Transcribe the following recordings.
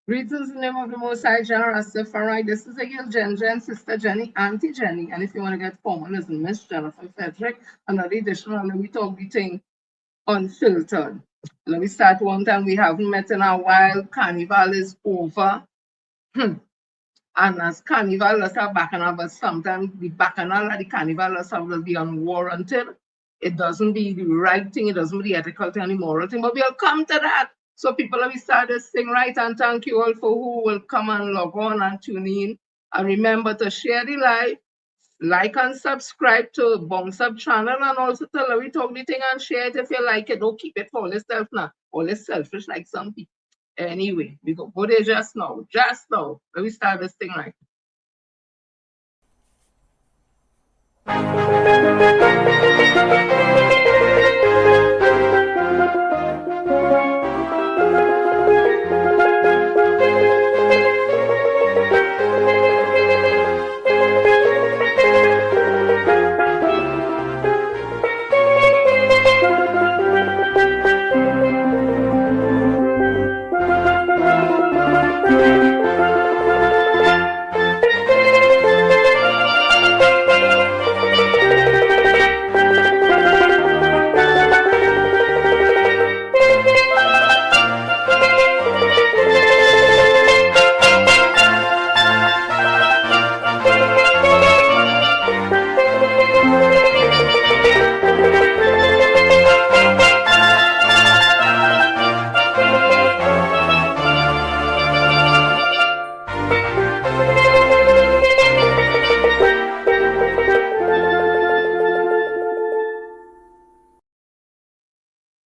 Greetings in the name of the Most High, John Rastafari. This is again Jen, Sister Jenny, Auntie Jenny. And if you want to get formal, listen, Miss Jennifer Frederick, another edition of Let Me Talk the Ting Unfiltered. Let me start one time. We haven't met in a while. Carnival is over. And as carnival, let's have bacchanal, but sometimes the bacchanal at the carnival, let's have will be unwarranted. It doesn't be the right thing, it doesn't be the ethical thing, the moral thing, but we'll come to that. So people let me start this thing right, and thank you all for who will come and log on and tune in. And remember to share the live, like and subscribe to Bounce Up channel, and also tell her we talk the thing and share it if you like it. Don't keep it for yourself now. All is selfish like some people. Anyway, we go there just now. Just now. Let me start this thing right.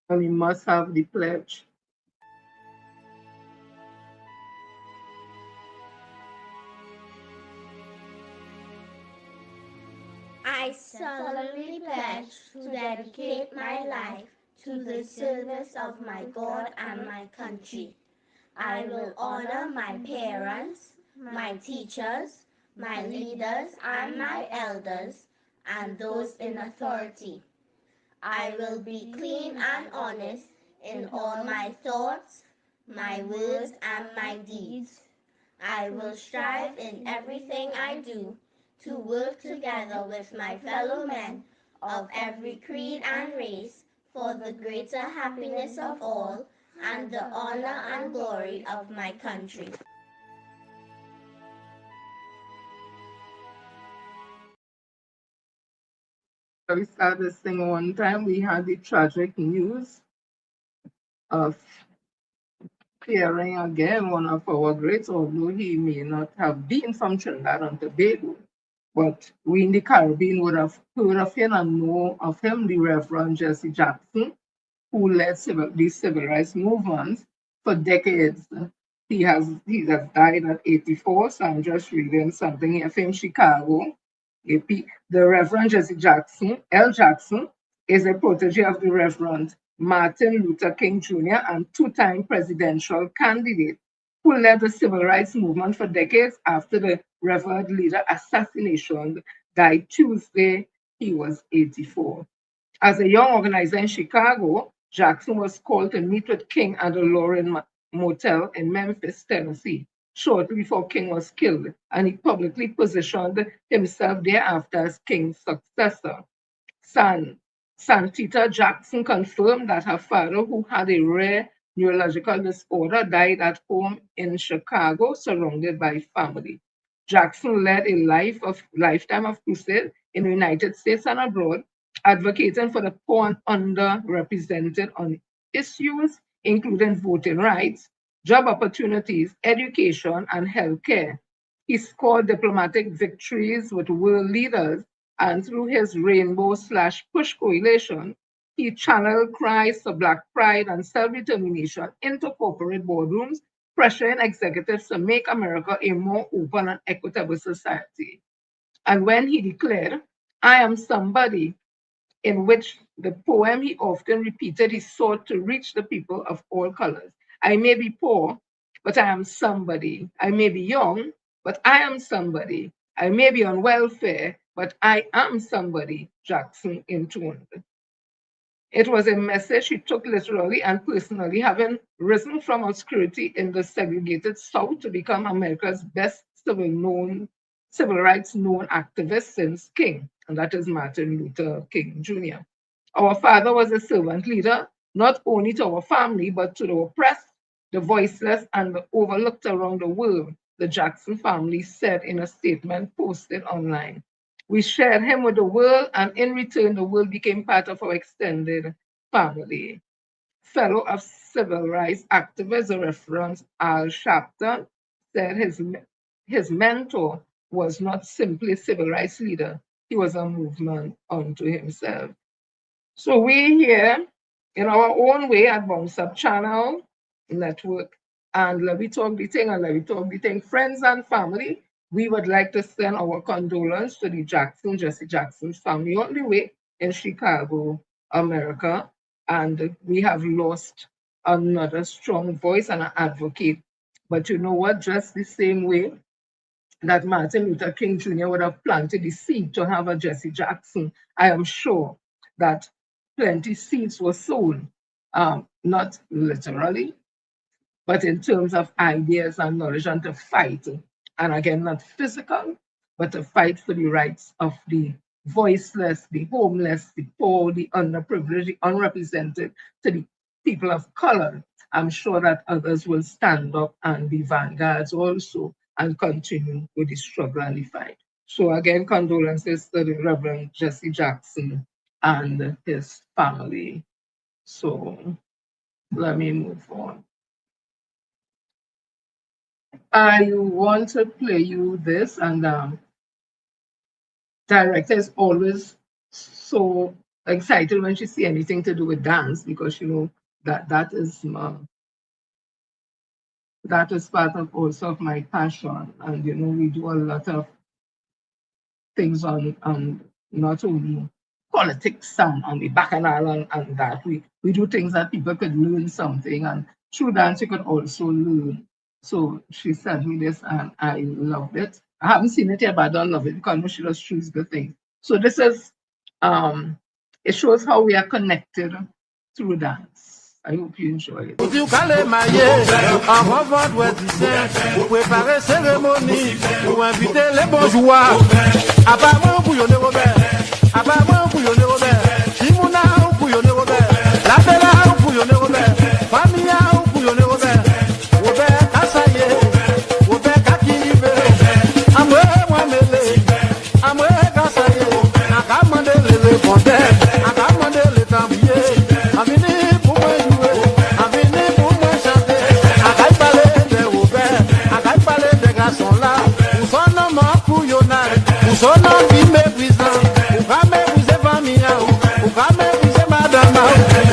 And we must have the pledge. I solemnly pledge to dedicate my life to the service of my God and my country. I will honor my parents, my teachers, my leaders, and my elders, and those in authority. I will be clean and honest in all my thoughts, my words, and my deeds. I will strive in everything I do to work together with my fellow men of every creed and race for the greater happiness of all and the honor and glory of my country. We started this thing one time. We had the tragic news of clearing again one of our greats, although he may not have been from Trinidad and Tobago. But we in the Caribbean would have heard of him and know of him, the Reverend Jesse Jackson, who led these civil rights movements for decades. He has died at 84, so I'm just reading something here from Chicago. The Reverend Jesse Jackson, L. Jackson, is a protege of the Reverend Martin Luther King Jr. and two-time presidential candidate who led the civil rights movement for decades after the revered leader assassination. Died Tuesday. He was 84. As a young organizer in Chicago, Jackson was called to meet with King at the Lauren Motel in Memphis, Tennessee, shortly before King was killed, and he publicly positioned himself thereafter as King's successor. Santita Jackson confirmed that her father, who had a rare neurological disorder, died at home in Chicago, surrounded by family. Jackson led a lifetime of crusade in the United States and abroad, advocating for the poor and underrepresented on issues including voting rights, job opportunities, education, and healthcare. He scored diplomatic victories with world leaders, and through his Rainbow/Push coalition, he channeled cries for Black pride and self-determination into corporate boardrooms, pressuring executives to make America a more open and equitable society. And when he declared, I am somebody, in which the poem he often repeated, he sought to reach the people of all colors. I may be poor, but I am somebody. I may be young, but I am somebody. I may be on welfare, but I am somebody, Jackson intoned. It was a message she took literally and personally, having risen from obscurity in the segregated South to become America's best civil rights known activist since King, and that is Martin Luther King Jr. Our father was a servant leader, not only to our family, but to the oppressed, the voiceless, and the overlooked around the world, the Jackson family said in a statement posted online. We shared him with the world, and in return, the world became part of our extended family. Fellow of civil rights activist, the Reverend Al Sharpton, said his mentor was not simply a civil rights leader, he was a movement unto himself. So we here, in our own way at Bounce Up Channel Network and Let Me Talk the Ting and Let Me Talk the Ting friends and family, we would like to send our condolence to the Jesse Jackson's family all the way in Chicago, America. And we have lost another strong voice and an advocate. But you know what? Just the same way that Martin Luther King Jr. would have planted the seed to have a Jesse Jackson, I am sure that plenty seeds were sown, not literally, but in terms of ideas and knowledge and to fight. And again, not physical, but to fight for the rights of the voiceless, the homeless, the poor, the underprivileged, the unrepresented, to the people of color. I'm sure that others will stand up and be vanguards also and continue with the struggle and the fight. So again, condolences to the Reverend Jesse Jackson and his family. So let me move on. I want to play you this, and director is always so excited when she see anything to do with dance, because you know that is part of also of my passion, and you know we do a lot of things on not only politics and on the bacchanal and that we do things that people could learn something, and through dance you could also learn. So she sent me this and I loved it. I haven't seen it yet, but I don't love it because she just choose the thing. So this is it shows how we are connected through dance. I hope you enjoy it. Vous calez maillé, en revente ouest-dicien, vous préparez cérémonie, vous invitez les bourgeois. Apparemment, vous bouillonnez Robert, apparemment, vous bouillonnez Robert, Chimouna, vous bouillonnez Robert, La Bella, vous bouillonnez Robert, Familla, vous bouillonnez Robert, Robert Kassaye, Robert Kakiribe, Amoué, moi mêlé, Amoué Kassaye, Akamande les répondeurs, Akamande les tambiers, Amini. Sono bi méprisant, ou va mépriser famille, ou va mépriser madame,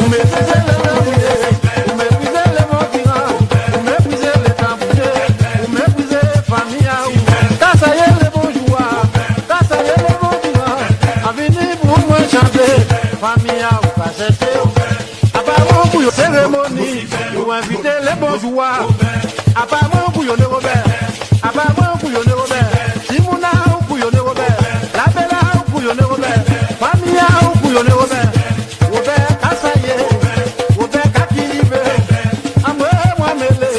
ou mépriser les rebelles, ou mépriser les motirants, ou mépriser les tambouillés, ou mépriser famille, ou tassailler les bourgeois, tassailler les motirants, à venir pour moi chanter, famille, ou va chercher, apparemment pour une cérémonie, ou inviter les bourgeois, apparemment pour une Robert, apparemment pour une Robert, Simona. Robert Kassaye, Robert Kakiribe, Amoué moi mêlé,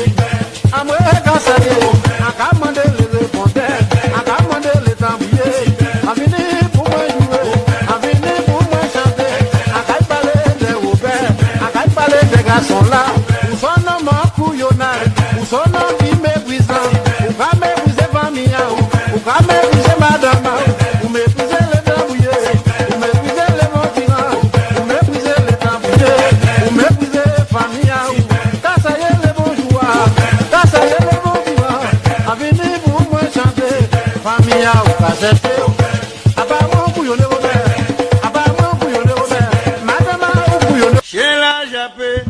Amoué Kassaye, Akamande les répondeurs, Akamande les tambiers, Avini pour moi jouer, Avini pour moi chanter, Akai parler de Robert, Akai parler des garçons là, où son nom couillonnard, où son nom qui méprisant, où va mépriser famille, où va mépriser madame, où mépriser les tambouillés. Chez la Japé,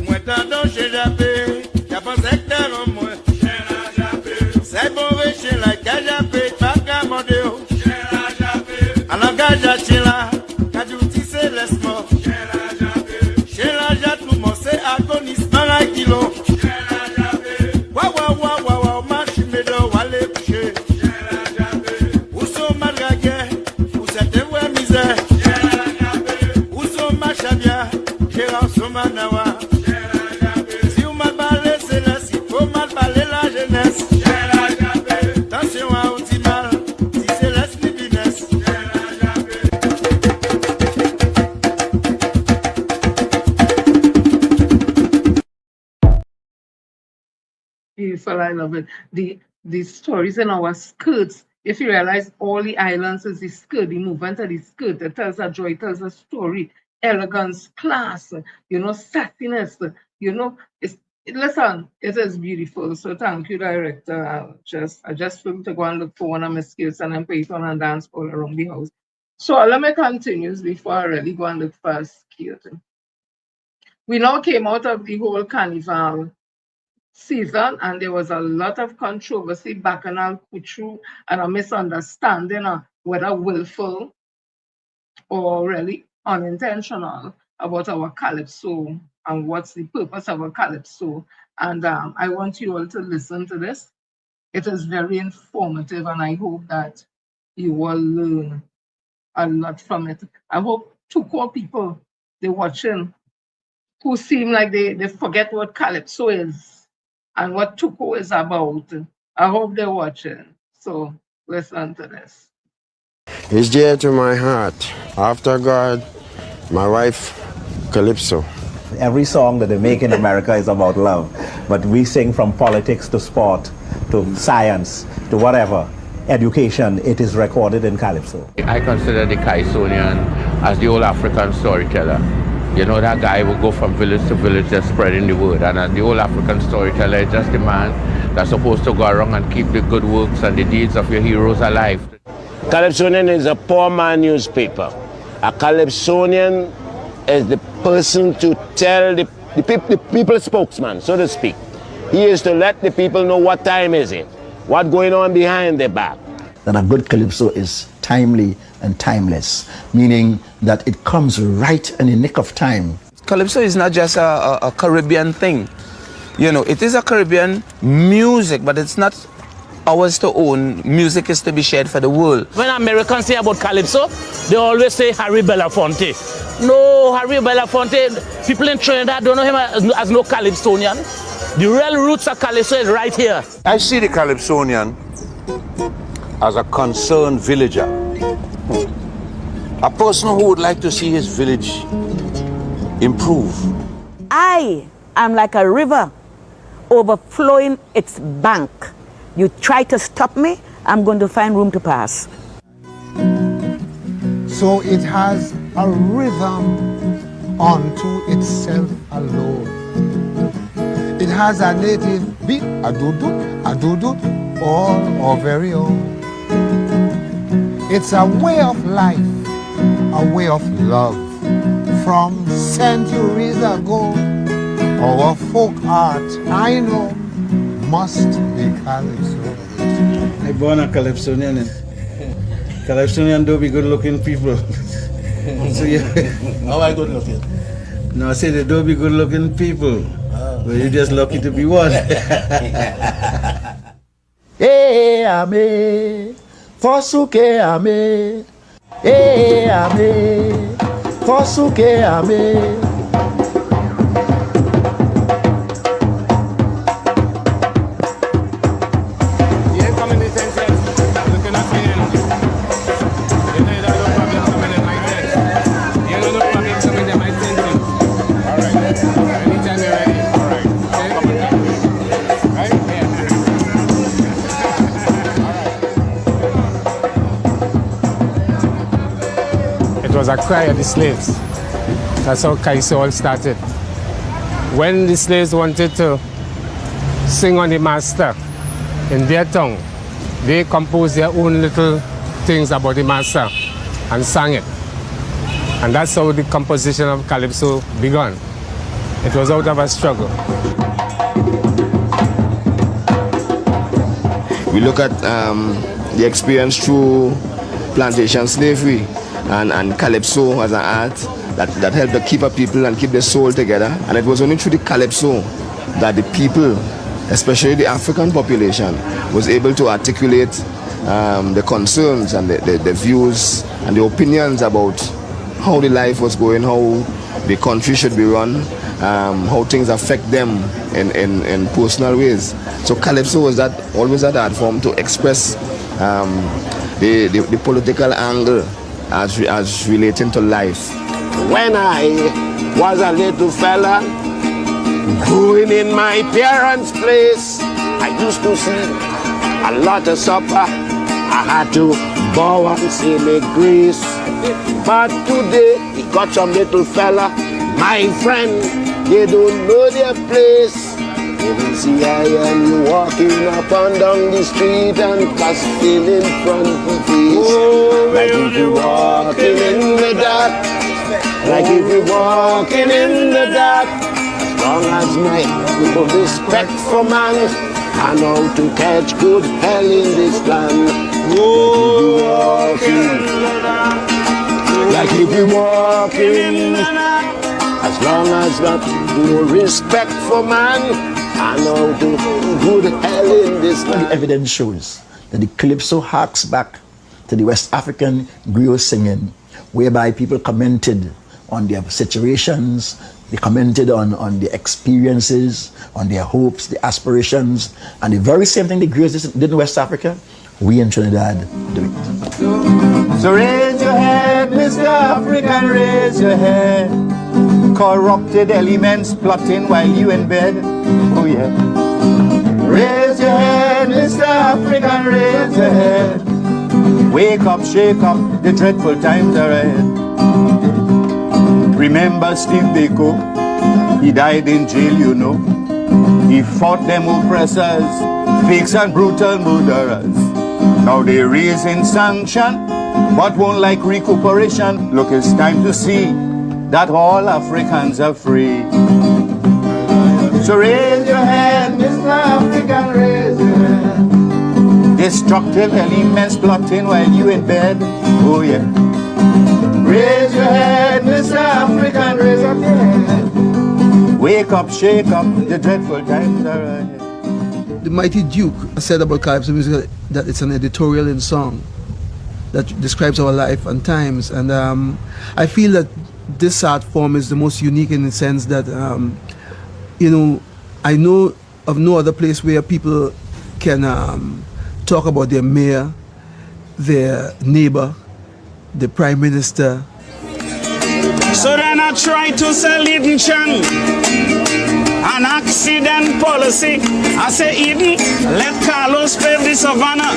moi t'adore chez Japé, y'a pas secteur en moi. Chez la Japé, c'est bon chez la Japé, pas qu'à mon Dieu. Chez la Japé, à la gaja chez la, kadouti c'est laisse-moi. Chez la Japé, chez la Japé, tout le monde c'est agoniste, à kilo. Chez la Japé, waouh, marche me do, allez coucher. Chez la Japé, où sont malgré, où c'était vraie misère. Chez la Japé, Beautiful, I love it. The stories in our skirts. If you realize all the islands is the skirt, the movement of the skirt, it tells a joy, it tells a story, elegance, class, sassiness, it's listen, it is beautiful. So thank you, director. I just feel to go and look for one of my skills and then put it on and dance all around the house. So let me continue before I really go and look for a skirt. We now came out of the whole carnival season, and there was a lot of controversy, bacchanal kuchu, and a misunderstanding of whether willful or really unintentional about our calypso and what's the purpose of a calypso. And I want you all to listen to this. It is very informative, and I hope that you will learn a lot from it. I hope two core people they're watching who seem like they forget what calypso is and what tuko is about. I hope they're watching. So listen to this. It's dear to my heart. After God, my wife, Calypso. Every song that they make in America is about love. But we sing from politics to sport to science to whatever. Education, it is recorded in Calypso. I consider the Calypsonian as the old African storyteller. You know, that guy will go from village to village just spreading the word. And the old African storyteller is just the man that's supposed to go around and keep the good works and the deeds of your heroes alive. Calypsonian is a poor man newspaper. A Calypsonian is the person to tell the people spokesman, so to speak. He is to let the people know what time is it, what's going on behind their back. That a good calypso is timely and timeless, meaning that it comes right in the nick of time. Calypso is not just a Caribbean thing. You know, it is a Caribbean music, but it's not ours to own. Music is to be shared for the world. When Americans say about Calypso, they always say Harry Belafonte. No, Harry Belafonte, people in Trinidad don't know him as no Calypsonian. The real roots of Calypso is right here. I see the Calypsonian as a concerned villager. A person who would like to see his village improve. I am like a river overflowing its bank. You try to stop me, I'm going to find room to pass. So it has a rhythm unto itself alone. It has a native beat, a doo-doo, all our very own. It's a way of life, a way of love. From centuries ago, our folk art, I know, must be Calypso. I born a Calypsonian. Calypsonian do be good looking people. So yeah. How are I good looking? No, I say they do be good looking people. But you're just lucky to be one. Hey, ame, fosuke ame. Hey, ame, fosuke ame. Was a cry of the slaves. That's how Calypso all started. When the slaves wanted to sing on the master in their tongue, they composed their own little things about the master and sang it. And that's how the composition of Calypso began. It was out of a struggle. We look at the experience through plantation slavery and Calypso as an art that helped to keep a people and keep their soul together. And it was only through the Calypso that the people, especially the African population, was able to articulate the concerns and the views and the opinions about how the life was going, how the country should be run, how things affect them in personal ways. So Calypso was always that art form to express the political angle as relating to life. When I was a little fella, growing in my parents' place, I used to see a lot of supper. I had to bow and say my grace. But today, he got some little fella, my friend, they don't know their place. You will see I am walking up and down the street and casting in front of the face. Oh, like if you're walking in the dark, like if you're walking in the dark. As long as my people respect for man, I know to catch good hell in this land. Oh, like if you're walking in the dark, as long as that no respect for man, I know to good hell in this land. The evidence shows that the calypso harks back to the West African griot singing, whereby people commented on their situations, they commented on their experiences, on their hopes, their aspirations, and the very same thing the griots did in West Africa, we in Trinidad do it. So raise your head, Mr. African, raise your head. Corrupted elements plotting while you in bed. Oh yeah. Raise your head, Mr. African, raise your head. Wake up, shake up, the dreadful times are ahead. Remember Steve Biko? He died in jail, you know. He fought them oppressors, fakes and brutal murderers. Now they're raising sanction, but won't like recuperation. Look, it's time to see that all Africans are free. So raise your hand, Mr. African, raise your hand. Destructive elements plotting while you in bed. Oh yeah. Raise your head, Mr. African, raise up your hand. Wake up, shake up, the dreadful times are ahead. The Mighty Duke said about calypso music that it's an editorial in song that describes our life and times, and I feel that this art form is the most unique in the sense that, you know, I know of no other place where people can talk about their mayor, their neighbor, the prime minister. So then I try to sell Eden Chan an accident policy. I say, Eden, let Carlos pave the savannah.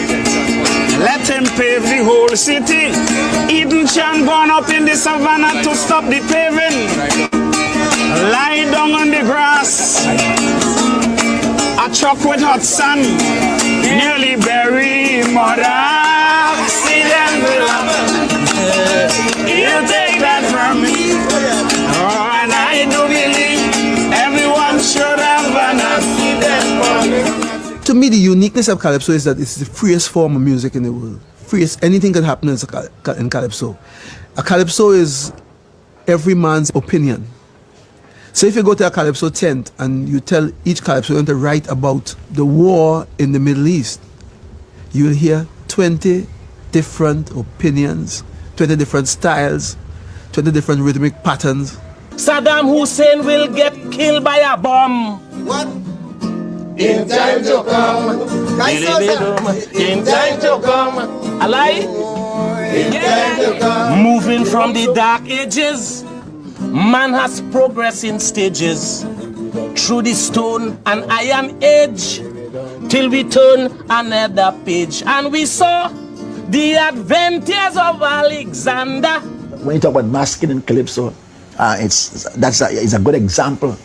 Let him pave the whole city. Eden Chan gone up in the savannah to stop the paving. Lie down on the grass. A truck with hot sun nearly bury mother. Accident will happen. You take that from me. Oh, and I do believe everyone should have an accident. To me, the uniqueness of calypso is that it's the freest form of music in the world. Freest, anything can happen in calypso. A calypso is every man's opinion. So if you go to a calypso tent and you tell each calypso to write about the war in the Middle East, you'll hear 20 different opinions, 20 different styles, 20 different rhythmic patterns. Saddam Hussein will get killed by a bomb. What? In time to come. In time to come. A lie? In time to come. Moving from the dark ages, man has progressed in stages through the stone and iron age till we turn another page and we saw the adventures of Alexander. When you talk about masculine calypso, it's a good example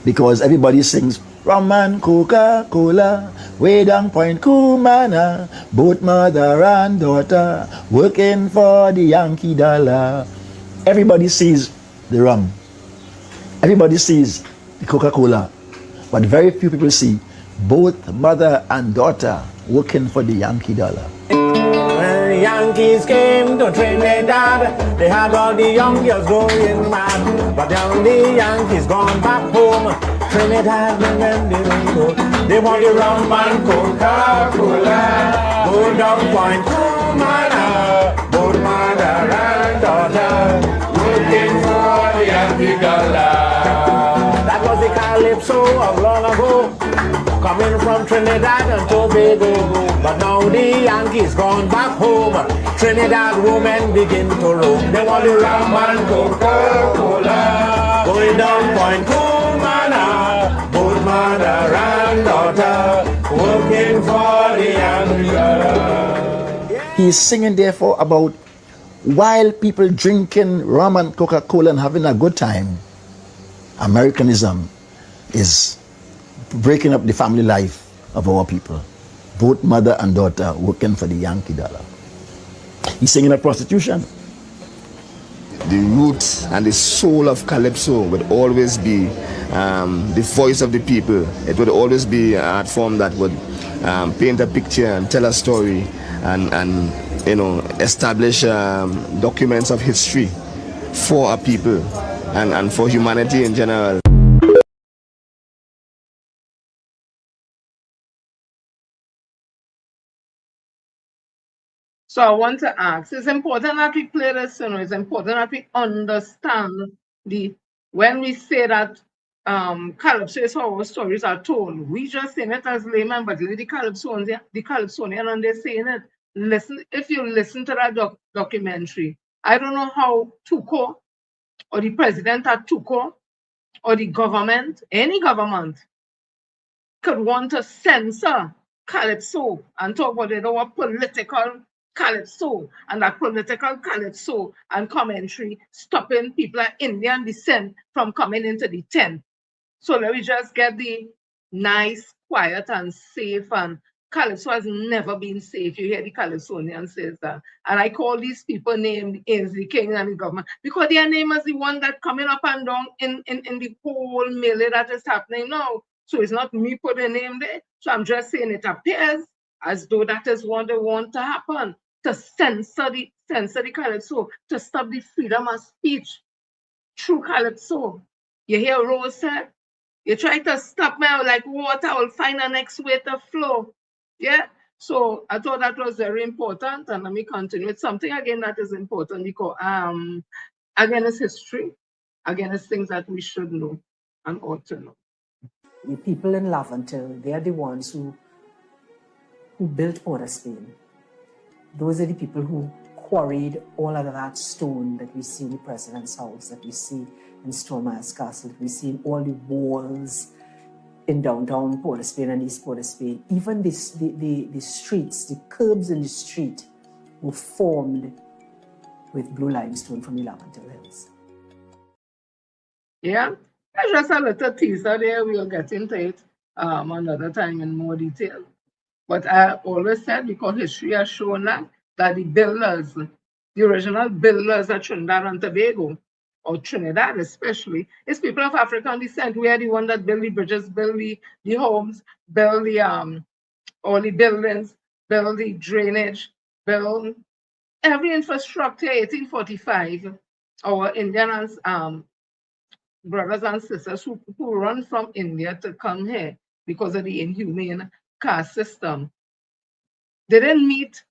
because everybody sings rum and Coca-Cola, way down Point Cumana, both mother and daughter working for the Yankee dollar. Everybody sees the rum, everybody sees the Coca-Cola, but very few people see both mother and daughter working for the Yankee dollar. When the Yankees came to Trinidad, they had all the young girls going mad. But now the Yankees gone back home, Trinidad women they don't go. They want the rum and Coca-Cola, go down Point Cumana, both mother and daughter working for the Yankee dollar. That was the calypso of long ago, coming from Trinidad and Tobago. But now the Yankees gone back home, Trinidad women begin to roam. They want the rum and Coca-Cola, going down Point Cumana, both mother and daughter He's singing therefore about while people drinking rum and Coca-Cola and having a good time, Americanism is breaking up the family life of our people. Both mother and daughter working for the Yankee dollar. He's singing about prostitution. The roots and the soul of Calypso would always be the voice of the people. It would always be an art form that would paint a picture and tell a story and you know, establish documents of history for our people and for humanity in general. So I want to ask, it's important that we play this, you know, it's important that we understand when we say that Calypso is how our stories are told. We just saying it as layman, but the Calypsonian and they're saying it. Listen, if you listen to that documentary, I don't know how Tuco or the president at Tuco or the government, any government, could want to censor Calypso and talk about it, our political Calypso and that political Calypso and commentary stopping people of Indian descent from coming into the tent. So let me just get the nice, quiet, and safe. And Calypso has never been safe. You hear the Calypsonian says that. And I call these people named Ainsley King and the government because their name is the one that coming up and down in the whole melee that is happening now. So it's not me put a name there. So I'm just saying it appears as though that is what they want to happen, to censor the Calypso, to stop the freedom of speech through Calypso. You hear Rose said, you try to stop me out like water, I will find the next way to flow. Yeah. So I thought that was very important. And let me continue with something again that is important because again it's history. Again, it's things that we should know and ought to know. The people in Laventille, they are the ones who built Port of Spain. Those are the people who quarried all of that stone that we see in the president's house, that we see in Stormeyer's Castle, that we see in all the walls in downtown Port of Spain and East Port of Spain. Even the streets, the curbs in the street were formed with blue limestone from the Laventille Hills. Yeah, there's just a little teaser there. We'll get into it another time in more detail. But I always said, because history has shown that the builders, the original builders at Trinidad and Tobago, or Trinidad especially, is people of African descent. We are the one that build the bridges, build the homes, build all the buildings, build the drainage, build every infrastructure. 1845, our Indian brothers and sisters who run from India to come here because of the inhumane caste system. They didn't meet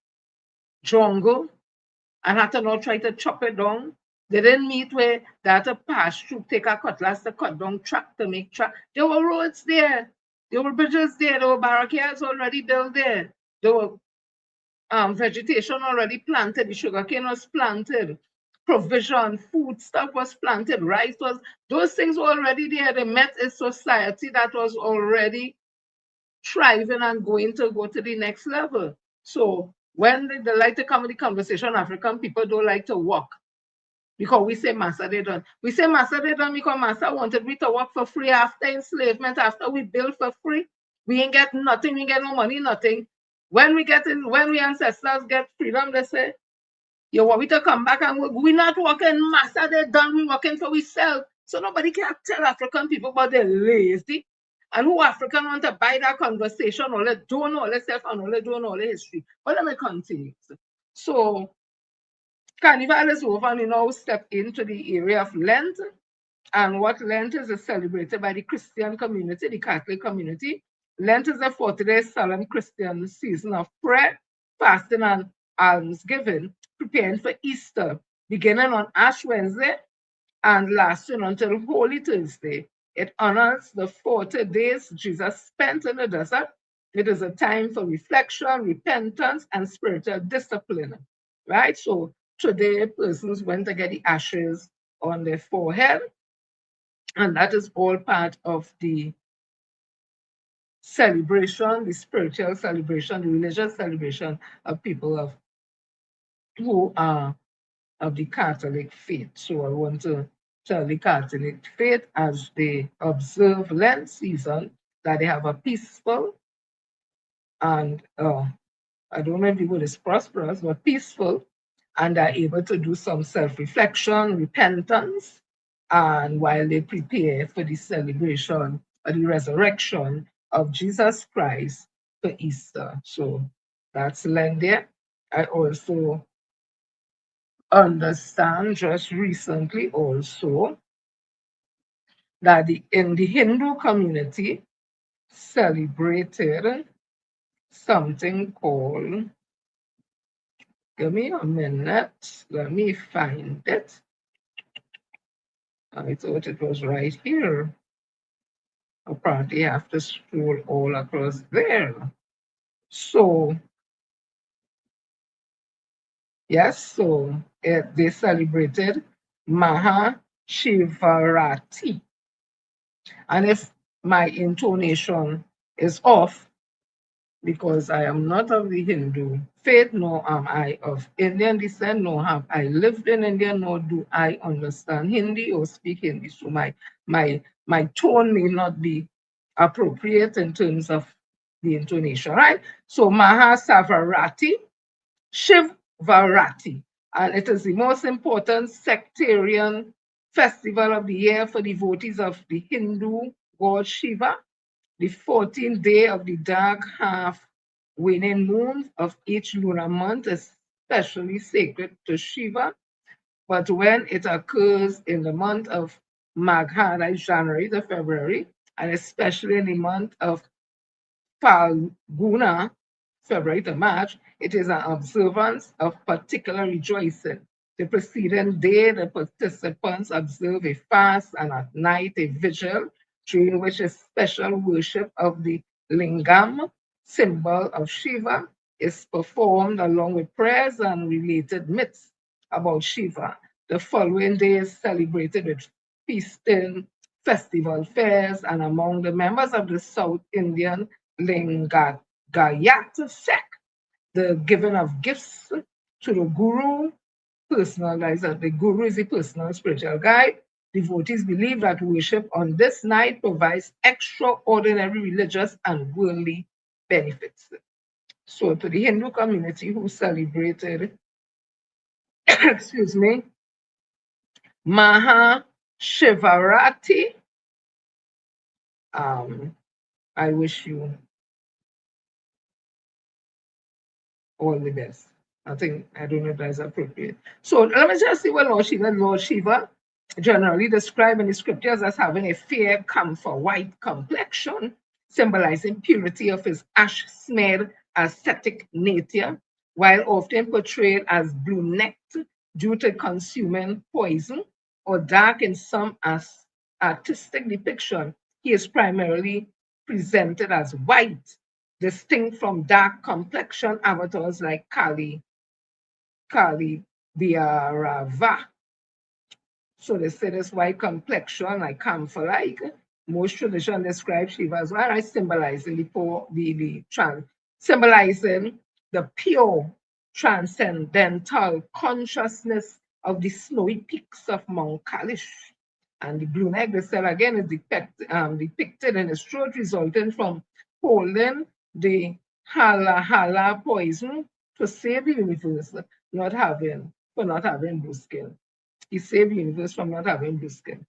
jungle and had to not try to chop it down. They didn't meet where they had to pass through, take a cutlass to cut down track to make track. There were roads there. There were bridges there. There were barricades already built there. There were vegetation already planted. The sugarcane was planted. Provision, food stuff was planted. Rice was, those things were already there. They met a society that was already thriving and going to go to the next level. So when they like to come with the conversation, African people don't like to work because we say massa they done. We say massa they done because massa wanted we to work for free after enslavement, after we build for free. We ain't get nothing, we ain't get no money, nothing. When we ancestors get freedom, they say, you want me to come back and work? We're not working massa, they done, we working for ourselves. So nobody can tell African people about they're lazy. And who African want to buy that conversation, or they don't know themselves and all they don't know the history. But let me continue. So Carnival is over and we now step into the area of Lent. And what Lent is celebrated by the Christian community, the Catholic community. Lent is a 40-day solemn Christian season of prayer, fasting, and almsgiving, preparing for Easter, beginning on Ash Wednesday and lasting until Holy Thursday. It honors the 40 days Jesus spent in the desert. It is a time for reflection, repentance, and spiritual discipline, right? So today, persons went to get the ashes on their forehead, and that is all part of the celebration, the spiritual celebration, the religious celebration of people of who are of the Catholic faith. So I want to tell the Catholic faith as they observe Lent season that they have a peaceful and I don't know if the word is prosperous, but peaceful, and are able to do some self-reflection, repentance, and while they prepare for the celebration of the resurrection of Jesus Christ for Easter. So that's Lent there. I also understand just recently also that in the Hindu community celebrated something called, give me a minute, let me find it. I thought it was right here. Apparently I have to scroll all across there. So, yes, so they celebrated Maha Shivarati. And if my intonation is off, because I am not of the Hindu faith, nor am I of Indian descent, nor have I lived in India, nor do I understand Hindi or speak Hindi. So my tone may not be appropriate in terms of the intonation, right? So Mahasavarati, Shivvarati, and it is the most important sectarian festival of the year for devotees of the Hindu god Shiva, the 14th day of the dark half waning moon of each lunar month is especially sacred to Shiva, but when it occurs in the month of Magha, like January to February, and especially in the month of Falguna, February to March, it is an observance of particular rejoicing. The preceding day, the participants observe a fast and at night a vigil, during which a special worship of the lingam, symbol of Shiva, is performed along with prayers and related myths about Shiva. The following day is celebrated with feasting, festival fairs, and among the members of the South Indian Lingayat sect, the giving of gifts to the guru, personalized, the guru is a personal spiritual guide. Devotees believe that worship on this night provides extraordinary religious and worldly benefits. So to the Hindu community who celebrated, excuse me, Maha Shivarati, I wish you all the best. I don't know if that's appropriate. So let me just see what Lord Shiva, generally described in the scriptures as having a fair, camphor white complexion, symbolizing purity of his ash-smeared ascetic nature, while often portrayed as brunette due to consuming poison, or dark in some artistic depiction. He is primarily presented as white, distinct from dark complexion avatars like Kali Bhairava. So they say this white complexion, like camphor-like. Most tradition describe Shiva as well, right? Symbolizing the pure transcendental consciousness of the snowy peaks of Mount Kailash. And the blue neck, the cell again, is depicted in his throat, resulting from holding the hala poison to save the universe, not having blue skin. He saved the universe from not having blue skin.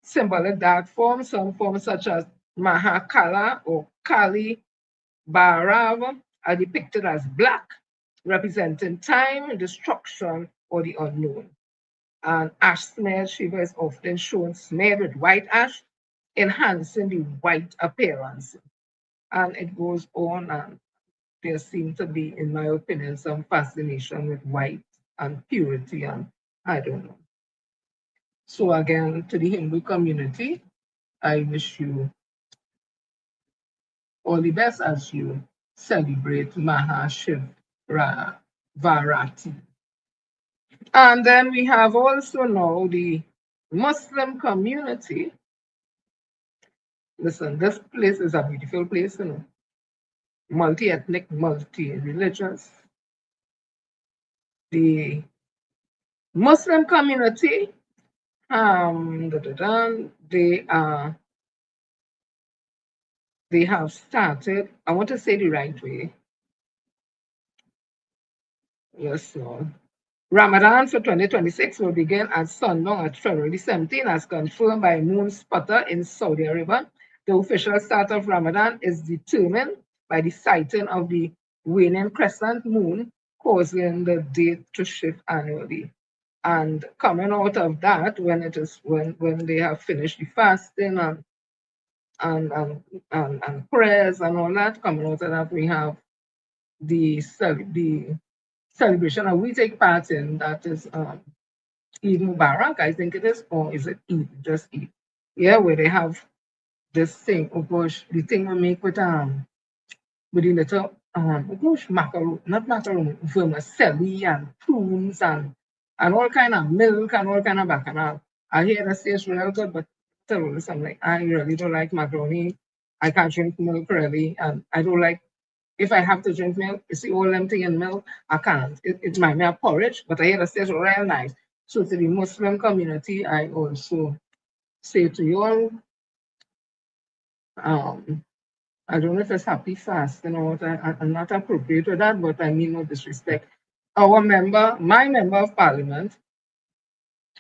Symbolic dark forms, some forms such as Mahakala or Kali Bhairav are depicted as black, representing time, destruction, or the unknown. And ash smeared Shiva is often shown smeared with white ash, enhancing the white appearance. And it goes on, and there seems to be, in my opinion, some fascination with white and purity, and I don't know. So again, to the Hindu community, I wish you all the best as you celebrate Mahashivarati. And then we have also now the Muslim community. Listen, this place is a beautiful place, you know. Multi-ethnic, multi-religious. the Muslim community, they have started, I want to say the right way. Yes, no. Ramadan for 2026 will begin at sundown at February 17, as confirmed by Moon Spotter in Saudi Arabia. The official start of Ramadan is determined by the sighting of the waning crescent moon, causing the date to shift annually. And coming out of that, when they have finished the fasting and prayers and all that, coming out of that, we have the celebration that we take part in, that is Eid Mubarak, I think it is, or is it Eid, just Eid? Yeah, where they have this thing, oh gosh, the thing we make with the little, oh gosh, macaron, not macaron, vermicelli and prunes and all kind of milk and all kind of bacchanal. I hear that tastes real good, but tell you something, like, I really don't like macaroni. I can't drink milk really, and I don't like, if I have to drink milk, you see all empty in milk, I can't. It might be a porridge, but I hear that tastes real nice. So to the Muslim community, I also say to you all, I don't know if it's happy fasting or what, I'm not appropriate with that, but I mean no disrespect. My member of parliament,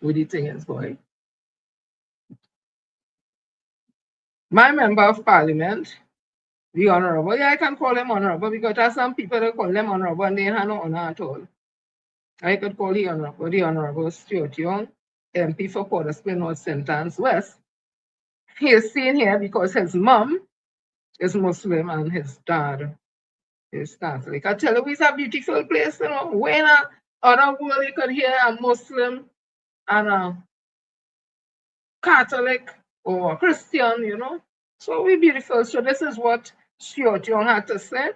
with the thing is boy. My member of parliament, the honorable, yeah, I can call him honorable because there are some people that call them honorable and they have no honor at all. I could call the honorable Stuart Young, MP for Port of Spain North St. Anne's West. He is seen here because his mom is Muslim and his dad is Catholic. I tell you, it's a beautiful place, you know. When other world you could hear a Muslim and a Catholic or a Christian, you know. So we beautiful. So this is what Stuart Young had to say.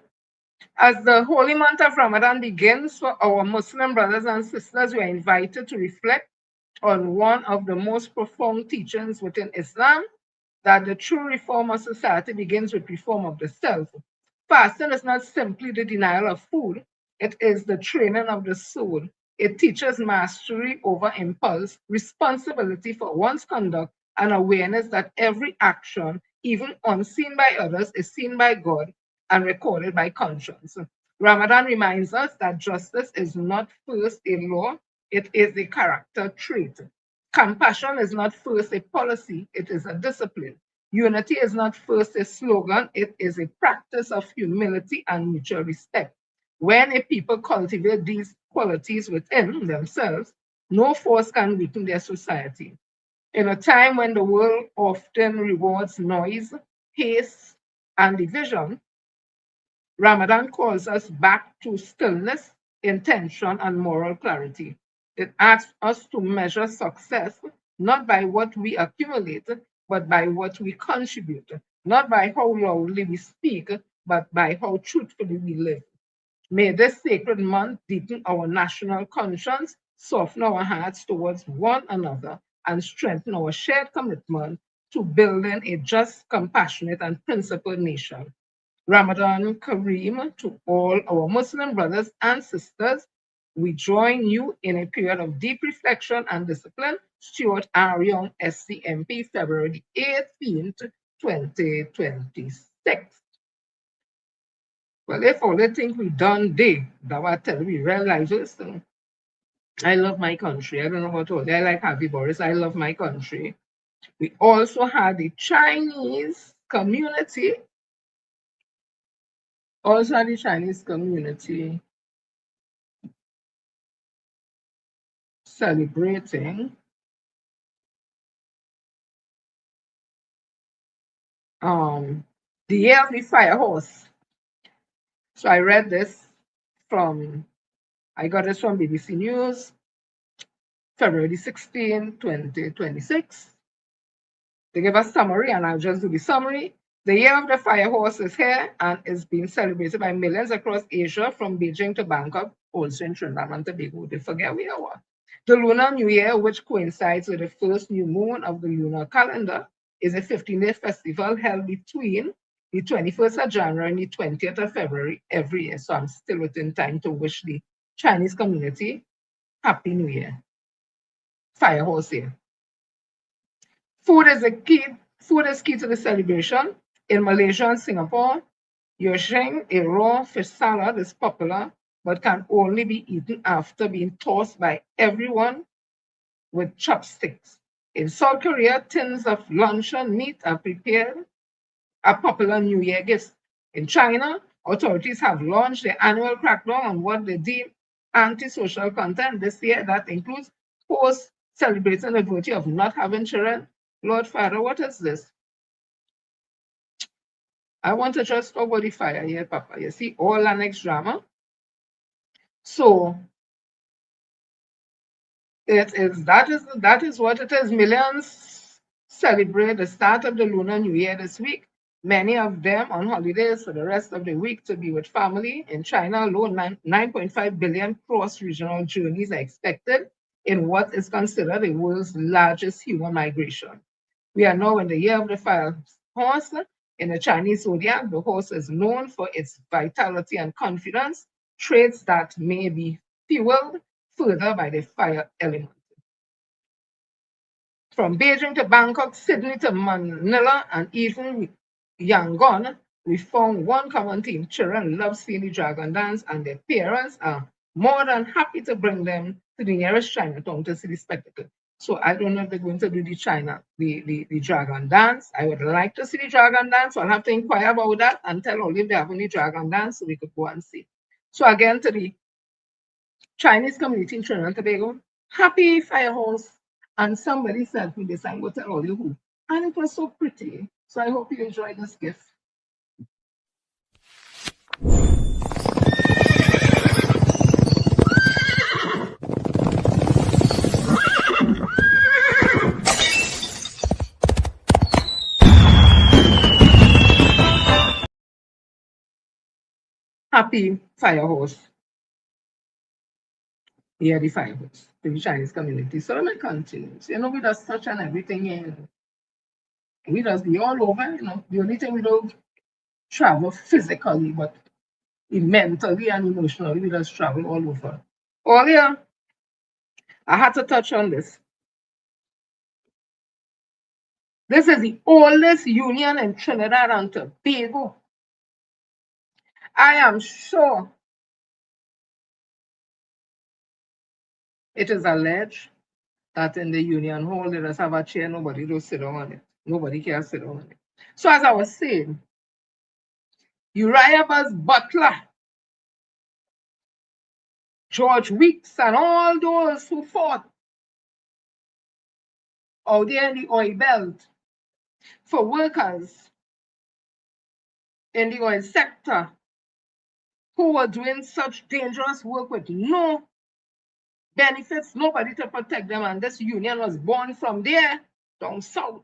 As the holy month of Ramadan begins for our Muslim brothers and sisters, we are invited to reflect on one of the most profound teachings within Islam, that the true reform of society begins with reform of the self. Fasting is not simply the denial of food, it is the training of the soul. It teaches mastery over impulse, responsibility for one's conduct, and awareness that every action, even unseen by others, is seen by God and recorded by conscience. Ramadan reminds us that justice is not first a law, it is a character trait. Compassion is not first a policy, it is a discipline. Unity is not first a slogan, it is a practice of humility and mutual respect. When a people cultivate these qualities within themselves, no force can weaken their society. In a time when the world often rewards noise, haste, and division, Ramadan calls us back to stillness, intention, and moral clarity. It asks us to measure success not by what we accumulate, but by what we contribute, not by how loudly we speak, but by how truthfully we live. May this sacred month deepen our national conscience, soften our hearts towards one another, and strengthen our shared commitment to building a just, compassionate, and principled nation. Ramadan Kareem to all our Muslim brothers and sisters. We join you in a period of deep reflection and discipline. Stuart R. Young, SCMP, February 18th, 2026. Well, if all they think we done day, that what I tell we realize this. I love my country. I don't know what all. I like Happy Boris. I love my country. We also had the Chinese community celebrating the year of the fire horse. So I read this I got this from BBC News, February 16, 2026. They give a summary, and I'll just do the summary. The year of the fire horse is here and is being celebrated by millions across Asia, from Beijing to Bangkok, also in Trinidad and Tobago. They forget we are what. The Lunar New Year, which coincides with the first new moon of the lunar calendar, is a 15-day festival held between the 21st of January and the 20th of February every year. So I'm still within time to wish the Chinese community, Happy New Year. Firehouse here. Food is key to the celebration. In Malaysia and Singapore, yusheng, a raw fish salad, is popular, but can only be eaten after being tossed by everyone with chopsticks. In South Korea, tins of luncheon meat are prepared, are popular New Year gifts. In China, authorities have launched their annual crackdown on what they deem antisocial content this year. That includes posts celebrating the virtue of not having children. Lord Father, what is this? I want to just over the fire here, Papa. You see, all the next drama. So that is what it is. Millions celebrate the start of the Lunar New Year this week. Many of them on holidays for the rest of the week to be with family. In China alone, 9.5 billion cross-regional journeys are expected in what is considered the world's largest human migration. We are now in the year of the fire horse. In the Chinese zodiac, the horse is known for its vitality and confidence, traits that may be fueled further by the fire element. From Beijing to Bangkok, Sydney to Manila, and even Yangon, we found one common theme. Children love seeing the dragon dance, and their parents are more than happy to bring them to the nearest Chinatown to see the spectacle. So I don't know if they're going to do the dragon dance. I would like to see the dragon dance, so I'll have to inquire about that and tell Oli if they have any dragon dance so we could go and see. So again, to the Chinese community in Trinidad and Tobago, happy Firehouse. And somebody sent me this, I'm going to tell all you who. And it was so pretty. So I hope you enjoyed this gift. Happy Firehouse. Yeah, the Firehouse, the Chinese community. So let me continue. You know, we does such and everything here. We does be all over, you know. The only thing we don't travel physically, but mentally and emotionally, we just travel all over. Earlier, I had to touch on this. This is the oldest union in Trinidad and Tobago. I am sure it is alleged that in the union hall, they just have a chair, nobody will sit down on it. Nobody can sit down on it. So as I was saying, Uriah Butler, George Weeks, and all those who fought out there in the oil belt for workers in the oil sector who were doing such dangerous work with no benefits, nobody to protect them, and this union was born from there down south.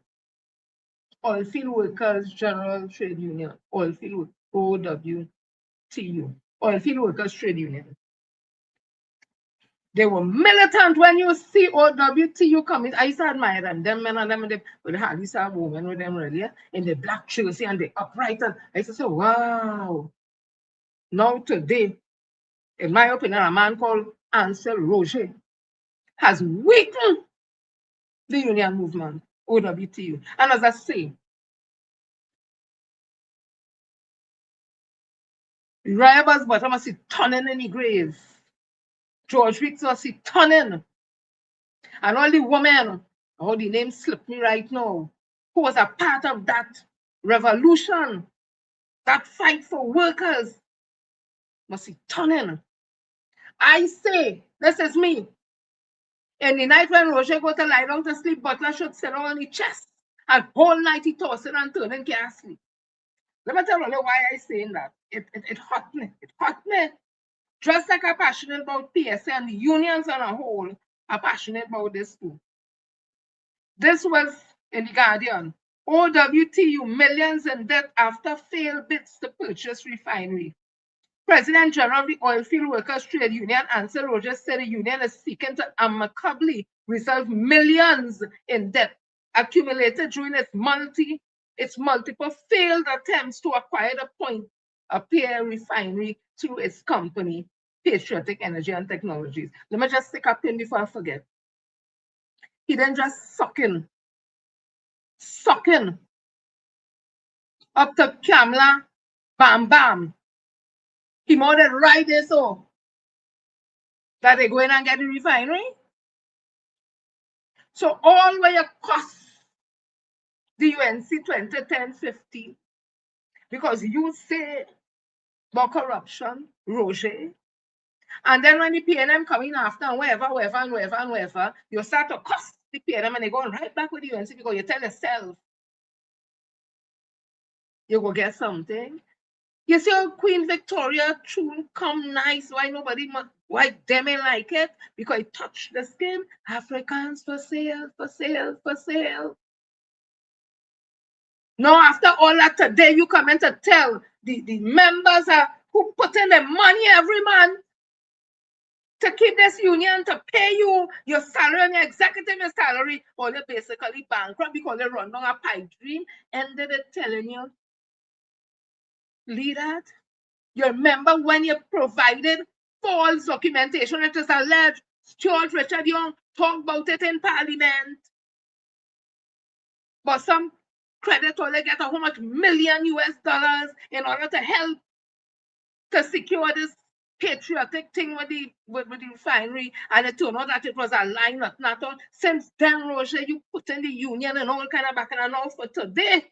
Oilfield Workers General Trade Union, Oilfield OWTU, Oilfield Workers Trade Union. They were militant. When you see OWTU coming, I used to admire them. Them men and them with the hardly saw women with them really in the black jersey and the upright. And I used to say, wow. Now today, in my opinion, a man called Ansel Roger has weakened the union movement, OWTU. And as I say, Uriah Butler must see turning in the grave. George Weeks must see turning. And all the women, oh, the name slipped me right now, who was a part of that revolution, that fight for workers, must see turning. I say, this is me. In the night when Roger go to lie down to sleep, Butler should sit on the chest. And whole night he tossing and turning, can't sleep. Let me tell you why I saying that. It hurt me. It hurt me. Just like I'm passionate about PSA and the unions on a whole, I'm passionate about this too. This was in the Guardian. OWTU millions in debt after failed bids to purchase refinery. President General of the Oilfield Workers Trade Union, Ansel Rogers, said the union is seeking to amicably resolve millions in debt accumulated during its multiple failed attempts to acquire the Point Appear refinery through its company, patriotic energy and technologies. Let me just stick up in before I forget. He then just sucking up to Kamla, bam bam. He more than right there so that they go in and get the refinery. So all where you cost the UNC 2010-15 because you say about corruption, Roger, and then when the PNM come in after and wherever, you start to cost the PNM and they go right back with the UNC because you tell yourself you go get something. You see how Queen Victoria tune come nice, why nobody why them ain't like it? Because it touched the skin. Africans for sale, for sale, for sale. Now after all that today, you come in to tell the members who put in the money every month to keep this union, to pay you your salary and your executive salary, or they basically bankrupt because they run down a pipe dream, ended it telling you, leave that. You remember when you provided false documentation, it is alleged Stuart Richard Young talked about it in Parliament. But some credit only get how much million US dollars in order to help to secure this patriotic thing with the refinery, and it turned out that it was a lie, not all. Since then, Roger, you put in the union and all kind of back and all for today.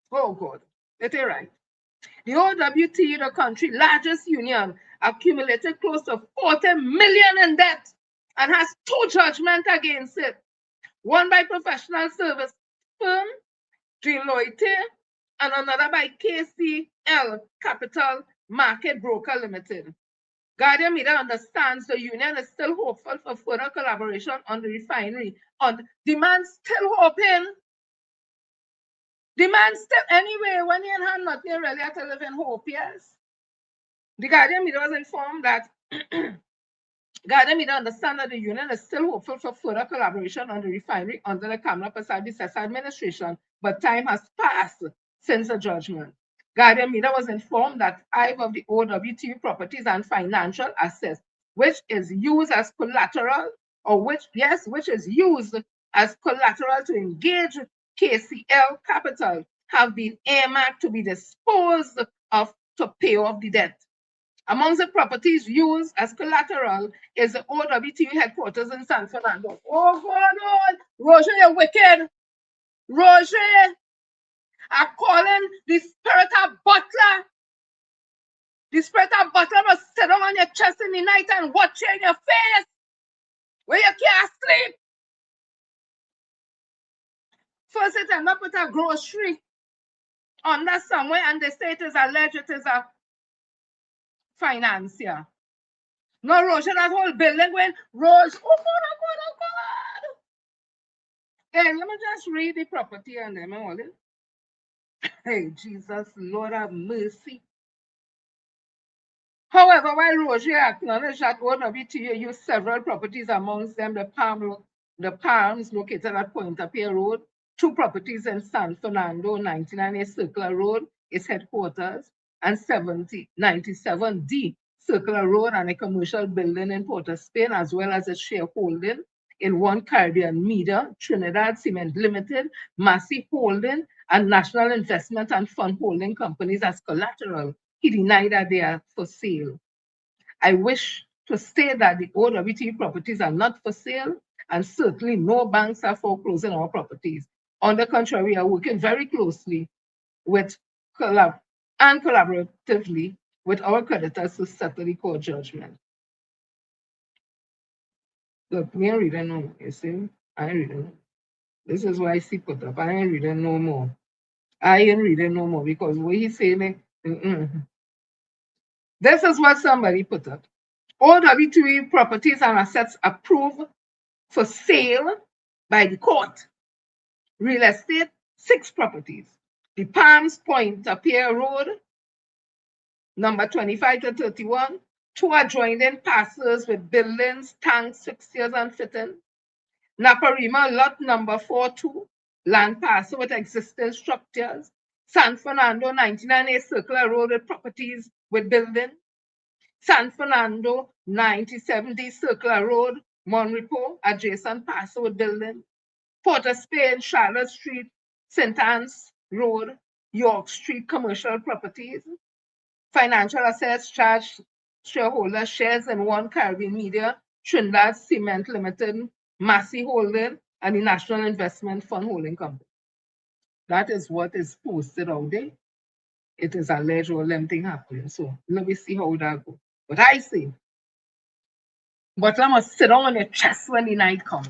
Oh God, it ain't right. The OWT, the country largest union, accumulated close to 40 million in debt and has 2 judgments against it. One by professional service firm, Deloitte, and another by KCL Capital Market Broker Limited. Guardian Media understands the union is still hopeful for further collaboration on the refinery. Demand still hoping. Demand still, anyway, when you had nothing really at to live in hope, yes. The Guardian Media was informed that Guardian Media understand that the union is still hopeful for further collaboration on the refinery under the Kamla Persad administration, but time has passed since the judgment. Guardian Media was informed that 5 of the OWT properties and financial assets, which is used as collateral, or which is used as collateral to engage KCL Capital, have been earmarked to be disposed of to pay off the debt. Among the properties used as collateral is the OWT headquarters in San Fernando. Oh, God, Roger, you're wicked. Roger, I'm calling the spirit of butler. The spirit of butler must sit down on your chest in the night and watch you in your face where you can't sleep. First, it end up with a grocery under somewhere, and they say it is alleged it is a financier. No, Roger, that whole building going, Roger, oh God. Hey, let me just read the property and them all. Hey, Jesus, Lord have mercy. However, while Roger acknowledged that OWT used several properties, amongst them the Palms located at Point Appear Road, 2 properties in San Fernando, 99A Circular Road, its headquarters, and 97D Circular Road, and a commercial building in Port of Spain, as well as a shareholding in One Caribbean Media, Trinidad Cement Limited, Massey Holding, and National Investment and Fund Holding Companies as collateral. He denied that they are for sale. I wish to say that the OWT properties are not for sale, and certainly no banks are foreclosing our properties. On the contrary, we are working very closely with collaboratively with our creditors to settle the court judgment. Look, me ain't reading no more, you see? I ain't reading. This is why I see put up. I ain't reading no more. I ain't reading no more because what he's saying, This is what somebody put up. OWT properties and assets approved for sale by the court. Real estate, 6 properties. The Palms Point Appear Road, number 25 to 31, 2 adjoining parcels with buildings, tanks, fixtures, and fittings. Naparima lot number 42, land parcel with existing structures. San Fernando, 99A Circular Road with properties with buildings. San Fernando, 9070 Circular Road, Monrepo, adjacent Passwood Building. Port of Spain, Charlotte Street, St. Anne's Road, York Street Commercial Properties. Financial assets charged shareholder shares in One Caribbean Media, Trinidad Cement Limited, Massey Holding, and the National Investment Fund Holding Company. That is what is posted out there. It is alleged all them thing happening. So let me see how that goes. But I say, but I must sit down on your chest when the night comes.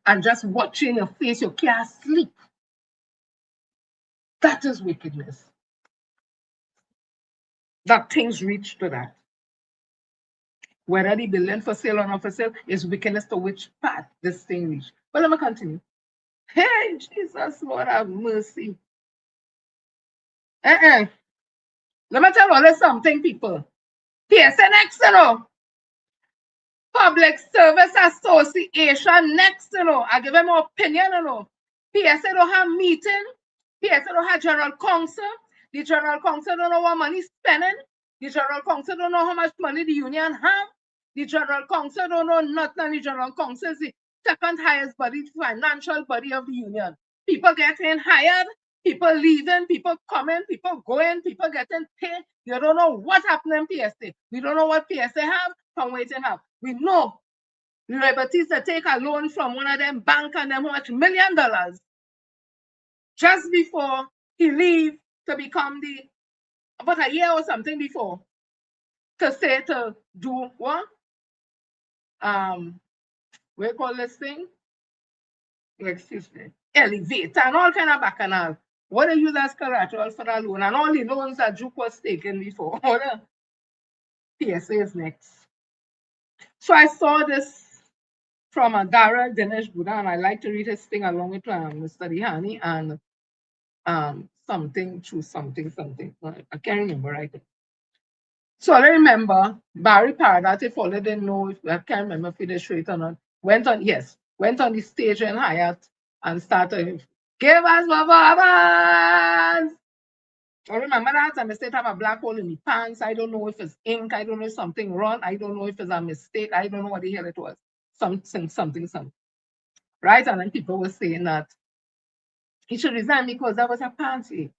And just watching your face, you can't sleep. That is wickedness. That things reach to that. Whether the building for sale or not for sale is wickedness to which path this thing reach. But let me continue. Hey, Jesus, Lord have mercy. Let me tell you something, people. PSA next, you know. Public Service Association next, you know. I give them my opinion, you know. PSA don't have meeting. PSA don't have general council. The general council don't know what money spending. The general council don't know how much money the union have. The general council don't know nothing. The general council is the second highest body, financial body of the union. People getting hired, people leaving, people coming, people going, people getting paid. You don't know what happened in PSA. We don't know what PSA have from waiting have. We know liberties to take a loan from one of them bank and them how much $1 million just before he leave to become about a year or something before, to say to do what? We call this thing? Excuse me. Elevator and all kind of bacchanal. What they use as collateral for the loan, and all the loans that Juke was taken before. PSA is next. So I saw this from a Dara Dinesh Buddha, and I like to read his thing along with Mr. Dihani and something. I can't remember right now. So I remember Barry Paradat, if all didn't know, I can't remember if they show it or not, went on the stage in Hyatt and started, give us performance. I remember that, and I said I have a black hole in my pants. I don't know if it's ink, I don't know if something wrong, I don't know if it's a mistake, I don't know what the hell it was. Something. Right? And then people were saying that he should resign because that was a party.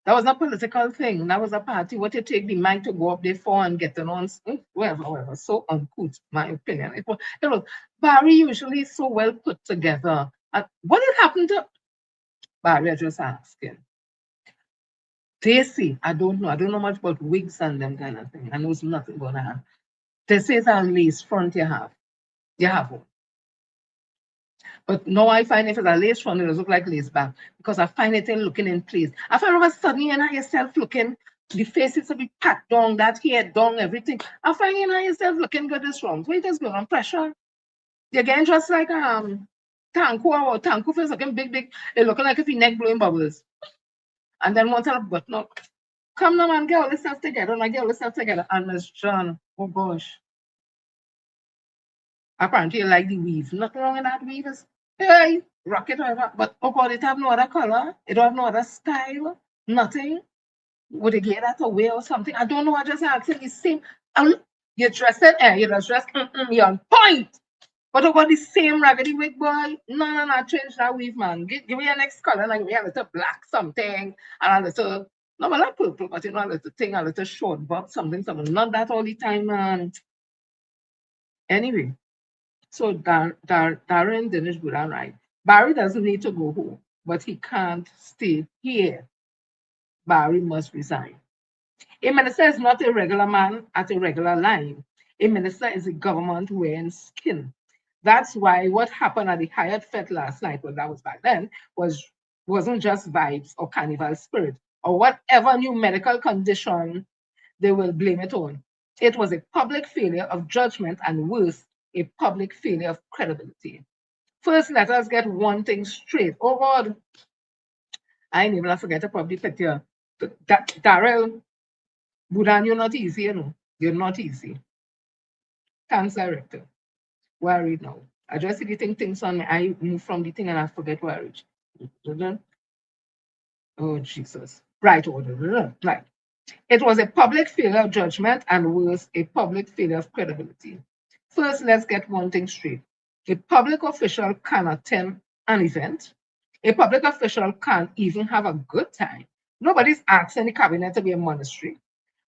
That was a political thing. That was a party. What you take the mic to go up there for and get on, whatever. So uncouth, my opinion. It was Barry usually so well put together. And what had happened to Barry? I just asking. They say, I don't know much about wigs and them kind of thing. I know it's nothing going to happen. They say it's a lace front you have. You have one. But now I find if it's a lace front, it does look like lace back because I find it looking in place. I find all of a sudden you know yourself looking, the face is to be packed down, that hair down, everything. I find you know yourself looking good is wrong. So it is good on pressure. You're getting just like Tanku is looking big. It looking like if your neck blowing bubbles. And then once I button up, come now man, get all this stuff together. And I get all this stuff together. And Miss John, oh gosh. Apparently you like the weave. Nothing wrong with that weave. Hey, rock it over. But oh God, it have no other color. It don't have no other style. Nothing. Would they get that away or something? I don't know. I just asking the same. You're dressed in you're just dressed, you're on point. But about the same raggedy wig, boy. No, change that weave, man. Give me your next color, like me a little black something, and a little, no, not purple, but you know, a little thing, a little short bob, something. Not that all the time, man. Anyway. So Darren Dinesh Buddha, right? Barry doesn't need to go home, but he can't stay here. Barry must resign. A minister is not a regular man at a regular line. A minister is a government wearing skin. That's why what happened at the Hyatt Fete last night, well, that was back then, wasn't just vibes or carnival spirit or whatever new medical condition they will blame it on. It was a public failure of judgment and worse, a public failure of credibility. First, let us get one thing straight. Oh God, I ain't even forget to probably put here. Darrell, Budan, you're not easy, you know. You're not easy. Thanks, director. Where I read now. I just see the things on me. I move from the thing and I forget where I reach. Oh Jesus. Right order. Right. It was a public failure of judgment and worse, a public failure of credibility. First, let's get one thing straight. A public official can attend an event. A public official can even have a good time. Nobody's asking the cabinet to be a monastery.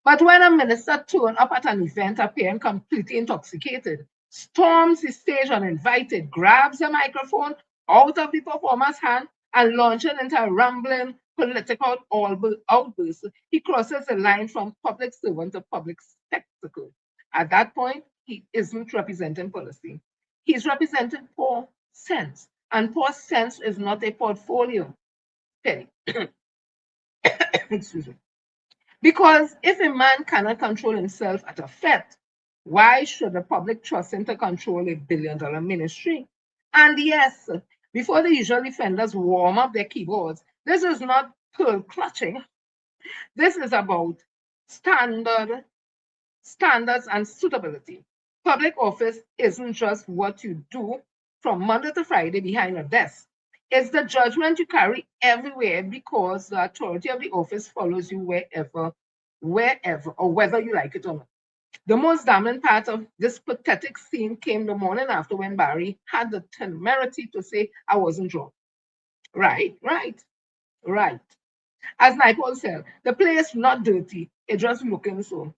But when a minister turns up at an event appearing completely intoxicated, storms the stage uninvited, grabs a microphone out of the performer's hand, and launches into a rambling political outburst, he crosses the line from public servant to public spectacle. At that point, he isn't representing policy. He's representing poor sense, and poor sense is not a portfolio. Penny. Excuse me. Because if a man cannot control himself at a fete, why should the public trust him to control a billion-dollar ministry? And yes, before the usual defenders warm up their keyboards, this is not pearl clutching. This is about standards and suitability. Public office isn't just what you do from Monday to Friday behind a desk. It's the judgment you carry everywhere because the authority of the office follows you wherever, or whether you like it or not. The most damning part of this pathetic scene came the morning after when Barry had the temerity to say, I wasn't drunk. Right. As Naipaul said, the place not dirty, it's just looking so.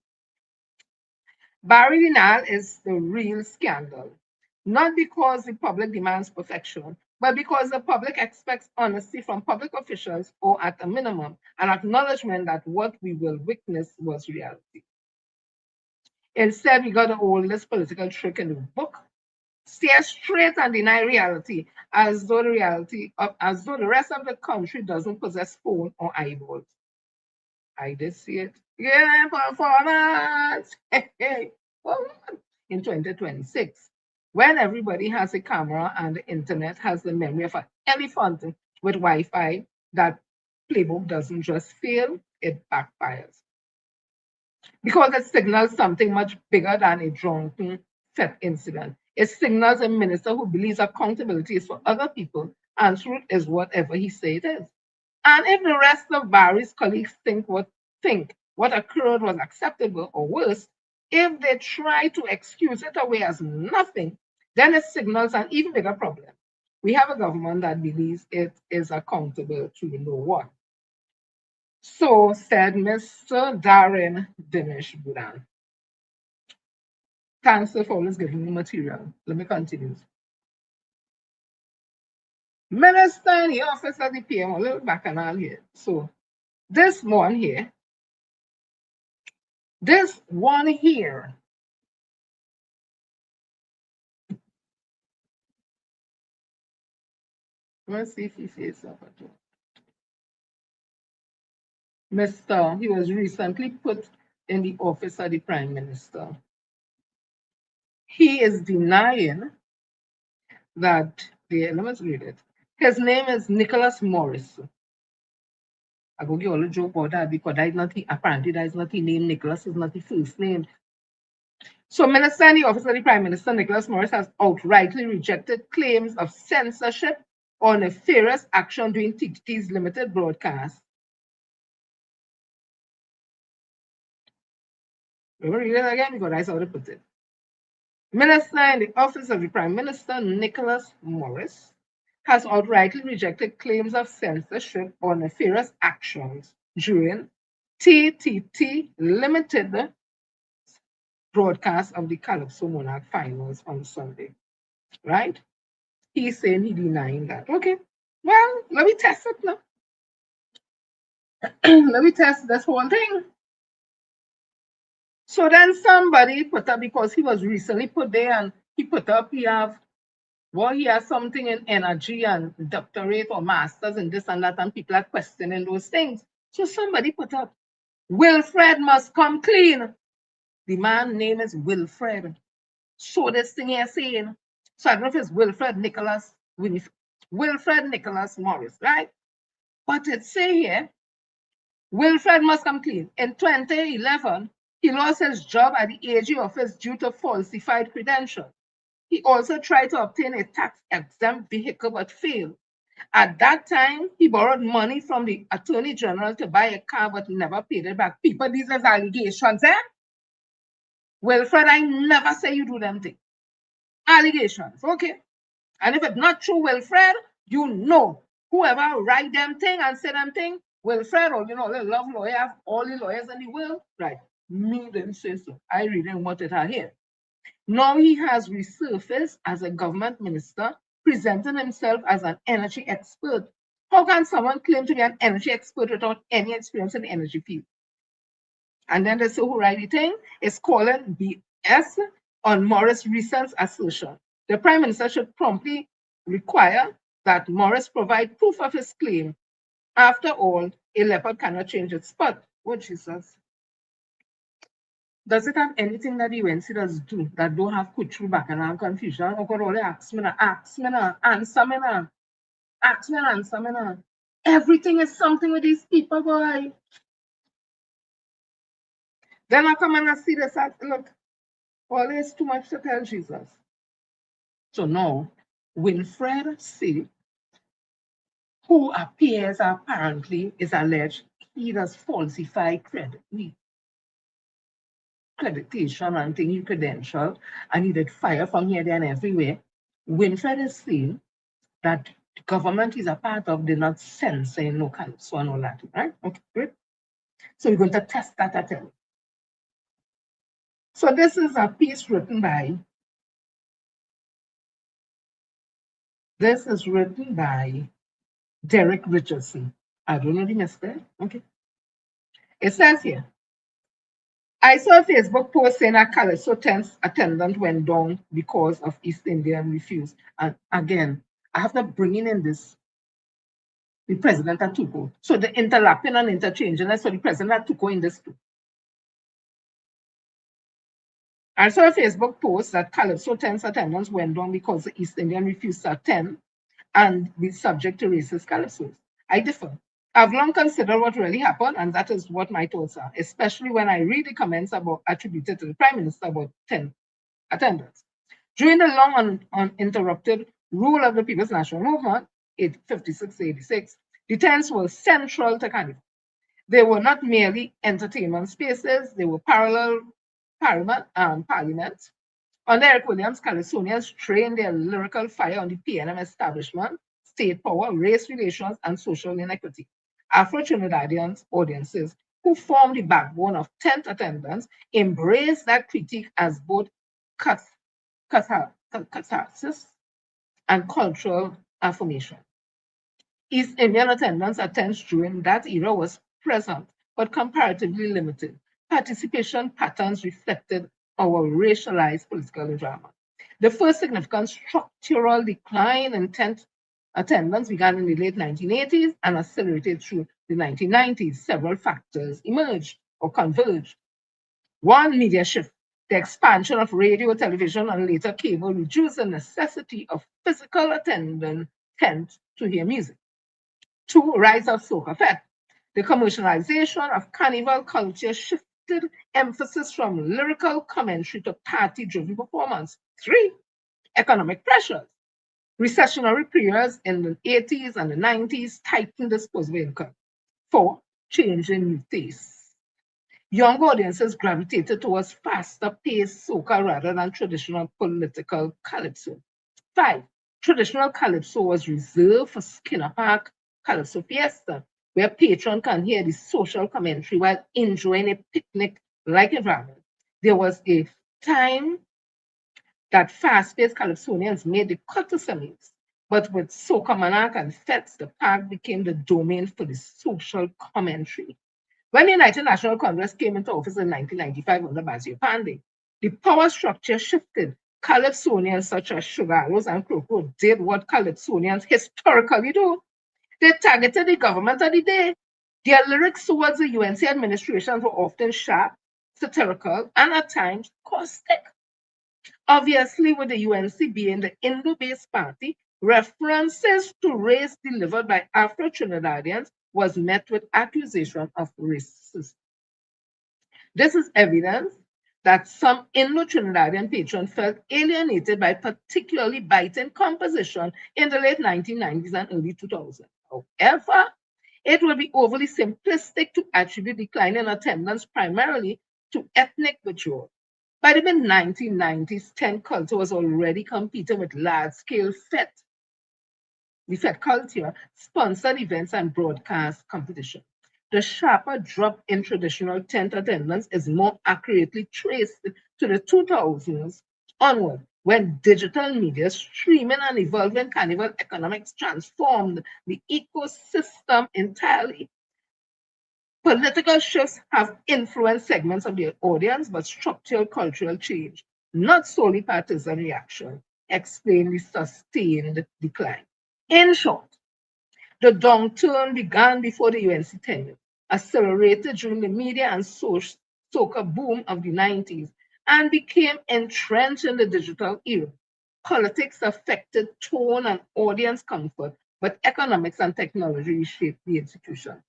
Barry denial is the real scandal. Not because the public demands perfection, but because the public expects honesty from public officials, or at a minimum, an acknowledgement that what we will witness was reality. Instead, we got the oldest political trick in the book: stare straight and deny reality, as though the rest of the country doesn't possess phone or eyeballs. I did see it. Yeah, performance. In 2026, when everybody has a camera and the internet has the memory of an elephant with Wi-Fi, that playbook doesn't just fail, it backfires. Because it signals something much bigger than a drunken fete incident. It signals a minister who believes accountability is for other people and truth is whatever he says it is. And if the rest of Barry's colleagues think what occurred was acceptable or worse, if they try to excuse it away as nothing, then it signals an even bigger problem. We have a government that believes it is accountable to no one. So said Mr. Darren Dinesh Budan. Thanks for always giving me material. Let me continue. Minister in the office of the PM, a little bacchanal here. So this one here, let's see if he says something. He was recently put in the office of the Prime Minister. He is denying that let me read it. His name is Nicholas Morris. I go give all a joke about that because apparently that is not the name. Nicholas is not the first name. So Minister in the office of the Prime Minister, Nicholas Morris, has outrightly rejected claims of censorship or nefarious action during TTT's limited broadcast. Let me read it again because that's how to put it. Minister in the office of the Prime Minister, Nicholas Morris, has outrightly rejected claims of censorship or nefarious actions during TTT limited broadcast of the Calypso Monarch finals on Sunday. Right? He's saying he denying that. Okay. Well, let me test it now. Let me test this whole thing. So then somebody put up, because he was recently put there, and he put up, he has something in energy and doctorate or masters and this and that, and people are questioning those things. So somebody put up, Wilfred must come clean. The man's name is Wilfred. So this thing here saying, so I don't know if it's Wilfred Nicholas Morris, right? But it say here, Wilfred must come clean. In 2011, he lost his job at the AG office due to falsified credentials. He also tried to obtain a tax-exempt vehicle but failed. At that time, he borrowed money from the Attorney General to buy a car, but he never paid it back. People, these are allegations, eh? Wilfred, I never say you do them things. Allegations, okay? And if it's not true, Wilfred, you know, whoever write them thing and say them thing, Wilfred, or you know, the love lawyer, all the lawyers in the world, right? Me didn't say so. I really wanted her here. Now he has resurfaced as a government minister, presenting himself as an energy expert. How can someone claim to be an energy expert without any experience in the energy field? And then they say who write the thing is calling BS on Morris' recent assertion. The Prime Minister should promptly require that Morris provide proof of his claim. After all, a leopard cannot change its spot. What Jesus? Does it have anything that the UNC does do that don't have kuchu back and have confusion? Oh God, all ask me now, answer me now. Ask me and answer me now. Everything is something with these people, boy. Then I come and I see this, look, all is too much to tell Jesus. So now, Winfred C., who appears apparently is alleged he does falsify accreditation and thing, credential, and he did fire from here, there, and everywhere. Winfred is saying that the government is a part of the not censoring no calypso and all that, right? Okay, great. So we're going to test that at him. So this is a piece written by, Derek Richardson. I don't know the mister. Okay. It says here, I saw a Facebook post saying a Calypso tent attendant went down because of East Indian refuse. And again, I have to bring in this, the president at Tuko. So the interlapping and interchanging, so the president at Tuko in this too. I saw a Facebook post that Calypso tent's attendants went down because the East Indian refused to attend and be subject to racist calypsos. I differ. I've long considered what really happened, and that is what my thoughts are, especially when I read the comments attributed to the Prime Minister about 10 attendants. During the long uninterrupted rule of the People's National Movement, 56-86, the tents were central to Carnival. They were not merely entertainment spaces, they were parliament. Under Eric Williams, Calypsonians trained their lyrical fire on the PNM establishment, state power, race relations, and social inequity. Afro-Trinidadian audiences who form the backbone of tent attendance embrace that critique as both catharsis and cultural affirmation. East Indian attendance at tents during that era was present, but comparatively limited. Participation patterns reflected our racialized political environment. The first significant structural decline in tent attendance began in the late 1980s and accelerated through the 1990s. Several factors emerged or converged. One, media shift. The expansion of radio, television, and later cable reduced the necessity of physical attendance tent to hear music. Two, rise of soca fete. The commercialization of carnival culture shifted emphasis from lyrical commentary to party-driven performance. Three, economic pressures. Recessionary periods in the 80s and the 90s tightened disposable income. Four, change in youth tastes. Young audiences gravitated towards faster-paced soca rather than traditional political calypso. Five, traditional calypso was reserved for Skinner Park Calypso Fiesta, where patrons can hear the social commentary while enjoying a picnic-like environment. There was a time that fast-paced Calypsonians made the cut to semis, but with Soca Monarch and Fets, the park became the domain for the social commentary. When the United National Congress came into office in 1995 under Basil Pandey, the power structure shifted. Calypsonians such as Sugaros and Croco did what Calypsonians historically do. They targeted the government of the day. Their lyrics towards the UNC administration were often sharp, satirical, and at times caustic. Obviously, with the UNC being the Indo-based party, references to race delivered by Afro-Trinidadians was met with accusation of racism. This is evidence that some Indo-Trinidadian patrons felt alienated by particularly biting composition in the late 1990s and early 2000s. However, it would be overly simplistic to attribute decline in attendance primarily to ethnic withdrawal. By the mid-1990s, tent culture was already competing with large-scale the Fed culture, sponsored events and broadcast competition. The sharper drop in traditional tent attendance is more accurately traced to the 2000s onward, when digital media, streaming and evolving carnival economics transformed the ecosystem entirely. Political shifts have influenced segments of the audience, but structural cultural change, not solely partisan reaction, explain the sustained decline. In short, the downturn began before the UNC tenure, accelerated during the media and soca boom of the 90s, and became entrenched in the digital era. Politics affected tone and audience comfort, but economics and technology reshaped the institution.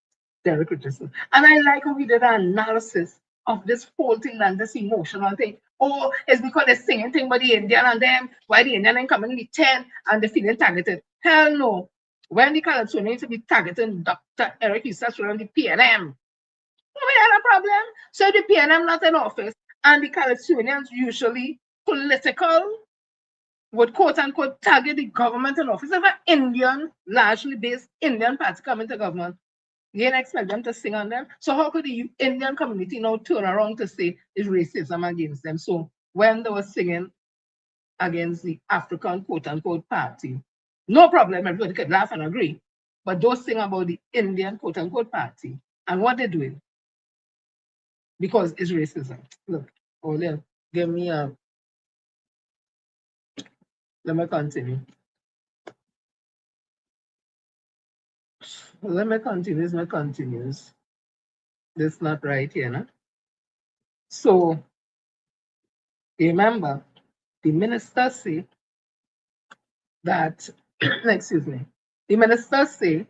Derek Richardson. And I like how we did an analysis of this whole thing and this emotional thing. Oh, it's because they're singing thing about the Indian and them, why the Indian ain't coming in the tent and they're feeling targeted. Hell no. When the Calypsonians to be targeting Dr. Eric Issa from the PNM, we had a problem. So the PNM not in office, and the Calypsonians usually political would quote unquote target the government in office. If an Indian, largely based Indian party come into government, you didn't expect them to sing on them. So how could the Indian community now turn around to say it's racism against them? So when they were singing against the African quote-unquote party, no problem, everybody could laugh and agree. But those sing about the Indian quote-unquote party and what they're doing, because it's racism. Look, Ole, give me a, let me continue. Let me continue. This is not right here, no? So, remember, the minister say that, excuse me, the minister say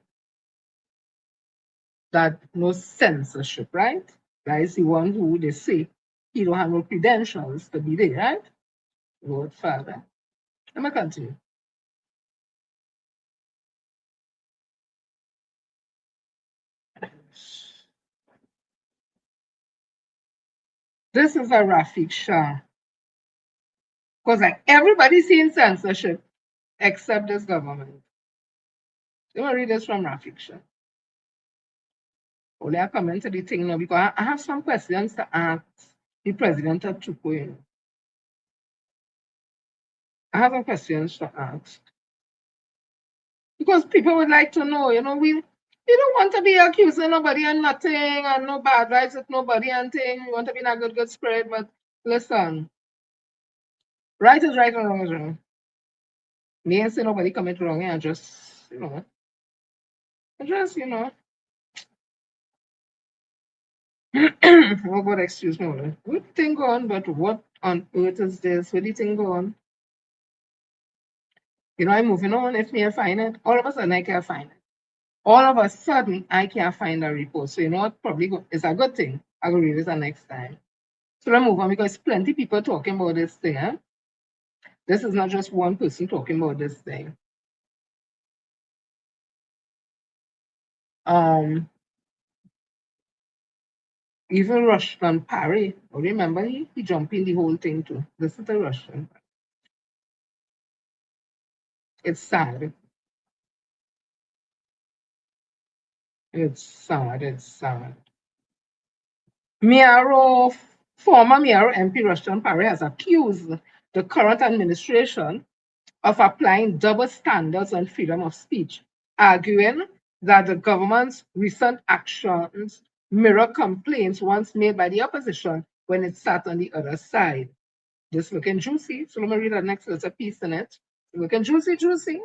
that no censorship, right? That is the one who they say he don't have no credentials to be there, right? Lord Father. Let me continue. This is a Rafiq Shah. Because like everybody's seeing censorship except this government. Let me read this from Rafiq Shah. Only I comment to the thing now because I have some questions to ask the president of Chukwuemeka. I have some questions to ask. Because people would like to know, you know, we don't want to be accusing nobody and nothing and no bad vibes with nobody and thing. We want to be in a good spread, but listen. Right is right and wrong is wrong. Me ain't say nobody commit wrong, and just, you know. You know. Oh God, excuse me. Good thing go on, but what on earth is this? What do you think go on? You know, I'm moving on. If me I find it, all of a sudden I can't find it. All of a sudden I can't find a report. So you know what? Probably it's a good thing. I will read this the next time. So let's move on because plenty of people talking about this thing. Huh? This is not just one person talking about this thing. Even Russian Parry, remember he jumped in the whole thing too. This is a Russian. It's sad. It's sad. It's sad. Former Miaro MP Russian Parry has accused the current administration of applying double standards on freedom of speech, arguing that the government's recent actions mirror complaints once made by the opposition when it sat on the other side. This looking juicy. So let me read the next little piece in it. Looking juicy.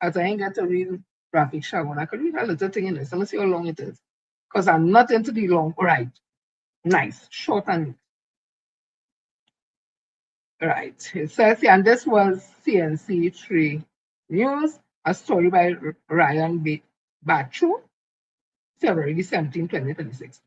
As I ain't got to read Rafiq Shah, I could read a little thing in this. Let me see how long it is. Because I'm not into the long. Right. Nice. Short and neat. Right. It says here, and this was CNC3 News, a story by Ryan Bachu, February 17, 2026.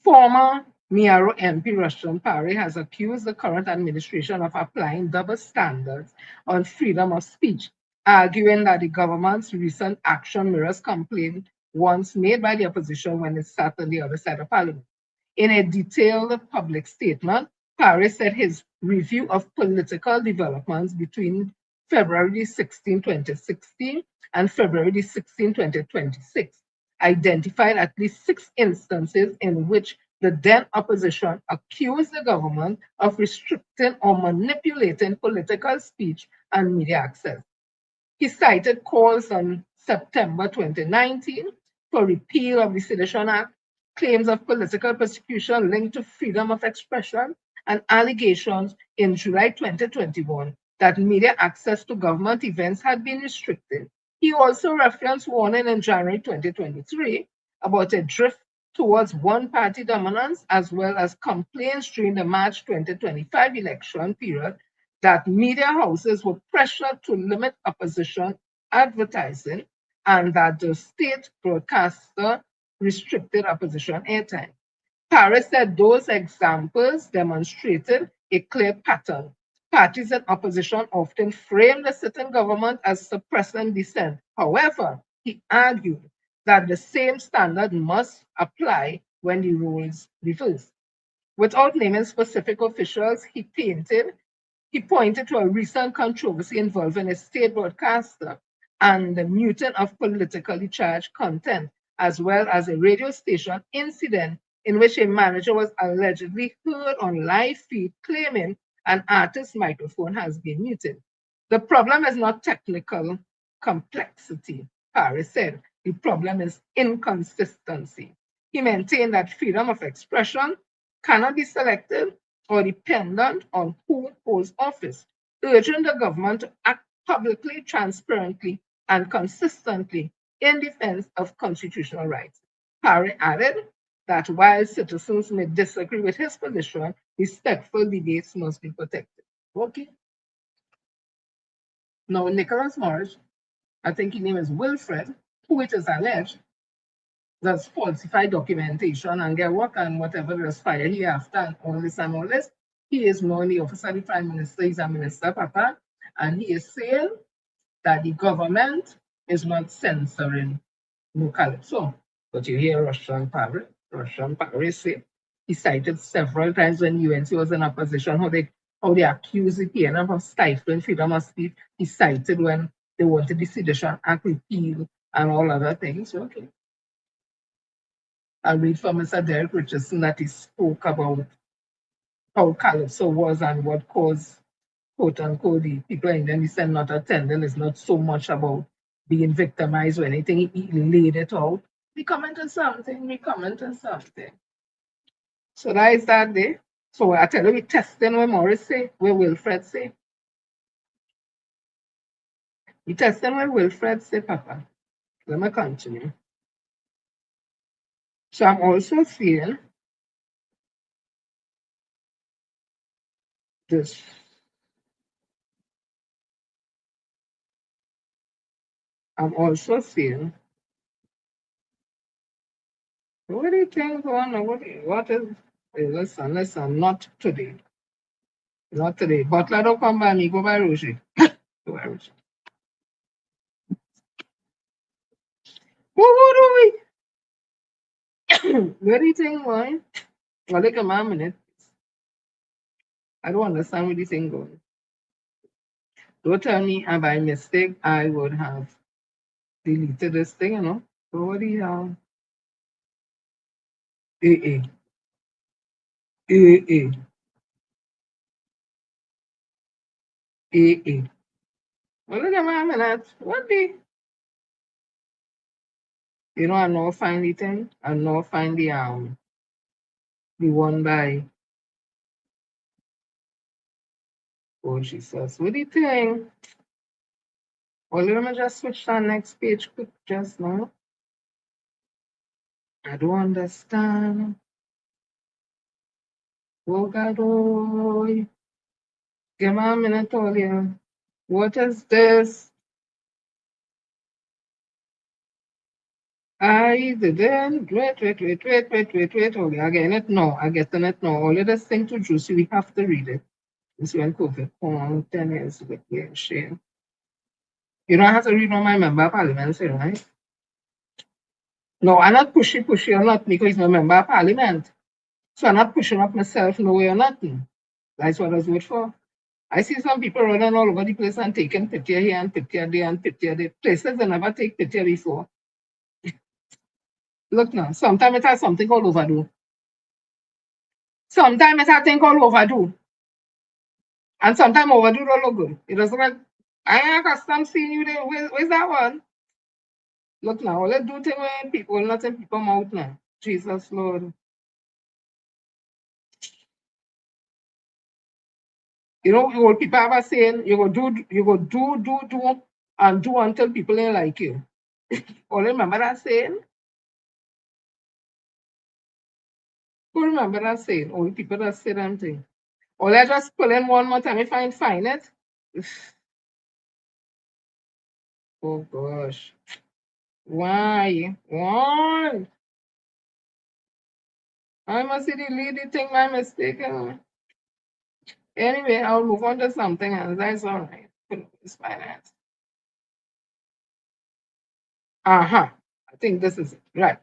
Former Miaro MP Russian Parry has accused the current administration of applying double standards on freedom of speech, arguing that the government's recent action mirrors complaint once made by the opposition when it sat on the other side of parliament. In a detailed public statement, Parry said his review of political developments between February 16, 2016 and February 16, 2026 identified at least 6 instances in which the then opposition accused the government of restricting or manipulating political speech and media access. He cited calls on September 2019 for repeal of the Sedition Act, claims of political persecution linked to freedom of expression, and allegations in July 2021 that media access to government events had been restricted. He also referenced warning in January 2023 about a drift towards one-party dominance, as well as complaints during the March 2025 election period that media houses were pressured to limit opposition advertising and that the state broadcaster restricted opposition airtime. Paris said those examples demonstrated a clear pattern. Parties in opposition often frame the sitting government as suppressing dissent. However, he argued that the same standard must apply when the roles reverse. Without naming specific officials, he pointed to a recent controversy involving a state broadcaster and the muting of politically charged content, as well as a radio station incident in which a manager was allegedly heard on live feed claiming an artist's microphone has been muted. The problem is not technical complexity, Paris said. The problem is inconsistency. He maintained that freedom of expression cannot be selected or dependent on who holds office, urging the government to act publicly, transparently, and consistently in defense of constitutional rights. Parry added that while citizens may disagree with his position, respectful debates must be protected. Okay. Now, Nicholas Morris, I think his name is Wilfred, who it is alleged does falsify documentation and get work and whatever transpire here after and all this. He is now in the office of the Prime Minister, he's a minister, Papa, and he is saying that the government is not censoring no calypso. But you hear Russian Paris say, he cited several times when UNC was in opposition, how they accused the PNF of stifling freedom of speech. He cited when they wanted the Sedition Act repealed and all other things. Okay. I'll read from Mr. Derek Richardson that he spoke about how calypso was and what caused, quote unquote, the people in England said not attending is not so much about being victimized or anything. He laid it out. We commented something. So that is that day. So I tell you, we testing what Morris say, what Wilfred say. We testing what Wilfred say, Papa. Let me continue. So I'm also seeing this. I'm also seeing. What do you think on? What is? Listen, not today. Not today. Butler don't come by me, go by Roger. Go by Roger. What do we? What do you think, boy? Well, look at my minute. I don't understand what you think going. Don't tell me by mistake I would have deleted this thing, you know. So what do you have? AA. Well, look at my minute. What the? You know, I now find the thing. I now find the one by. Oh Jesus, what do you think? Well, let me just switch to the next page quick just now. I don't understand. Oh God, oh. Give me a minute, all you. What is this? I didn't. Wait. Okay, I get it now. I get it now. All of this thing to Juicy, we have to read it. It's when COVID come on, 10 years ago. Yeah, shame. You don't have to read on my member of parliament, say, right? No, I'm not pushy or not because I'm a member of parliament. So I'm not pushing up myself no way or nothing. That's what I was vote for. I see some people running all over the place and taking picture here and picture there and picture there. Places they never take picture before. Look now, sometimes it has something all overdo. Sometimes it has thing all overdo. And sometimes overdo don't look good. It doesn't like, I ain't accustomed seeing you there. Where's that one? Look now, let's do things when people, not in people mouth now. Jesus Lord. You know, old people have a saying, you go do, and do until people ain't like you. Or remember that saying? Who remember that saying? Old people that say them thing. Or let's just pull in one more time if I find it. Oh gosh. Why? Why? I must delete the thing by mistake. Anyway, I'll move on to something else. That's all right. It's finance. Uh-huh. I think this is it. Right.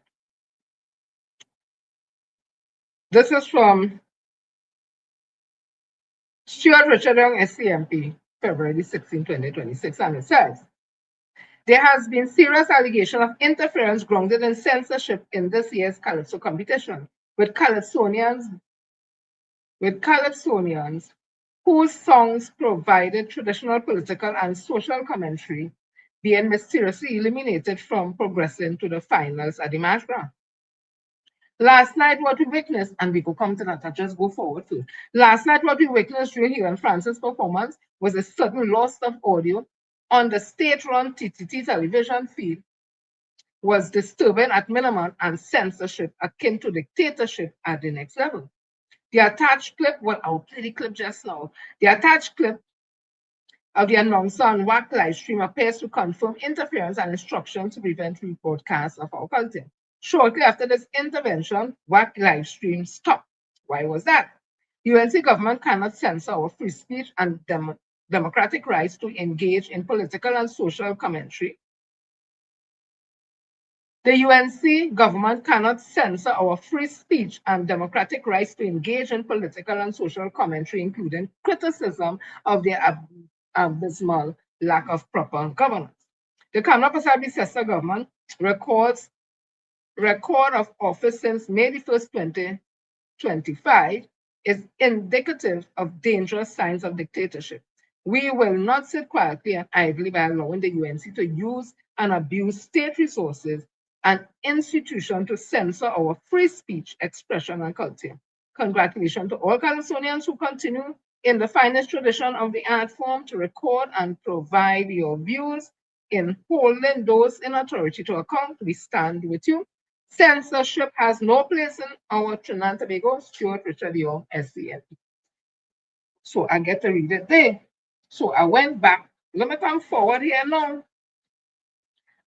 This is from Stuart Richard Young, SCMP, February 16, 2026, and it says, there has been serious allegation of interference grounded in censorship in this year's Calypso competition, with Calypsonians whose songs provided traditional political and social commentary being mysteriously eliminated from progressing to the finals at the match ground. Last night, what we witnessed, and we could come to that, I just go forward first. Last night, what we witnessed during Hugh and Francis' performance was a sudden loss of audio on the state-run TTT television feed, was disturbing at minimum and censorship akin to dictatorship at the next level. The attached clip, well, I'll play the clip just now. The attached clip of the announcer on WAC live stream appears to confirm interference and instructions to prevent rebroadcast of our content. Shortly after this intervention, WAC live stream stopped. Why was that? UNC government cannot censor our free speech and democratic rights to engage in political and social commentary. The UNC government cannot censor our free speech and democratic rights to engage in political and social commentary, including criticism of their abysmal lack of proper governance. The Kamna-Pasabi Sessa government record of office since May 1st, 2025 is indicative of dangerous signs of dictatorship. We will not sit quietly and idly by allowing the UNC to use and abuse state resources and institutions to censor our free speech, expression, and culture. Congratulations to all Calypsonians who continue in the finest tradition of the art form to record and provide your views in holding those in authority to account. We stand with you. Censorship has no place in our Trinidad and Tobago, Stuart Richard Young, SCMP. So I get to read it there. So I went back. Let me come forward here now.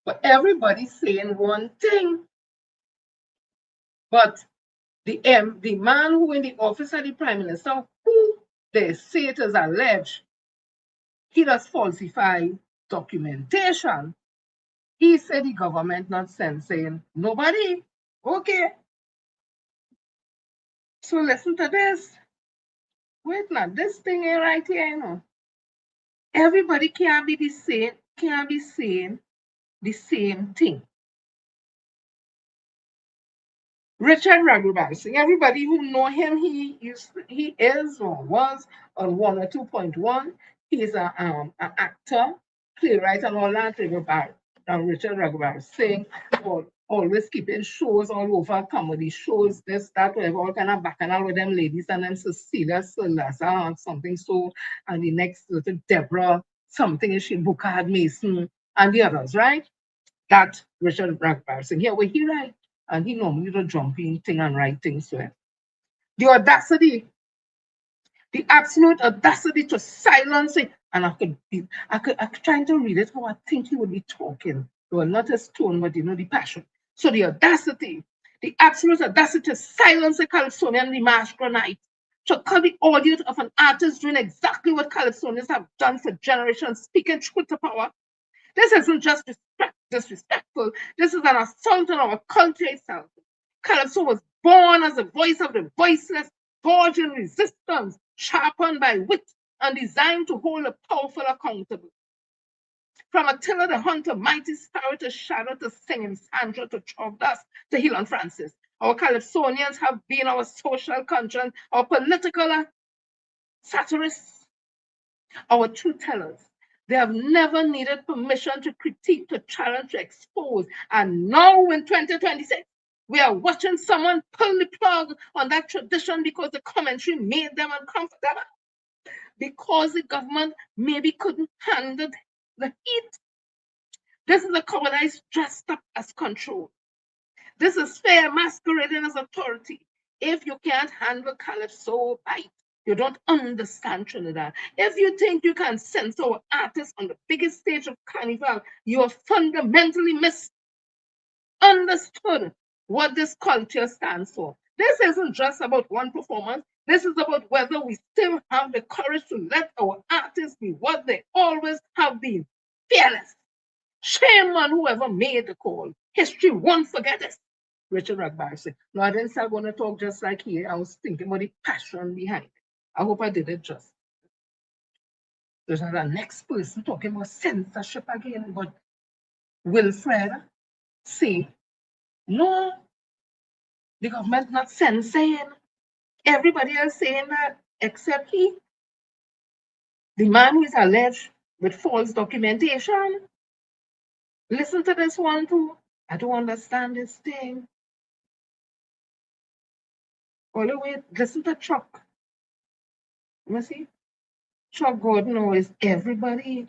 But everybody's saying one thing. But the man who in the office of the Prime Minister, who they say it is alleged, he does falsify documentation. He said the government not censoring nobody. Okay. So listen to this. Wait now, this thing ain't right here, you know. Everybody can't be saying the same thing. Richard Raghubar, everybody who know him, he is or was on 102.1. He's an actor, playwright, and all that. Richard Raghubar Singh, always keeping shows all over, comedy shows, this, that, whatever, all kind of bacchanal with them ladies, and then Cecilia Salazar, something so, and the next little Deborah, something is she, Bukad Mason, and the others, right? That Richard Raghubar Singh. Here, where he write, and he normally do jumping thing and write things to it. The audacity, the absolute audacity to silence it, and I could trying to read it how I think he would be talking. Well, not his tone, but you know, the passion. So the absolute audacity to silence the Calypsonian Dimash Granite, to cut the audio of an artist doing exactly what Calypsonians have done for generations, speaking truth to power. This isn't just disrespectful, this is an assault on our culture itself. Calypso was born as the voice of the voiceless, forged in resistance, sharpened by wit, and designed to hold the powerful accountable. From Attila the Hunter, mighty sparrow to Shadow to Singing Sandra to Chavdas to Helen Francis. Our Calypsonians have been our social conscience, our political satirists, our truth tellers. They have never needed permission to critique, to challenge, to expose. And now in 2026, we are watching someone pull the plug on that tradition because the commentary made them uncomfortable. Because the government maybe couldn't handle the heat. This is a colonized dressed up as control. This is fair masquerading as authority. If you can't handle Calypso bite, you don't understand Trinidad. If you think you can censor artists on the biggest stage of Carnival, you have fundamentally misunderstood what this culture stands for. This isn't just about one performance. This is about whether we still have the courage to let our artists be what they always have been, fearless. Shame on whoever made the call. History won't forget us. Richard Rugbar said, no, I didn't say I'm going to talk just like here. I was thinking about the passion behind it. I hope I did it justice. There's the next person talking about censorship again, but Wilfred say, no, the government not censoring. Everybody else saying that except he. The man who is alleged with false documentation. Listen to this one too. I don't understand this thing. All the way, listen to Chuck. You see? Chuck Gordon knows everybody.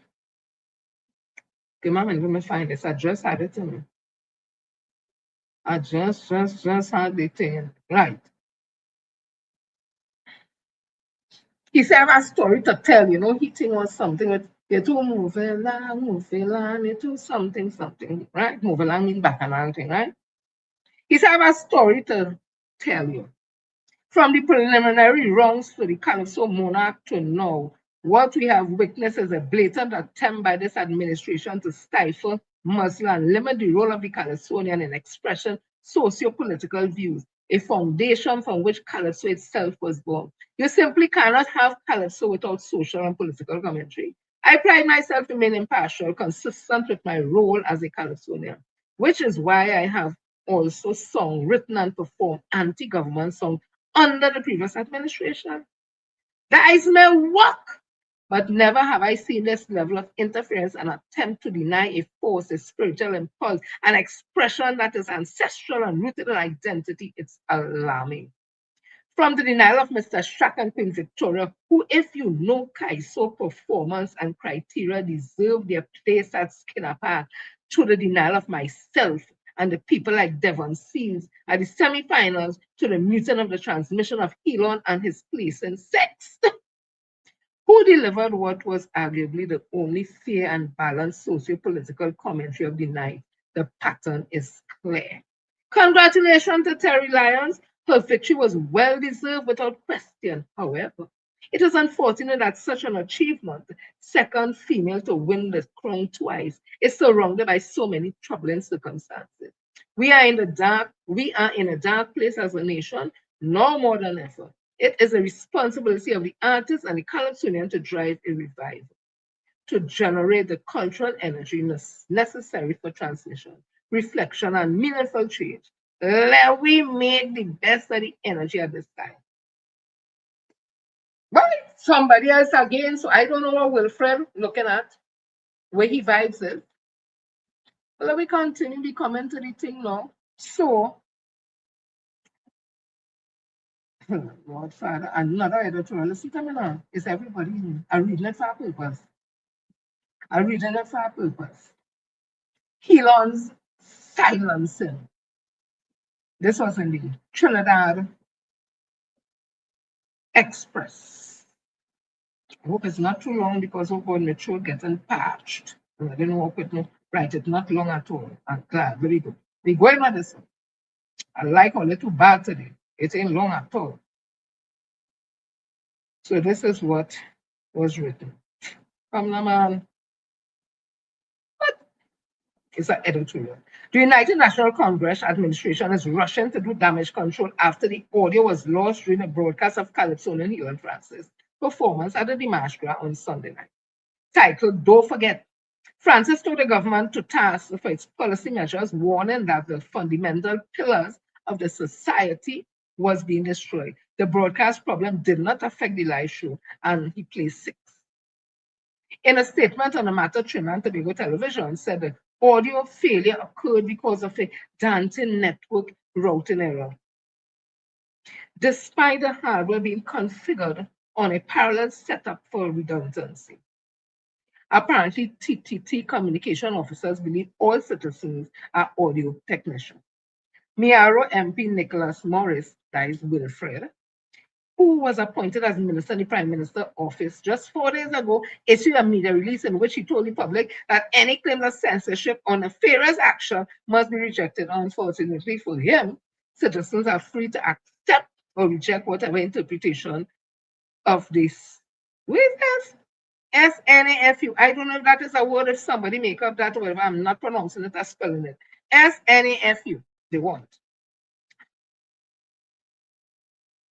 Come on, let me find this. I just had it to me. I just had the thing. Right. He said, I have a story to tell, you know, he think was something with you to move along, you to something, right? Move along means back and thing, right? He said, I have a story to tell you. From the preliminary wrongs to the Calypso monarch to now, what we have witnessed is a blatant attempt by this administration to stifle, muzzle, and limit the role of the Calypsonian in expressing socio-political views, a foundation from which Calypso itself was born. You simply cannot have Calypso without social and political commentary. I pride myself in being impartial, consistent with my role as a Calypsonian, which is why I have also sung, written, and performed anti-government songs under the previous administration. The eyes may work, but never have I seen this level of interference and attempt to deny a force, a spiritual impulse, an expression that is ancestral and rooted in identity. It's alarming. From the denial of Mr. Strack and Queen Victoria, who, if you know Kaiso performance and criteria, deserve their place at Skinner Park, to the denial of myself and the people like Devon Seals at the semi-finals, to the mutant of the transmission of Elon and his place in sex, who delivered what was arguably the only fair and balanced socio-political commentary of the night. The pattern is clear. Congratulations to Terry Lyons. Her victory was well-deserved without question. However, it is unfortunate that such an achievement, second female to win the crown twice, is surrounded by so many troubling circumstances. We are in a dark place as a nation, no more than ever. It is a responsibility of the artists and the Calypsonian to drive a revival, to generate the cultural energy necessary for transmission, reflection, and meaningful change. Let we make the best of the energy at this time. Well, somebody else again, so I don't know what Wilfred looking at, where he vibes it. But let me continue the comment to the thing now. So, Lord Father, another editorial. Listen to me now. It's everybody. I'm reading it for a purpose. I'm reading it for a purpose. Elon's silencing. This was in the Trinidad Express. I hope it's not too long because oh God, my throat getting parched. I didn't work with me. Right, it's not long at all. I'm glad, very good. We going on this one. I like a little bad today. It ain't long at all. So this is what was written. Come now, man. It's an editorial. The United National Congress administration is rushing to do damage control after the audio was lost during a broadcast of Calypsonian Hugh and Francis performance at the Dimash on Sunday night. Titled Don't Forget. Francis told the government to task for its policy measures, warning that the fundamental pillars of the society was being destroyed. The broadcast problem did not affect the live show, and he placed 6. In a statement on the matter, Trinidad and Tobago Television said the audio failure occurred because of a daunting network routing error. Despite the hardware being configured on a parallel setup for redundancy. Apparently, TTT communication officers believe all citizens are audio technicians. Miaro MP Nicholas Morris, that is Wilfred, who was appointed as Minister in the Prime Minister's office just 4 days ago, issued a media release in which he told the public that any claim of censorship or nefarious action must be rejected. Unfortunately for him, citizens are free to accept or reject whatever interpretation of this. What is this? SNAFU. I don't know if that is a word, if somebody make up that word, I'm not pronouncing it or spelling it. SNAFU, they want.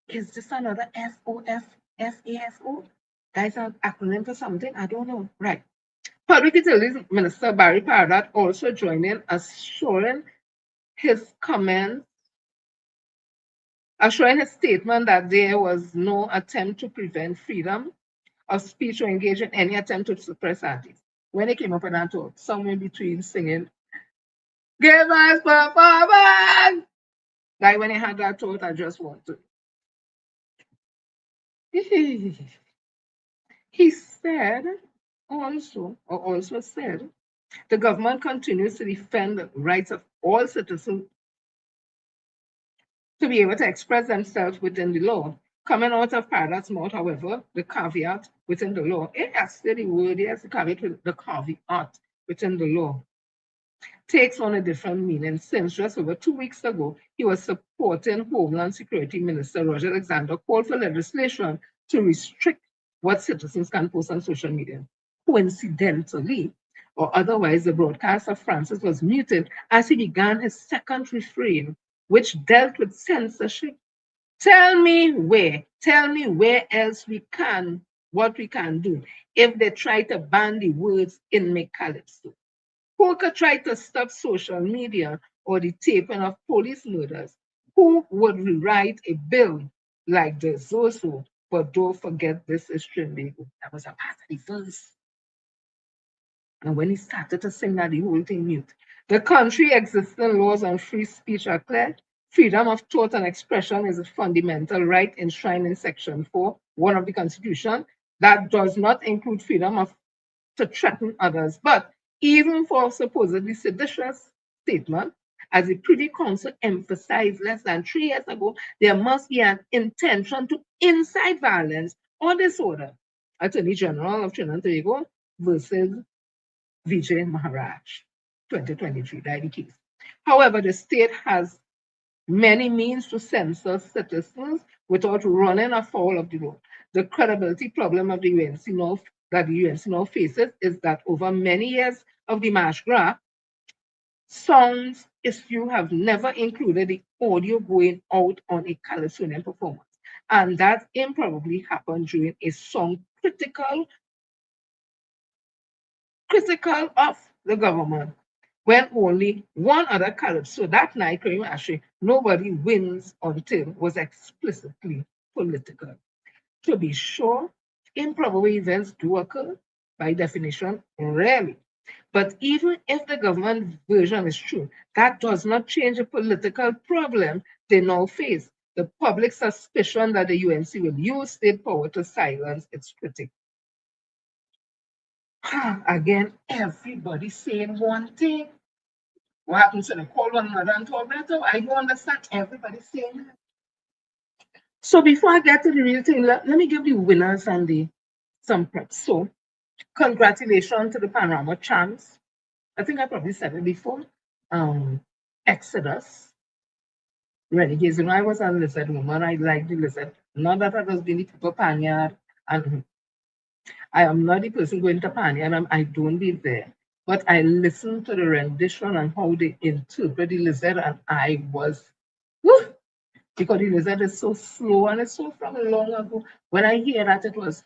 Is this another SOF, That is an acronym for something? I don't know. Right. Public Utilities Minister Barry Paradat also joined in, assuring his statement that there was no attempt to prevent freedom of speech or engage in any attempt to suppress artists. When he came up with that talk, somewhere between singing, "Give us performance," like when he had that thought, I just want to. He said also said, the government continues to defend the rights of all citizens to be able to express themselves within the law. Coming out of Paradat's mouth, however, the caveat within the law, yes, the word, yes, the caveat within the law takes on a different meaning since just over 2 weeks ago, he was supporting Homeland Security Minister Roger Alexander called for legislation to restrict what citizens can post on social media. Coincidentally, or otherwise, the broadcast of Francis was muted as he began his second refrain, which dealt with censorship. Tell me where else what we can do if they try to ban the words in my calypso. Who could try to stop social media or the taping of police murders? Who would rewrite a bill like this also? But don't forget, this is Trinidad. That was a part of the verse. And when he started to sing that, the whole thing mute. The country existing laws on free speech are clear. Freedom of thought and expression is a fundamental right enshrined in Section 4(1) of the Constitution. That does not include freedom to threaten others. But even for supposedly seditious statement, as the Privy Council emphasized less than 3 years ago, there must be an intention to incite violence or disorder. Attorney General of Trinidad and Tobago versus Vijay Maharaj, 2023, that the case. However, the state has many means to censor citizens without running afoul of the law. The credibility problem of the UNC now faces is that over many years of the March graph, songs issue have never included the audio going out on a Calypsonian performance. And that improbably happened during a song critical of the government, when only one other calypso that night, actually, nobody wins until was explicitly political. To be sure, improbable events do occur, by definition, rarely. But even if the government version is true, that does not change the political problem they now face, the public suspicion that the UNC will use state power to silence its critics. Again, everybody saying one thing. What happens when they call one another and talk better? I don't understand. Everybody saying that. So before I get to the real thing, let me give the winners and some preps. So congratulations to the Panorama champs. I think I probably said it before. Exodus, Renegades. You know, I was a lizard woman. I liked the lizard. Not that I was being the people panyard, and I am not the person going to panyard, and I don't be there. But I listened to the rendition and how they interpret the lizard, and I was, whew, because the lizard is so slow and it's so from long ago. When I hear that, it was,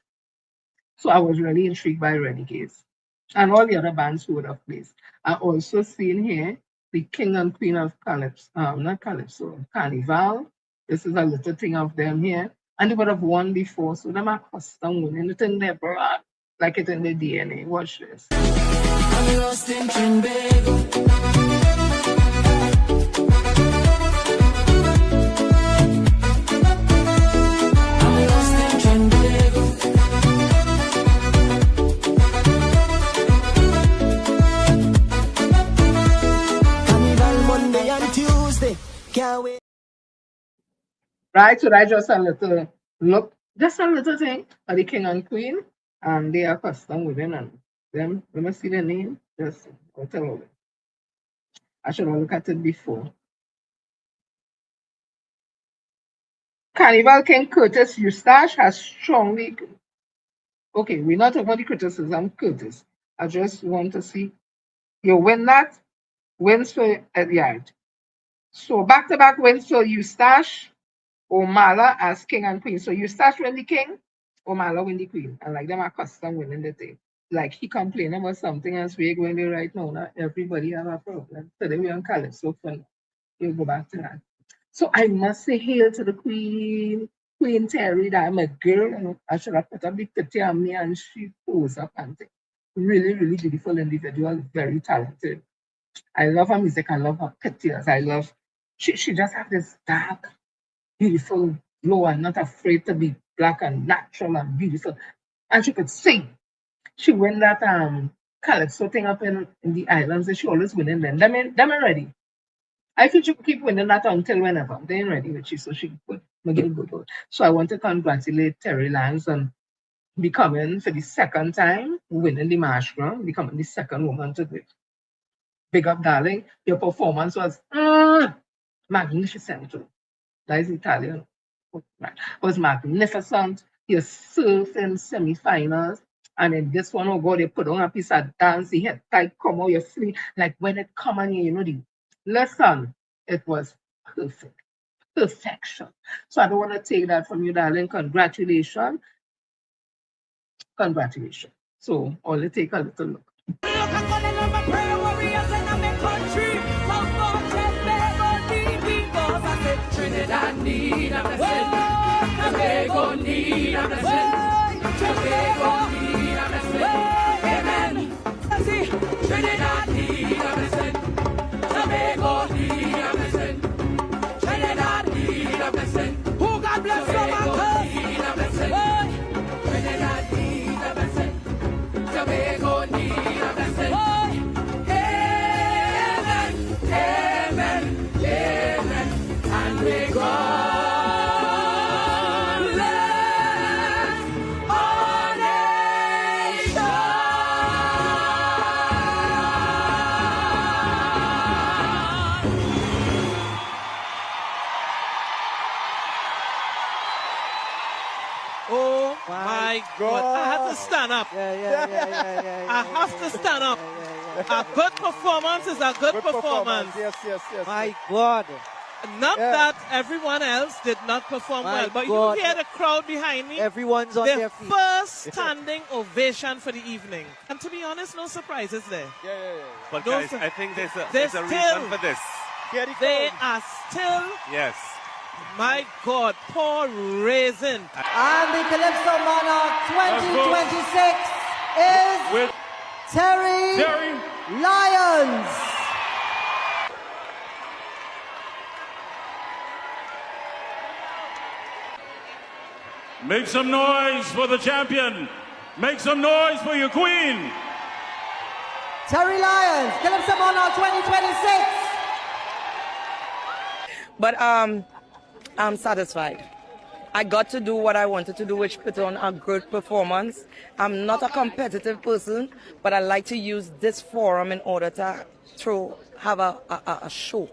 so I was really intrigued by Renegades and all the other bands who would have played. I also seen here the King and Queen of Calypso, not Calypso, Carnival. This is a little thing of them here. And they would have won before, so them are custom winning it in their blood, like it in the DNA. Watch this. I'm lost in Trinbago. Right, so that's just a little look, just a little thing of the King and Queen, and they are custom women, and them, let me see the name, just, I'll tell you. I should have looked at it before. Carnival King Curtis Eustache has strongly, okay, we're not talking about the criticism, Curtis. I just want to see, you win that, wins for Edyard. So back-to-back wins for Eustache, Omala as King and Queen. So Eustache win the King, Omala win the Queen. And like them are custom winning the thing. Like he complaining about something else we're going there right now. Not everybody have a problem. Today we're on Calypso fun. You go back to that. So I must say hail to the Queen, Queen Terry, that I'm a girl, and I should have put a big picture on me and she pose up and thing. Really, really beautiful individual, very talented. I love her music, I love her pictures, I love, she just have this dark, beautiful glow and not afraid to be black and natural and beautiful. And she could sing. She win that Calypso thing up in the islands, and she always winning them. Them ain't ready. I feel she could keep winning that until whenever. They ain't ready with you, so she could make it good. So I want to congratulate Terry Lance on becoming for the second time, winning the Marsh Ground, becoming the second woman to do it. Big up, darling. Your performance was magnificent. That is Italian. Was magnificent. You surf in semi-finals. And in this one, oh God, they put on a piece of dance, the head tight, come out, you're free. Like when it come on you know, the lesson, it was perfect. Perfection. So I don't want to take that from you, darling. Congratulations. Congratulations. So only take a little look. Trinidad need a blessing. Tobago need a blessing. Tobago need a blessing. Amen. Trinidad need a blessing. Tobago need a blessing. Trinidad need a blessing. Who God bless Tobago need a blessing. Trinidad need a blessing. Tobago need a blessing. Amen. Amen. Amen. And we go. God. I have to stand up. I have to stand up. A good performance is a good performance. Yes. My God. Not that everyone else did not perform well, but you hear the crowd behind me. Everyone's on their feet. First standing ovation for the evening. And to be honest, no surprises there. But No, guys, I think there's a still- reason for this. They are still, Yes. my God, poor raisin. And the Calypso Monarch 2026 is Terry Lyons. Make some noise for the champion. Make some noise for your queen. Terry Lyons, Calypso Monarch 2026. But I'm satisfied. I got to do what I wanted to do, which put on a good performance. I'm not a competitive person, but I like to use this forum in order to have a show.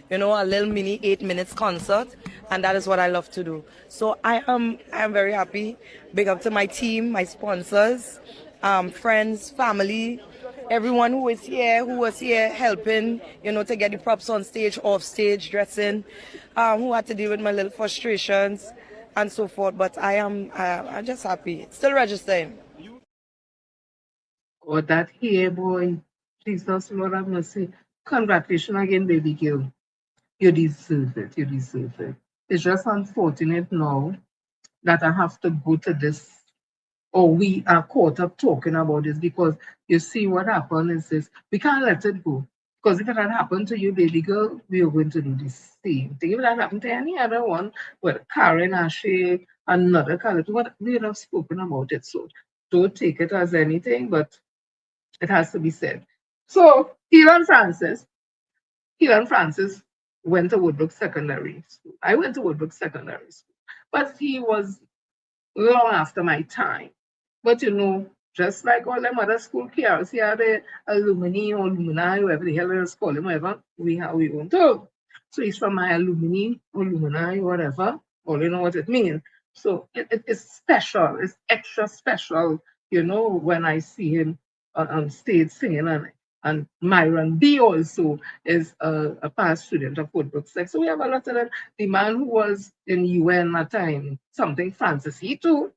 you know, a little mini 8 minutes concert, and that is what I love to do. So I am very happy. Big up to my team, my sponsors, friends, family, everyone who was here helping, you know, to get the props on stage, off stage, dressing, who had to deal with my little frustrations and so forth. But I'm just happy. Still registering. Oh, that here, boy. Jesus, Lord have mercy. Congratulations again, baby girl. You deserve it. You deserve it. It's just unfortunate now that I have to go to this, or we are caught up talking about this, because you see what happened is this. We can't let it go. Because if it had happened to you, baby girl, we are going to do the same thing. If it had happened to any other one, with Karen, Ashley, another color, we would have spoken about it. So don't take it as anything, but it has to be said. So Keelan Francis went to Woodbrook Secondary School. I went to Woodbrook Secondary School, but he was long after my time. But you know, just like all them other school kids, he had the alumni or alumni, whatever the hell they call him, whatever, we have we own too. So he's from my alumni, whatever, or you know what it means. So it's special, it's extra special, you know, when I see him on stage singing. And Myron B also is a past student of Woodbrook Sec. So we have a lot of them. The man who was in UN at time, something Francis, he too,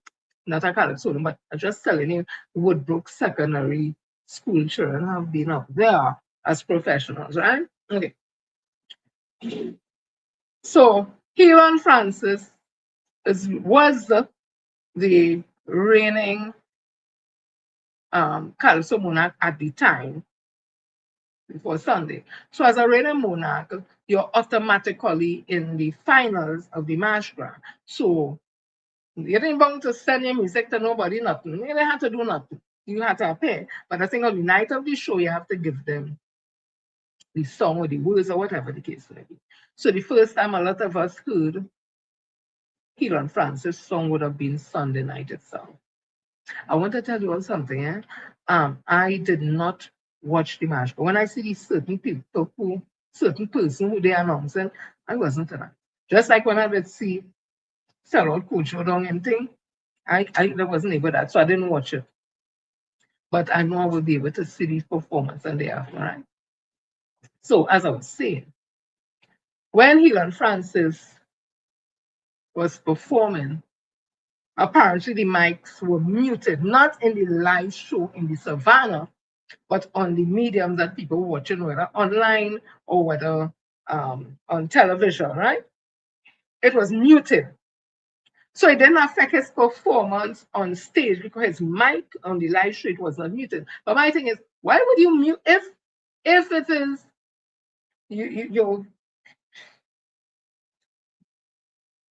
not a Calypso, but I'm just telling you, Woodbrook Secondary School children have been up there as professionals, right? Okay. So Keelan Francis was the reigning Calypso monarch at the time, before Sunday. So as a reigning monarch, you're automatically in the finals of the March Grand. So you didn't want to send your music to nobody, nothing. You didn't have to do nothing. You had to pay. But I think on the night of the show, you have to give them the song or the words or whatever the case may be. So the first time a lot of us heard Keelan Francis' song would have been Sunday night itself. I want to tell you all something. I did not watch the match, but when I see these certain people certain person who they announcing, I wasn't to that. Just like when I would see Sarah Coach down and Ting, I wasn't able to that, so I didn't watch it. But I know I will be able to see the performance and the after, right? So as I was saying, when Keelan Francis was performing, apparently the mics were muted, not in the live show in the Savannah, but on the medium that people were watching, whether online or whether on television, right? It was muted. So it didn't affect his performance on stage because his mic on the live show, it was not muted. But my thing is, why would you mute if it is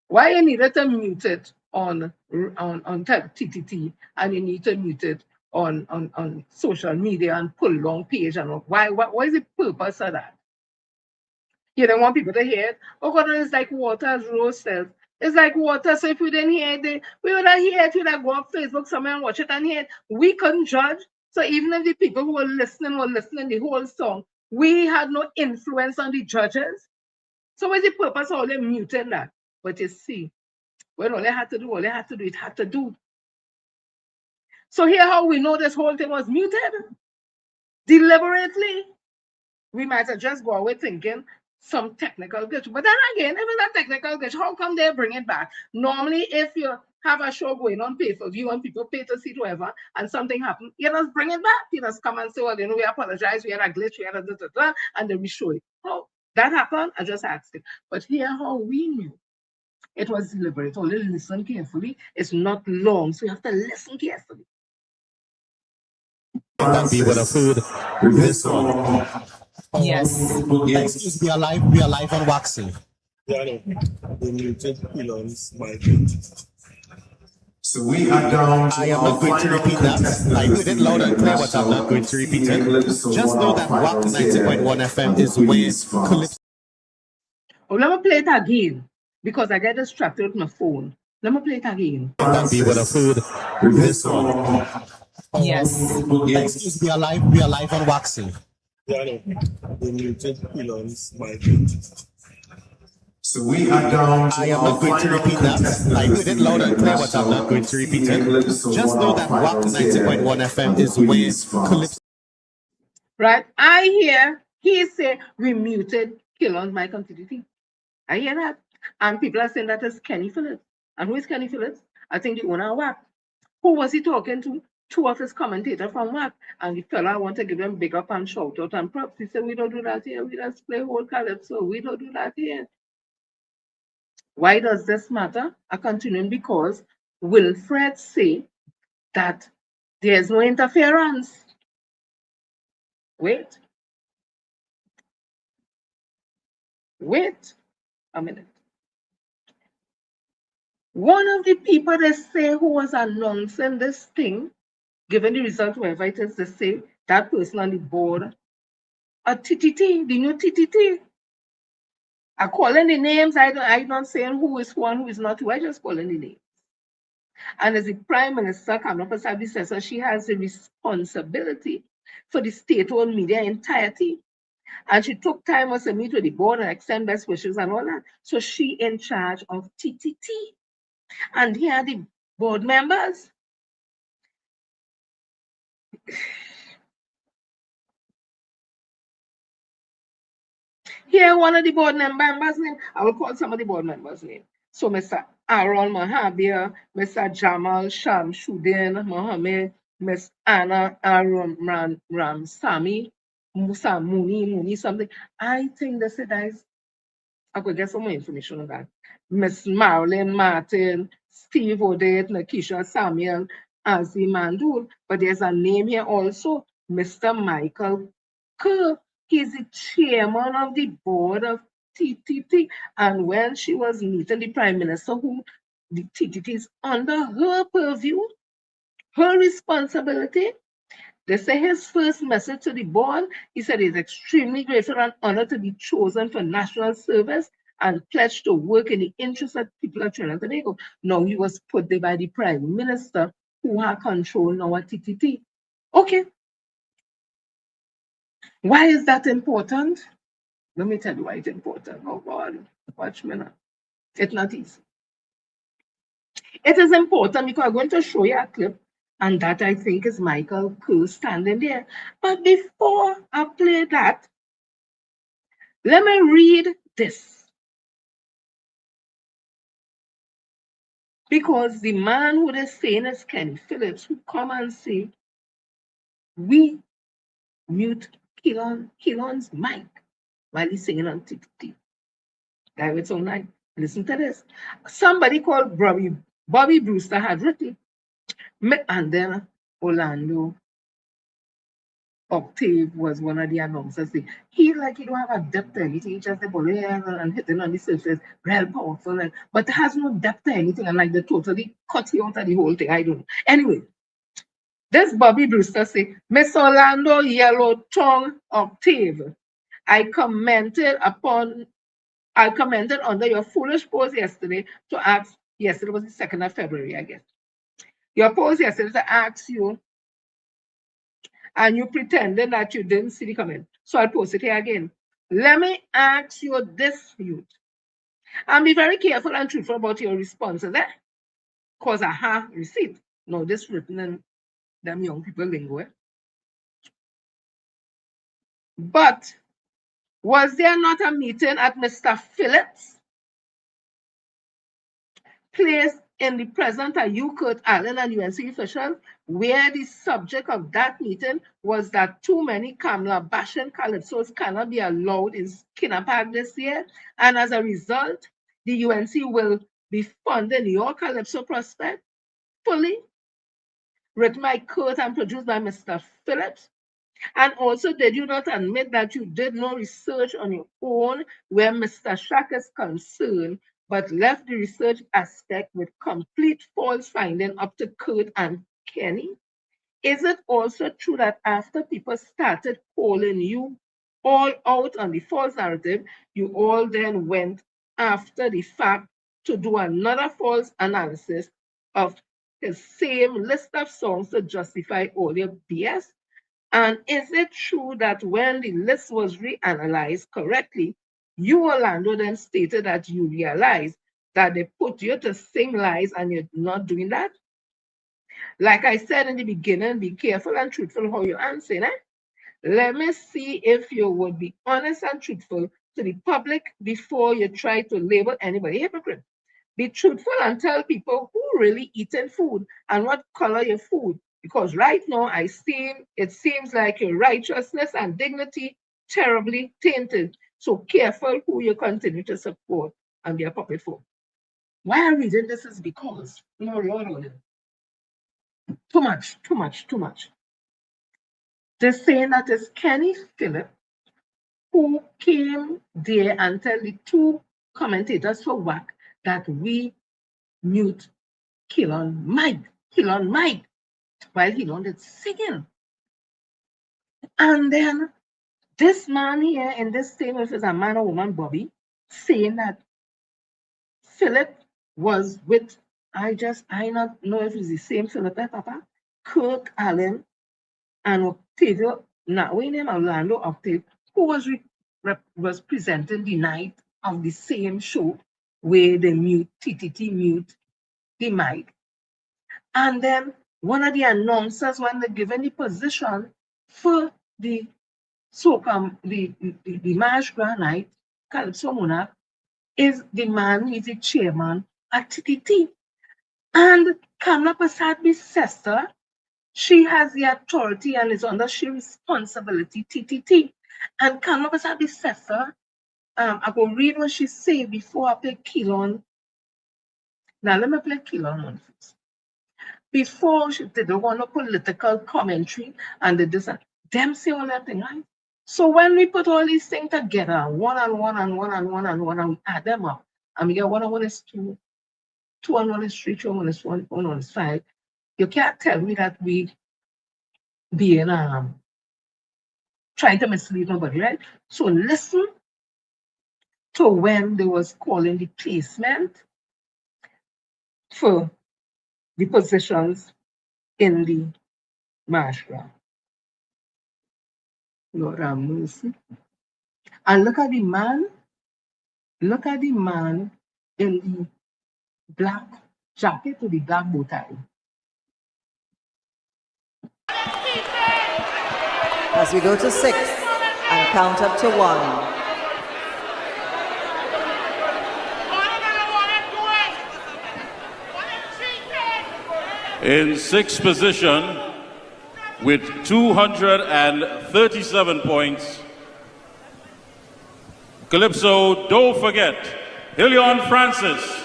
why you needed to mute it on TTT and you need to mute it on social media and pull long page and why is the purpose of that? You don't want people to hear it. Oh God, it's like water, as Rose says. It's like water. So if we didn't hear it, we would have heard it. We would have go on Facebook somewhere and watch it and hear it. We couldn't judge. So even if the people who were listening the whole song, we had no influence on the judges. So what's the purpose of all them muting that? But you see, when all they had to do, it had to do. So here how we know this whole thing was muted? Deliberately. We might have just go away thinking some technical glitch. But then again, if it's a technical glitch, how come they bring it back? Normally, if you have a show going on pay-per-view and people pay to see it, whatever, and something happens, you just bring it back. You just come and say, well, you know, we apologize, we had a glitch, we had a da-da-da, and then we show it. How that happened, I just asked it. But here how we knew. It was deliberate. Only listen carefully. It's not long, so you have to listen carefully. That be with a food. This one. Yes. Excuse me, we are live on waxing. So we are down to I am not going to repeat that. I heard it loud and clear, but I'm not going to repeat it. Just know that WAC 90.1 FM is where Calypso. Oh, let me play it again because I get distracted with my phone. Let me play it again. That be with a food. This one. Yes. Excuse me, we are live on waxing. So we are down to I am not going to repeat that. I heard it loud and clear, but I'm not going to repeat it. Just know that Rock 90.1 FM is where Calypso. Right? I hear he say we muted Killon's mic on TTT. I hear that. And people are saying that is Kenny Phillips. And who is Kenny Phillips? I think the owner of WAC. Who was he talking to? Two of his commentators from WAC. And the fella I want to give them big up and shout out and props. He said, we don't do that here. We just play whole calypso. We don't do that here. Why does this matter? I continue because Wilfred say that there's no interference. Wait a minute. One of the people they say who was announcing this thing, given the result, whoever it is, they say that person on the board, a TTT, the new TTT. I calling the names. I'm not saying who is one, who is not who. I just calling the names. And as the Prime Minister, Kamala Persaud says, so she has the responsibility for the state-owned media entirety. And she took time to meet with the board and extend best wishes and all that. So she in charge of TTT. And here are the board members. Here, one of the board members' name. I will call some of the board members' name. So Mr. Aaron Mahabir, Mr. Jamal Shamshuddin Mohammed, Miss Anna Aram Sami, Musa Muni something. I think they said I could get some more information on that. Miss Marilyn Martin, Steve Odette, Nakisha Samuel, Azim Mandul. But there's a name here also, Mr. Michael Kerr. He's the chairman of the board of TTT. And when she was meeting the Prime Minister, who the TTT is under her purview, her responsibility, they say his first message to the board, he said he's extremely grateful and honored to be chosen for national service and pledged to work in the interest of people of Trinidad and Tobago. Now he was put there by the Prime Minister who had control now at TTT. Okay. Why is that important? Let me tell you why it's important. Oh God, watch me now. It's not easy. It is important because I'm going to show you a clip, and that I think is Michael Kerr standing there. But before I play that, let me read this. Because the man who is saying is Kenny Phillips, who come and say, we mute Killon's mic while he's singing on TTT. That was so nice. Listen to this. Somebody called Bobby Brewster had written, and then Orlando Octave was one of the announcers. He don't have a depth to anything. He just the ball and hitting on the surface, real powerful, but has no depth to anything. And they totally cut you out of the whole thing. I don't know. Anyway, this Bobby Brewster say, Miss Orlando Yellow Tongue Octave, I commented under your foolish post yesterday to ask, yesterday was the 2nd of February, I guess. Your post yesterday to ask you, and you pretended that you didn't see the comment. So I'll post it here again. Let me ask you this, youth. And be very careful and truthful about your responses, because I have receipt. No, this written in them young people lingo. But was there not a meeting at Mr. Phillips' place in the presence of you, Kurt Allen, and UNC officials, where the subject of that meeting was that too many Kamala bashing calypsos cannot be allowed in Skinner Park this year, and as a result, the UNC will be funding your calypso prospect fully, written by Kurt and produced by Mr. Phillips? And also, did you not admit that you did no research on your own where Mr. Shack is concerned, but left the research aspect with complete false finding up to Kurt and Kenny? Is it also true that after people started calling you all out on the false narrative, you all then went after the fact to do another false analysis of the same list of songs to justify all your BS? And is it true that when the list was reanalyzed correctly, you, Orlando, then stated that you realized that they put you to sing lies and you're not doing that? Like I said in the beginning, be careful and truthful how you answer, eh? Let me see if you would be honest and truthful to the public before you try to label anybody hypocrite. Be truthful and tell people who really eating food and what color your food. Because right now, it seems like your righteousness and dignity terribly tainted. So careful who you continue to support and be a puppet for. Why I'm reading this is because, Lord, too much, too much, too much. They're saying that it's Kenny Phillip who came there and tell the two commentators for WAC that we mute kill on Mike while he wanted singing. And then this man here in this thing, if it's a man or woman, Bobby, saying that Philip was with, I not know if it's the same Philip, Papa, Kirk Allen, and Octavio, not we name Orlando Octave, who was presenting the night of the same show where the TTT mute the mic. And then one of the announcers, when they're given the position for the the March Grand Night, Calypso Monarch, is the man who is the chairman at TTT. And Kamla Prasad's sister, she has the authority and is under she responsibility, TTT. And Kamla Prasad's sister, I go read what she said before I play Kilon. Now let me play Kilon one first. Before she did the one political commentary and the this, them say all that thing, right? So when we put all these things together, one and one and one and one and one, and we add them up, and we get one and one is two, two and one is three, two and one is one is five. You can't tell me that we being trying to mislead nobody, right? So listen to when they was calling the placement for the positions in the Marshall. Lord have mercy. And look at the man in the black jacket with the black bow tie. As we go to 6 and count up to 1. In sixth position, with 237 points, Calypso, Don't Forget, Hillion Francis.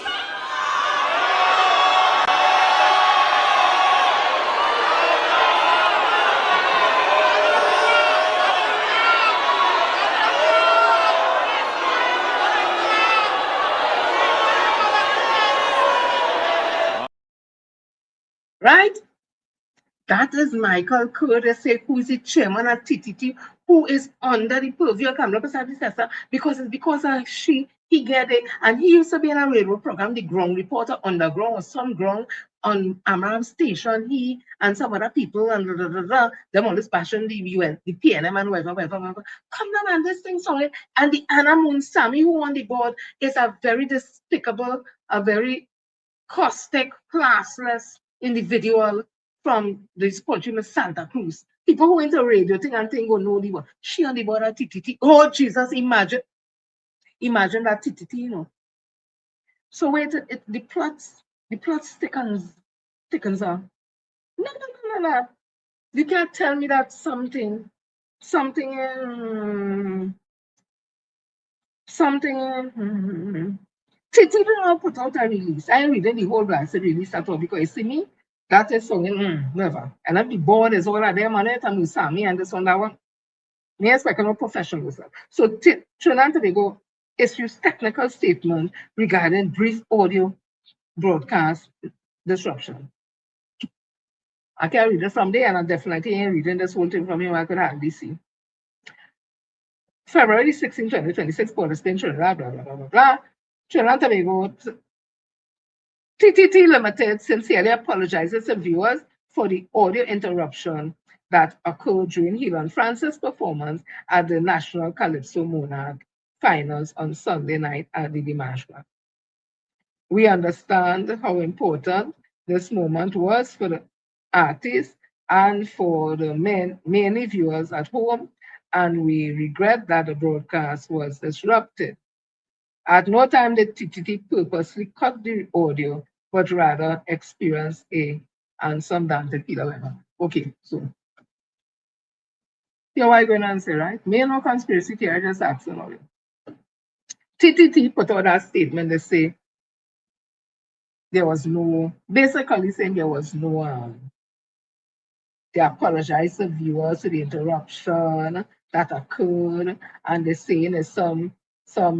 Right? That is Michael Curtis, who is the chairman of TTT, who is under the purview of Kamla Prasad's sister, because it's because of he get it. And he used to be in a railroad program, the ground reporter, underground or some ground on Amram Station. He and some other people and them always passion the UN, the PNM and whatever. Come down and this thing sorry. And the Anna Moon Sammy, who on the board, is a very despicable, a very caustic, classless individual from this country, Miss Santa Cruz. People who went to radio thing and think, oh no, the one. She on the board at TTT. Oh Jesus, imagine that TTT, you know. So wait, the plots thickens on. No. You can't tell me that something. TTT don't put out a release. I ain't reading the whole blasted release at all because you see me. That is something, never. And I'm the board is all of them on it, and you saw me and this one, that one. Me expect no professionals. So Trinidad and Tobago issues technical statement regarding brief audio broadcast disruption. I can read it from there, and I definitely ain't reading this whole thing from here. I could hardly see. February 16, 2026, Port of Spain, Trinidad, blah, blah, blah, blah, blah. Trinidad and Tobago TTT Limited sincerely apologizes to viewers for the audio interruption. that occurred during Helen Francis' performance at the National Calypso Monarch finals on Sunday night at the Dimanche. We understand how important this moment was for the artists and for the many viewers at home, and we regret that the broadcast was disrupted. At no time did TTT purposely cut the audio, but rather experienced and some damn tequila. Okay, so here what I'm going to say, right? Me no conspiracy theory, just asking all you. TTT put out that statement, they say there was no, basically saying there was no, they apologize to viewers for the interruption that occurred, and they're saying there's some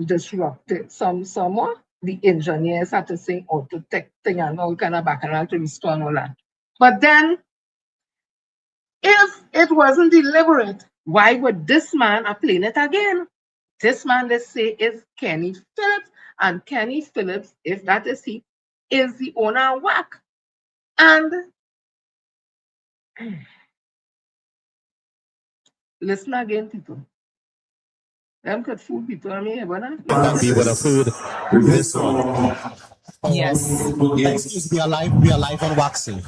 disrupted, somewhat the engineers had to sing auto Tekk thing and all kind of bacchanal to restore and all that. But then, if it wasn't deliberate, why would this man play it again? This man, they say, is Kenny Phillips, and Kenny Phillips, if that is he, is the owner of WAC. And listen again, people. Them could fool people, I mean, Be with a food. This one. Yes. Excuse me, we are live on Waxing.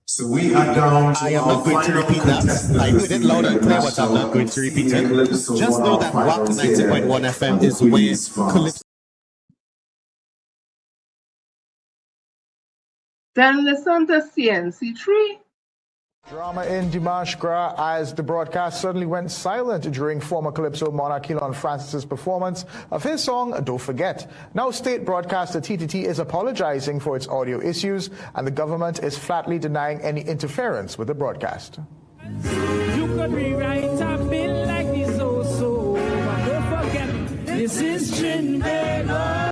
So we are down to I am not going to repeat that. I heard it loud and clear, but I'm not going to repeat it. Just know that WAC 90.1 FM is where Calypso. Then listen to CNC3. Drama in Dimanche Gras as the broadcast suddenly went silent during former Calypso monarch Helen Francis' performance of his song Don't Forget. Now state broadcaster TTT is apologizing for its audio issues, and the government is flatly denying any interference with the broadcast. You could rewrite a bill like this also, but don't forget, this is Trinidad.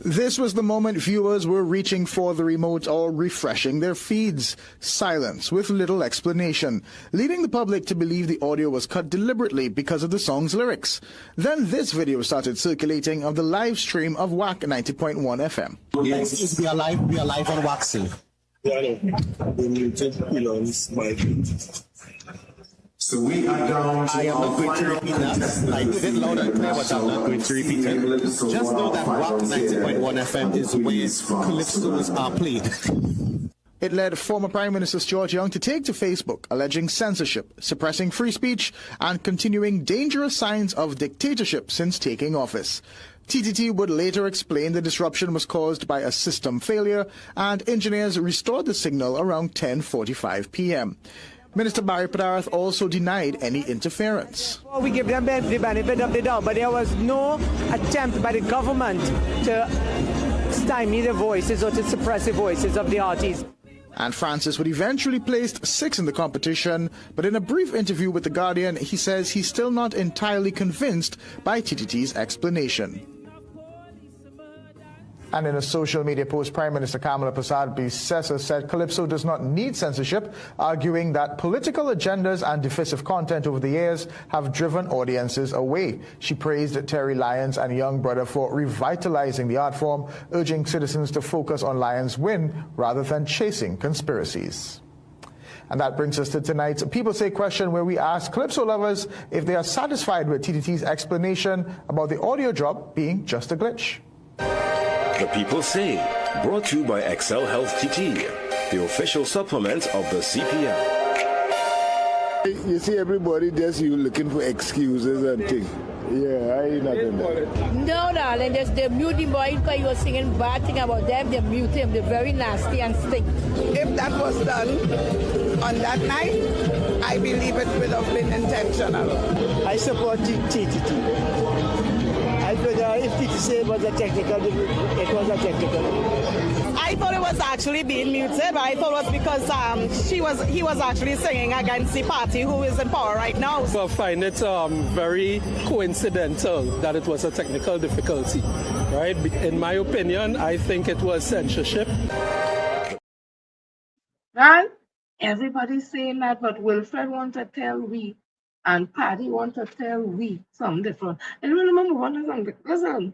This was the moment viewers were reaching for the remote or refreshing their feeds. Silence with little explanation, leading the public to believe the audio was cut deliberately because of the song's lyrics. Then this video started circulating of the live stream of WAC 90.1 FM. Yes, we are live on Waxing. So we are down to I am not going to repeat that. I heard it loud and clear, but I'm not going to repeat it. Just know that WAC 90.1 FM is where Calypsos are played. It led former Prime Minister George Young to take to Facebook, alleging censorship, suppressing free speech, and continuing dangerous signs of dictatorship since taking office. TTT would later explain the disruption was caused by a system failure, and engineers restored the signal around 10:45 p.m. Minister Barry Padath also denied any interference. We give them the benefit of the doubt, but there was no attempt by the government to stymie the voices or to suppress the voices of the artists. And Francis would eventually placed 6th in the competition, but in a brief interview with The Guardian, he says he's still not entirely convinced by TTT's explanation. And in a social media post, Prime Minister Kamala Persad-Bissessar said Calypso does not need censorship, arguing that political agendas and divisive content over the years have driven audiences away. She praised Terry Lyons and Young Brother for revitalizing the art form, urging citizens to focus on Lyons' win rather than chasing conspiracies. And that brings us to tonight's People Say question, where we ask Calypso lovers if they are satisfied with TTT's explanation about the audio drop being just a glitch. The People Say, brought to you by Excel Health TT, the official supplement of the CPL. You see everybody just you looking for excuses and things. Yeah, I ain't nothing there. No, darling, they mute the boy because you were singing bad thing about them. They mute him. They're very nasty and stink. If that was done on that night, I believe it would have been intentional. I support TTT. If TTT was a technical, it was a technical. I thought it was actually being muted, but I thought it was because he was actually singing against the party who is in power right now. I find it very coincidental that it was a technical difficulty, right? In my opinion, I think it was censorship. Right? Everybody's saying that, but Wilfred wants to tell we. And Patty want to tell we something different. And remember one thing, listen,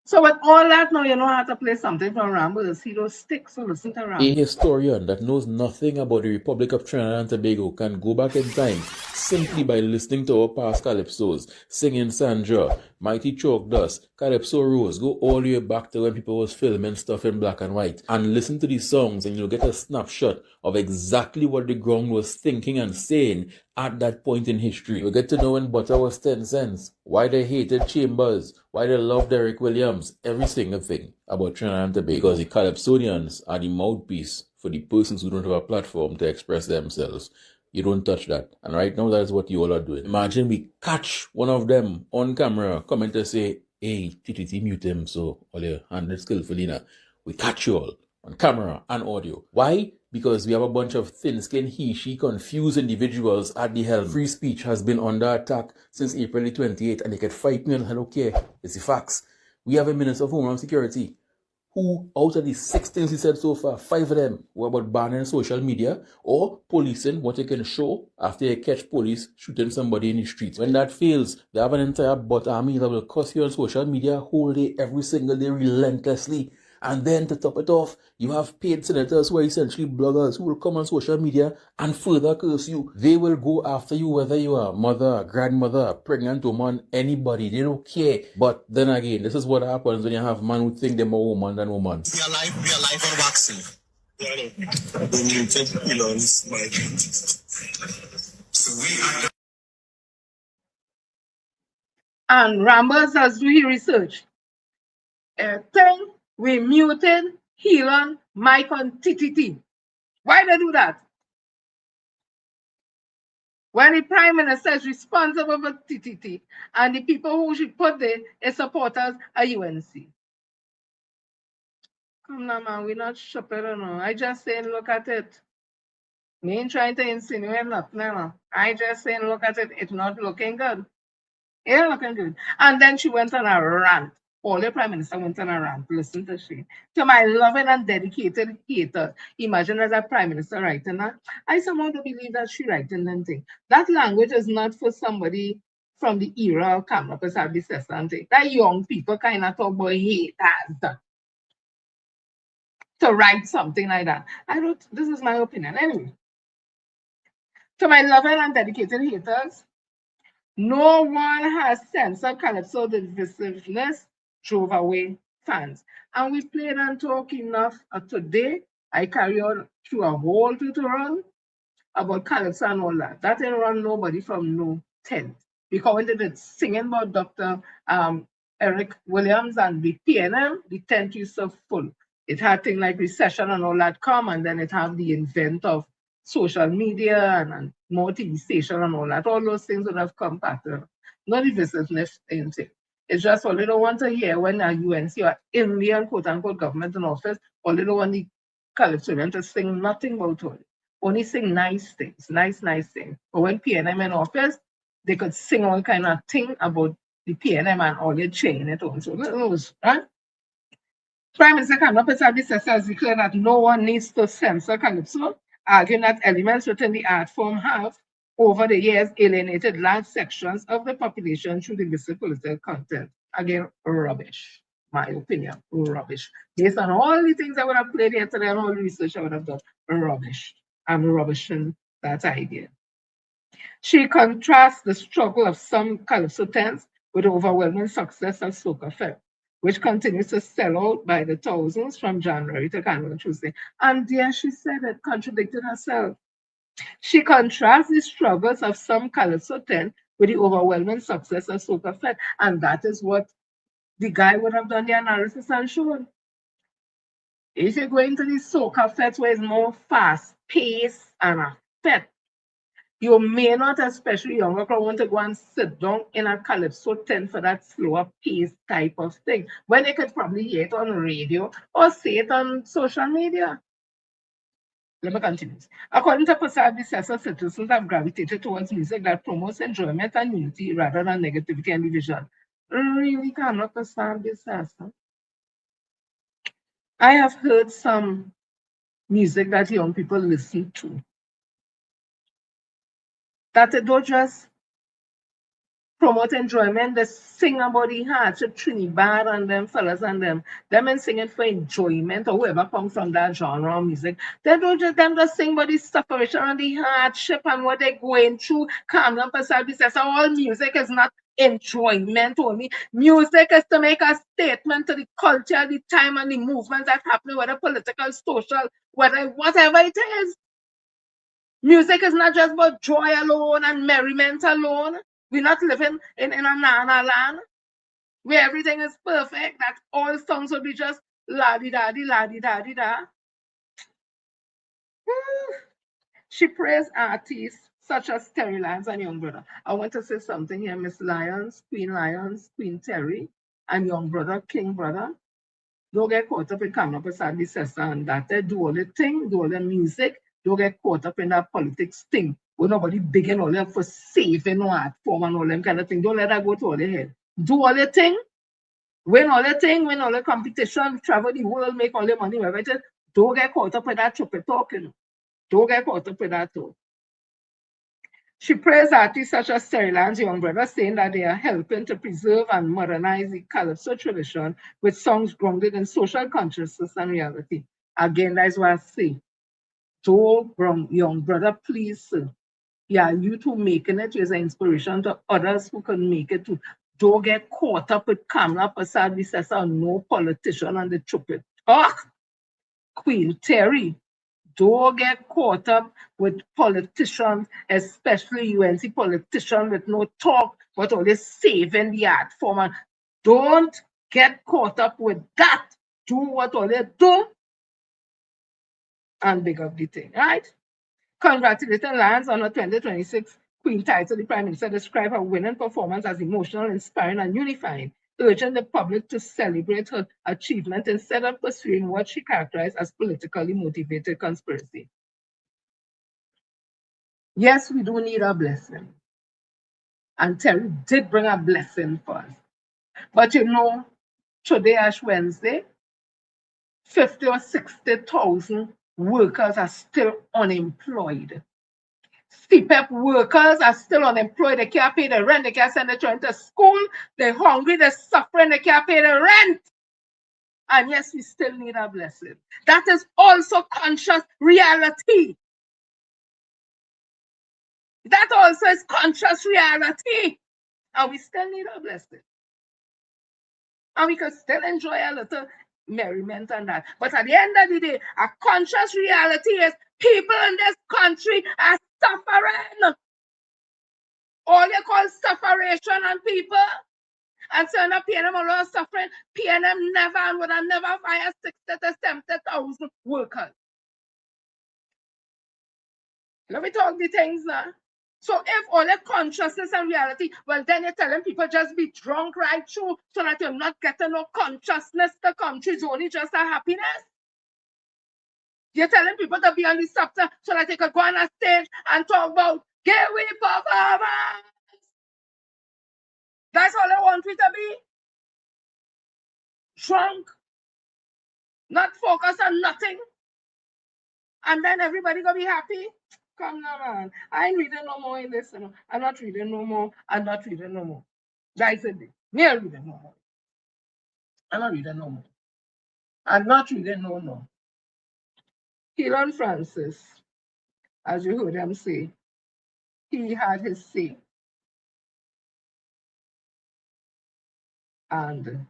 So with all that now, you know how to play something from Rambo's Hero Stick, so listen to Rambo. A historian that knows nothing about the Republic of Trinidad and Tobago can go back in time simply by listening to our past calypsos, singing Sandra, Mighty Chalk Dust, Calypso Rose, go all the way back to when people was filming stuff in black and white, and listen to these songs and you'll get a snapshot of exactly what the ground was thinking and saying at that point in history. You'll get to know when butter was 10 cents, why they hated Chambers, why they loved Derek Williams, every single thing about Trinidad and Tobago, because the Calypsonians are the mouthpiece for the persons who don't have a platform to express themselves. You don't touch that. And right now, that is what you all are doing. Imagine we catch one of them on camera coming to say, hey, TTT mute him, so all your handled skillfully now. We catch you all on camera and audio. Why? Because we have a bunch of thin-skinned, he-she, confused individuals at the helm. Free speech has been under attack since April 28th, and they can fight me and I don't care. It's the facts. We have a Minister of Homeland Security who, out of the 6 things he said so far, 5 of them were about banning social media or policing what you can show after you catch police shooting somebody in the streets. When that fails, they have an entire bot army that will cuss you on social media whole day, every single day, relentlessly. And then to top it off, you have paid senators who are essentially bloggers who will come on social media and further curse you. They will go after you whether you are a mother, grandmother, pregnant woman, anybody. They don't care. But then again, this is what happens when you have men who think they're more woman than woman. We are live on waxing. The muted Elon's mic. So we are. And Rambers has do his research. Ting, we muted Elon mic on TTT. Why they do that? When the Prime Minister is responsible for TTT and the people who should put there as supporters are UNC. Come now, man, we're not shopping, no. I just saying look at it. Me ain't trying to insinuate nothing, no. I just saying look at it. It's not looking good. It ain't looking good. And then she went on a rant. All the Prime Minister went on a rant. Listen to she. To my loving and dedicated hater, imagine as a Prime Minister writing that. I somehow don't believe that she writing that thing. That language is not for somebody from the era of Kamala Persaud and thing. That young people kind of talk about haters. To write something like that. This is my opinion. Anyway. To my loving and dedicated haters, no one has censored Calypso. The divisiveness drove away fans. And we played and talk enough. Today, I carry on through a whole tutorial about Calypso and all that. That didn't run nobody from no tent. Because when they did singing about Dr. Eric Williams and the PNM, the tent used to full. It had things like recession and all that come, and then it had the invent of social media and more TV station and all that. All those things would have come back. Not the divisiveness thing. It's just all they don't want to hear when a UNC or Indian quote-unquote government in office, all they don't want the Calypsonian to sing nothing about it. Only sing nice things, nice things. But when PNM in office, they could sing all kind of thing about the PNM and all they chain it on. So those, right? Prime Minister Kamala Persaud has declared that no one needs to censor Calypso, arguing that elements within the art form have, over the years, alienated large sections of the population through divisive political content. Again, rubbish. My opinion, rubbish. Based on all the things I would have played here today and all the research I would have done, rubbish. I'm rubbishing that idea. She contrasts the struggle of some Calypso tents with the overwhelming success of Soca Fest, which continues to sell out by the thousands from January to Carnival Tuesday. And there she said it, contradicted herself. She contrasts the struggles of some Calypso tent with the overwhelming success of Soca Fest. And that is what the guy would have done the analysis and shown. If you go into the Soca Fest where it's more fast-paced and a fest, you may not, especially younger crowd, want to go and sit down in a Calypso tent for that slower pace type of thing, when they could probably hear it on radio or see it on social media. Let me continue. According to Persaud, citizens have gravitated towards music that promotes enjoyment and unity rather than negativity and division. Really cannot Persaud this. I have heard some music that young people listen to, that they don't just promote enjoyment. They sing about the hearts of Trinidad and them fellas and them. Them and singing for enjoyment or whoever comes from that genre of music. They don't just them just sing about the suffering and the hardship and what they're going through. Calm down, because all music is not enjoyment only. Music is to make a statement to the culture, the time, and the movements that's happening, whether political, social, whatever it is. Music is not just about joy alone and merriment alone. We're not living in a nana land where everything is perfect, that all songs will be just la-di-da-di, la-di-da-di-da. She praised artists such as Terry Lyons and Young Brother. I want to say something here, Miss Lyons, Queen Terry, and Young Brother, King Brother. Don't get caught up in coming up with sadly sister and that. They do all the thing, do all the music. Don't get caught up in that politics thing. Where nobody begging all them for saving or art form and all them kind of thing. Don't let that go to all the head. Do all the thing. Win all the thing, win all the competition, travel the world, make all the money, whatever. Don't get caught up with that choppy talking. Don't get caught up with that talk. She praised artists such as Terry Lyons' Young Brother, saying that they are helping to preserve and modernize the calypso tradition with songs grounded in social consciousness and reality. Again, that's what I say. So, Young Brother, please, sir. Yeah, you two making it is an inspiration to others who can make it too. Don't get caught up with Kamala Prasad Visesa, no politician and the trumpet. Oh, Queen Terry. Don't get caught up with politicians, especially UNC politicians with no talk, but always saving the art form. And don't get caught up with that. Do what all they do and big up the thing, right? Congratulating Lyons on her 2026 Queen title. The Prime Minister described her winning performance as emotional, inspiring, and unifying, urging the public to celebrate her achievement instead of pursuing what she characterized as politically motivated conspiracy. Yes, we do need a blessing. And Terry did bring a blessing for us. But you know, today, Ash Wednesday, 50 or 60,000 workers are still unemployed. CPEP workers are still unemployed. They can't pay the rent. They can't send their children to school. They're hungry. They're suffering. They can't pay the rent. And yes, we still need a blessing. That is also conscious reality. That also is conscious reality. And we still need a blessing. And we can still enjoy a little merriment and that. But at the end of the day, a conscious reality is people in this country are suffering. All you call sufferation on people. And so now PNM a lot of suffering. PNM never and would have never fired 60,000 to 70,000 workers. Let me talk the things now. So if all the consciousness and reality, well then you're telling people just be drunk right through so that you're not getting no consciousness. The country's only just a happiness. You're telling people to be on the substance so that they could go on a stage and talk about give we performance. That's all I want you to be. Drunk. Not focus on nothing. And then everybody gonna be happy. Come now, man. I ain't reading no more in this. I'm not reading no more. I'm not reading no more. That's it. Me ain't reading no more. I'm not reading no more. I'm not reading no more. Elon Francis, as you heard him say, he had his say. And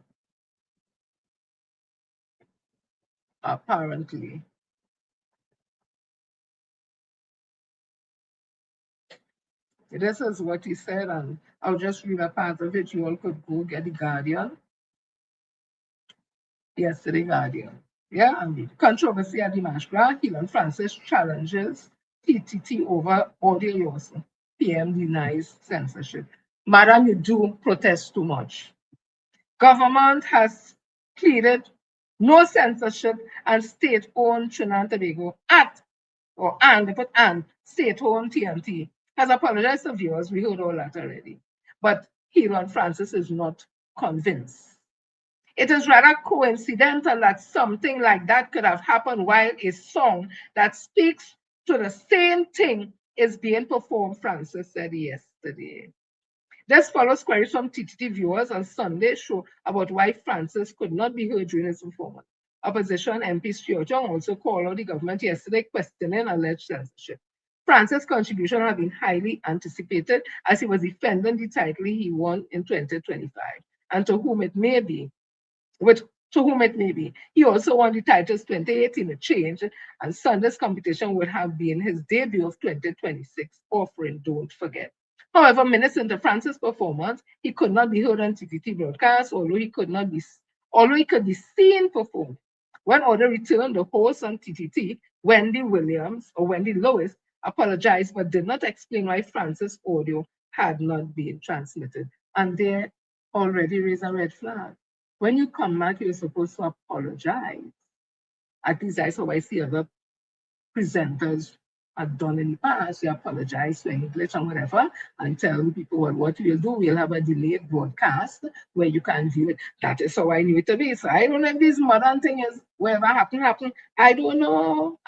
apparently, this is what he said, and I'll just read a part of it. You all could go get the Guardian. Yesterday, Guardian. Yeah, and controversy at the Mashgra. Elon Francis challenges TTT over audio loss. PM denies censorship. Madam, you do protest too much. Government has pleaded no censorship and state-owned Trinidad and Tobago state-owned TNT has apologized to viewers. We heard all that already. But Elon Francis is not convinced. It is rather coincidental that something like that could have happened while a song that speaks to the same thing is being performed, Francis said yesterday. This follows queries from TTT viewers on Sunday show about why Francis could not be heard during his performance. Opposition MP Chiojong also called out the government yesterday questioning alleged censorship. Francis' contribution had been highly anticipated as he was defending the title he won in 2025, and to whom it may be. He also won the titles 2018 a change, and Sunday's competition would have been his debut of 2026 offering Don't Forget. However, minutes into Francis' performance, he could not be heard on TTT broadcast, although he could be seen performing. When order returned, the host on TTT, Wendy Lewis, apologized but did not explain why Francis' audio had not been transmitted. And they already raised a red flag. When you come back, you're supposed to apologize. At least that's how I see other presenters have done in the past. You apologize to English and whatever, and tell people, well, what we'll do, we'll have a delayed broadcast where you can view it. That is how I knew it to be. So I don't know if this modern thing is whatever happened. I don't know.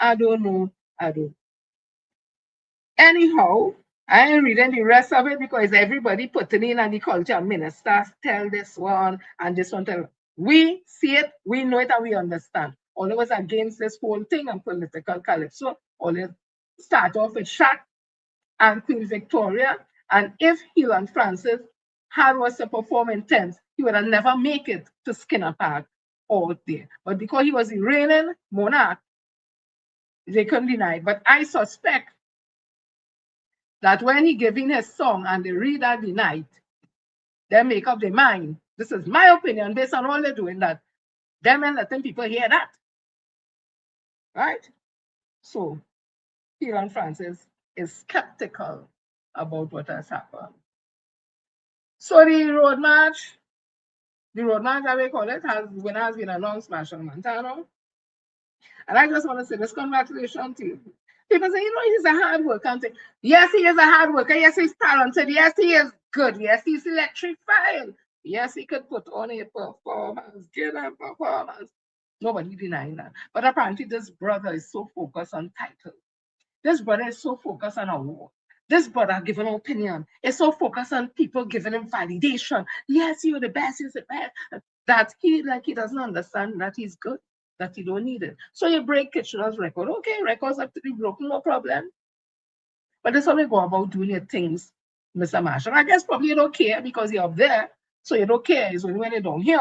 Anyhow, I ain't reading the rest of it because everybody putting in and the culture ministers tell this one and this one tell. We see it, we know it, and we understand. All of us against this whole thing and political calypso. All it start off with Shaq and Queen Victoria. And if Hill and Francis had was to perform in tents, he would have never make it to Skinner Park out there. But because he was the reigning monarch, they couldn't deny it. But I suspect that when he gave in his song and they read at the night, they make up their mind. This is my opinion based on all they're doing, that them and letting people hear that. Right? So, Hill and Francis is skeptical about what has happened. So the road march that we call it, has been announced, Marshall Montano. And I just want to say this, congratulations to you. People say, he's a hard worker. Yes, he is a hard worker. Yes, he's talented. Yes, he is good. Yes, he's electrifying. Yes, he could put on a performance, get a performance. Nobody denying that. But apparently this brother is so focused on titles. This brother is so focused on award. This brother giving an opinion. Is so focused on people giving him validation. Yes, you're the best, he's the best. That he doesn't understand that he's good, that he don't need it. So you break Kitchener's record. Okay, records have to be broken, no problem. But that's how we go about doing your things, Mr. Marshall. I guess probably you don't care because you're up there. So you don't care. It's only when you're down here,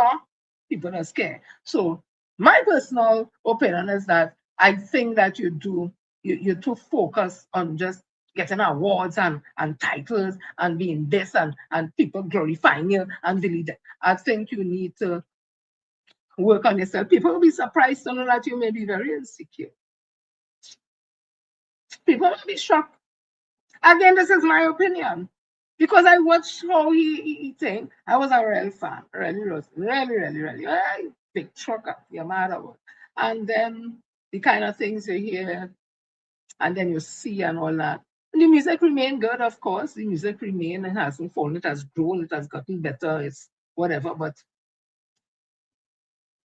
people are scared. So my personal opinion is that I think that you're too focused on just getting awards and titles and being this and people glorifying you and believe that. I think you need to work on yourself. People will be surprised to know that you may be very insecure. People will be shocked. Again, this is my opinion. Because I watched how he think. I was a real fan. Really. Big trucker, your mother. And then the kind of things you hear and then you see and all that. And the music remained good, of course. The music remained and hasn't fallen. It has grown. It has gotten better. It's whatever. But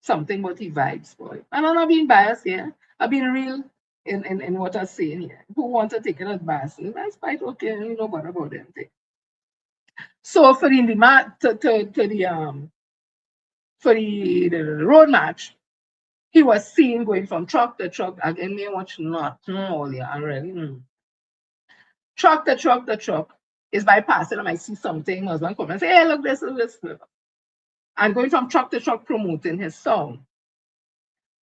something about the vibes, boy. And I'm not being biased here. I've been real in what I'm saying here. Who want to take it as biased? That's quite okay. You know what about them thing. So for the road march, he was seen going from truck to truck. Again, me watch nothing all here already. Truck to truck is bypassing. I might see something, husband come and say, hey, look, this. And going from truck to truck promoting his song.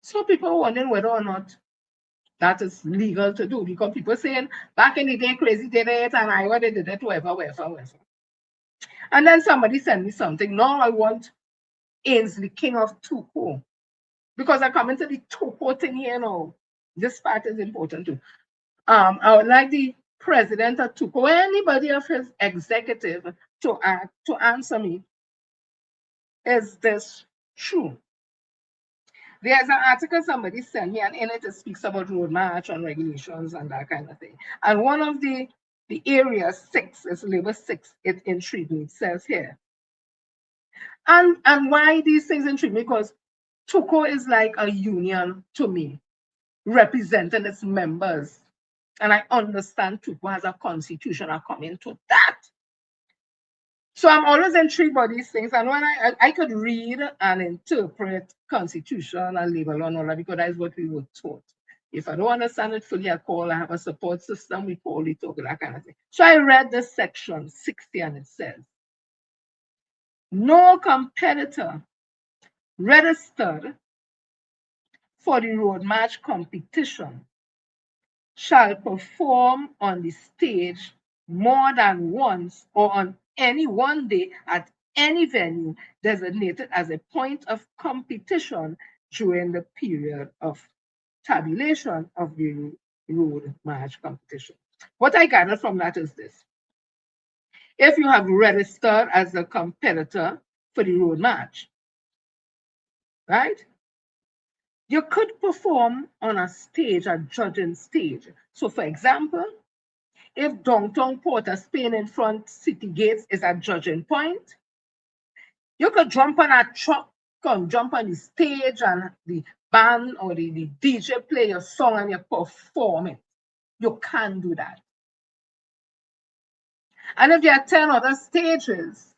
So people are wondering whether or not that is legal to do. Because people saying, back in the day, Crazy did it, and I did it, whatever. And then somebody sent me something. Now I want Ainsley, king of Tuco. Because I come into the Tuco thing here now. This part is important too. I would like the president of Tuco, or anybody of his executive, to answer me. Is this true? There's an article somebody sent me, and in it speaks about road march and regulations and that kind of thing. And one of the area 6 is label 6. It intrigued me. It says here. And why these things intrigue me? Because Tuco is like a union to me, representing its members. And I understand Tuco has a constitution. I come into that. So I'm always intrigued by these things. And when I could read and interpret Constitution and labor law and all that, because that's what we were taught. If I don't understand it fully, I have a support system, we call it, talk, that kind of thing. So I read this section 60 and it says, no competitor registered for the road march competition shall perform on the stage more than once or on any one day at any venue designated as a point of competition during the period of tabulation of the road march competition. What I gathered from that is this. If you have registered as a competitor for the road march, right? You could perform on a stage, a judging stage. So for example, if downtown Port of Spain in front city gates is a judging point, you could jump on a truck, come jump on the stage and the band or the DJ play your song and you perform it. You can do that. And if there are 10 other stages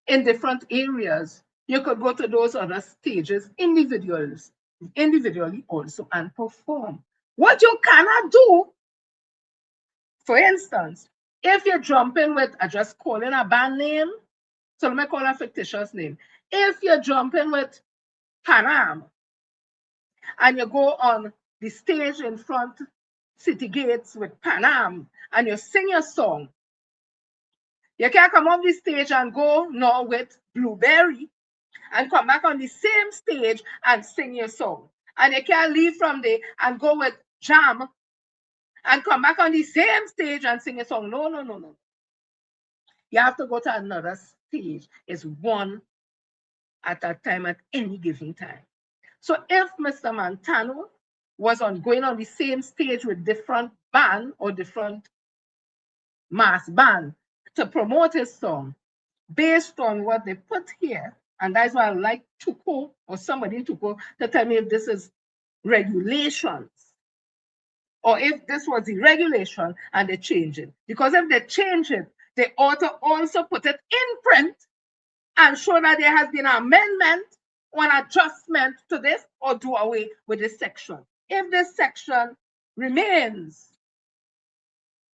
in different areas, you could go to those other stages individually also and perform. What you cannot do, for instance, if you're jumping with, I just calling a band name, so let me call a fictitious name. If you're jumping with Panam and you go on the stage in front city gates with Panam and you sing your song, you can't come off the stage and go now with Blueberry and come back on the same stage and sing your song. And you can't leave from there and go with Jam and come back on the same stage and sing a song. No, no, no, no. You have to go to another stage. It's one at a time at any given time. So if Mr. Montano was going on the same stage with different band or different mass band to promote his song, based on what they put here, and that's why I like Tuco or somebody in Tuco to tell me if this is regulations or if this was the regulation and they change it. Because if they change it, they ought to also put it in print and show that there has been an amendment or an adjustment to this or do away with this section. If this section remains,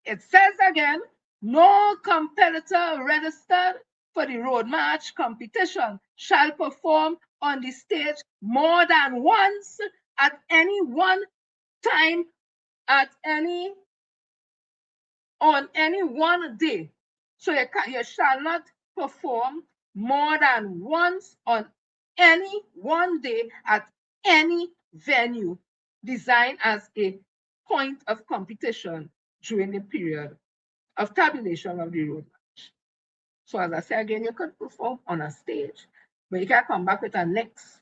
it says again, no competitor registered for the road march competition shall perform on the stage more than once at any one time on any one day. So you shall not perform more than once on any one day at any venue designed as a point of competition during the period of tabulation of the road march. So as I say again, you could perform on a stage, but you can't come back with a next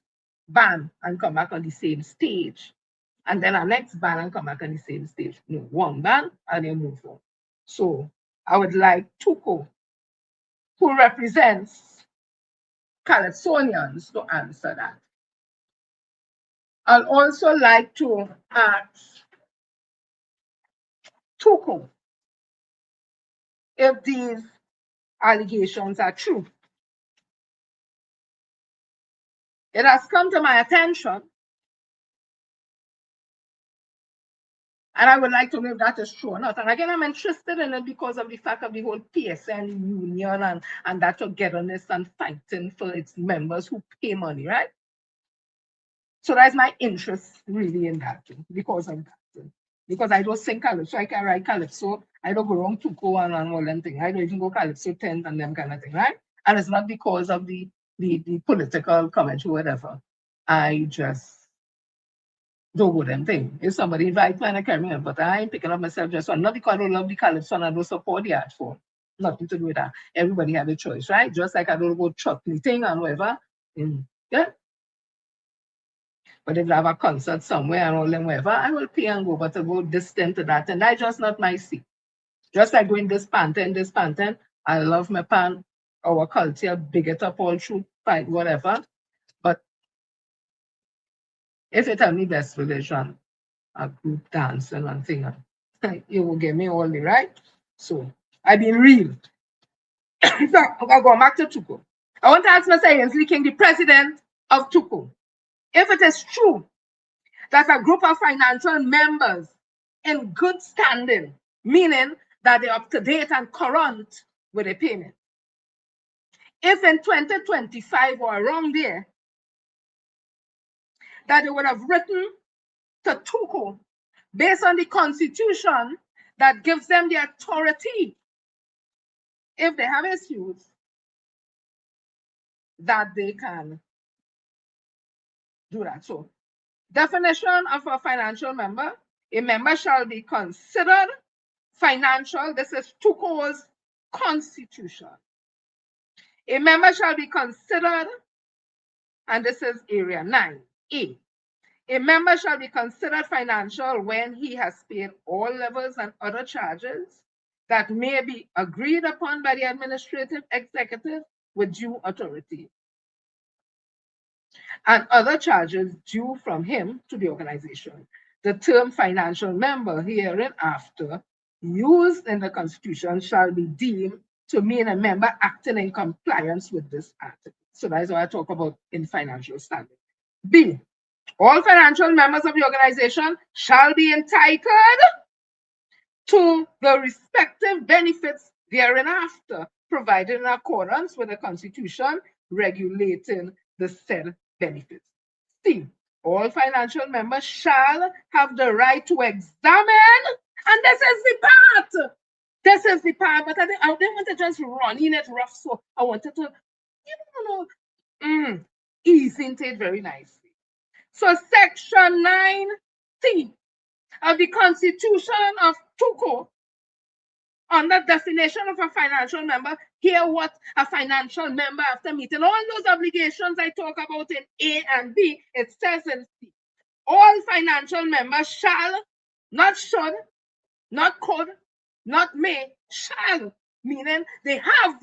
band and come back on the same stage. And then a next band and come back on the same stage. No, one band and you move on. So I would like Tuco, who represents Calypsonians, to answer that. I'd also like to ask Tuco if these allegations are true. It has come to my attention, and I would like to know if that is true or not. And again, I'm interested in it because of the fact of the whole PSN union and that togetherness and fighting for its members who pay money, right? So that's my interest really in that too, because of that. Because I don't sing Calypso, I can write Calypso. I don't go wrong to go and all them thing. I don't even go Calypso 10 and them kind of thing, right? And it's not because of the political comment or whatever. I just don't go them thing. If somebody invites me and I can't remember, but I ain't picking up myself just one. Not because I don't love the Calypso and I don't support the art form. Nothing to do with that. Everybody have a choice, right? Just like I don't go chocolate thing and whatever. Yeah. But if I have a concert somewhere and all them whatever, I will pay and go, but to go distant to that, and that's just not my seat. Just like going this panten, I love my pan, our culture, big it up all through, fight, whatever. But if you tell me best religion, a group dance and one thing, you will give me all the right. So I've been real. So I'll go back to Tuko. I want to ask Mr. Ainsley King, the president of Tuko, if it is true that a group of financial members in good standing, meaning that they're up to date and current with a payment, if in 2025 or around there, that they would have written to Tuko based on the constitution that gives them the authority, if they have issues, that they can do that. So, definition of a financial member: a member shall be considered financial. This is Tuko's constitution. A member shall be considered, and this is area 9A. A member shall be considered financial when he has paid all levels and other charges that may be agreed upon by the administrative executive with due authority, and other charges due from him to the organization. The term financial member hereinafter used in the Constitution shall be deemed to mean a member acting in compliance with this article. So that is what I talk about in financial standing. B, all financial members of the organization shall be entitled to the respective benefits hereinafter, provided in accordance with the Constitution regulating the said benefits. C, all financial members shall have the right to examine, and this is the part, but I didn't want to just run in it rough, so I wanted to, ease into it very nicely. So section 9C of the Constitution of Tuko, on the definition of a financial member, hear what a financial member, after meeting all those obligations I talk about in A and B, it says in C, all financial members shall, not should, not could, not may, shall, meaning they have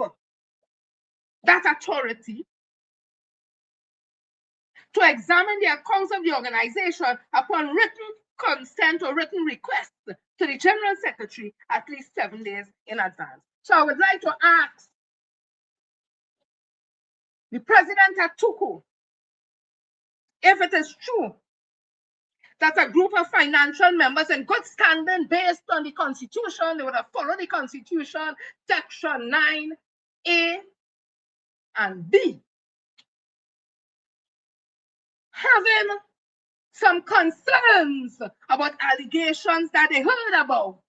that authority to examine the accounts of the organization upon written consent or written request to the General Secretary at least 7 days in advance. So I would like to ask the president at Tuko if it is true that a group of financial members in good standing based on the Constitution, they would have followed the Constitution, section 9A and B, having some concerns about allegations that they heard about.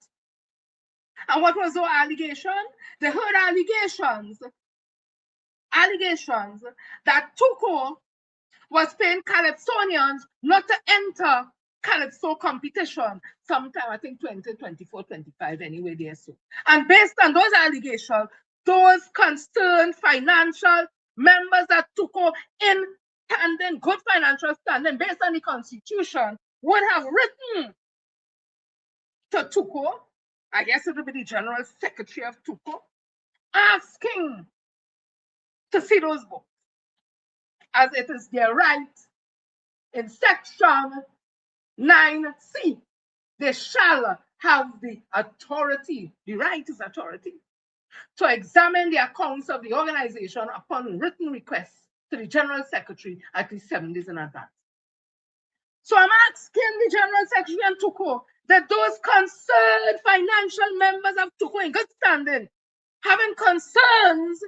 And what was the allegation? They heard allegations that Tuko was paying Calypsonians not to enter Calypso competition sometime, I think 2024, 25, anyway, there so. And based on those allegations, those concerned financial members that Tuko in standing, good financial standing, based on the Constitution, would have written to Tuko, I guess it would be the General Secretary of Tuko, asking to see those books, as it is their right in section 9C. They shall have the authority, the right is authority, to examine the accounts of the organization upon written request to the General Secretary at least 7 days in advance. So I'm asking the General Secretary and Tuko that those concerned financial members of Tuko in good standing, having concerns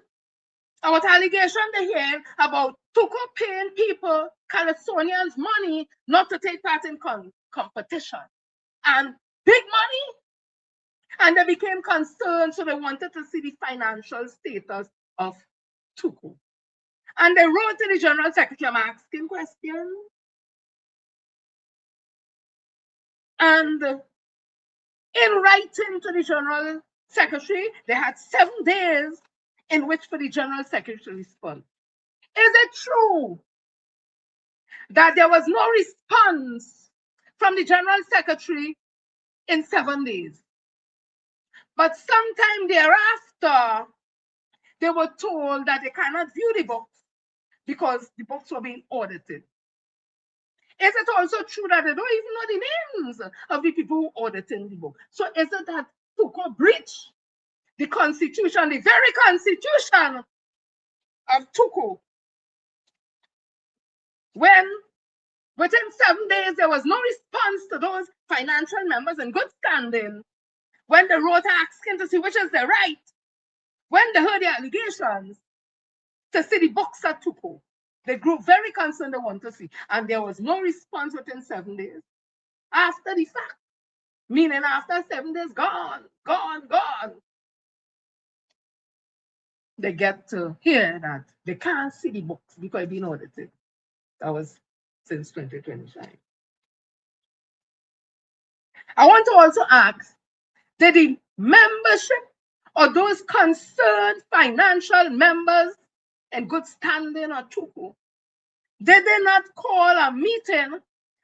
about allegations they hear about Tuko paying people, Calypsonians, money not to take part in competition, and big money, and they became concerned, so they wanted to see the financial status of Tuko. And they wrote to the General Secretary, I'm asking questions. And in writing to the General Secretary, they had 7 days in which for the General Secretary to respond. Is it true that there was no response from the General Secretary in 7 days? But sometime thereafter, they were told that they cannot view the books because the books were being audited. Is it also true that they don't even know the names of the people who audited the book? So is it that Tuko breached the constitution, the very constitution of Tuku, when within 7 days there was no response to those financial members in good standing, when they wrote asking to see which is their right, when they heard the allegations, to see the books at Tuku, they grew very concerned they want to see, and there was no response within 7 days. After the fact, meaning after 7 days, gone. They get to hear that they can't see the books because it's been audited. That was since 2025. I want to also ask, did the membership or those concerned financial members in good standing or Tuku, did they not call a meeting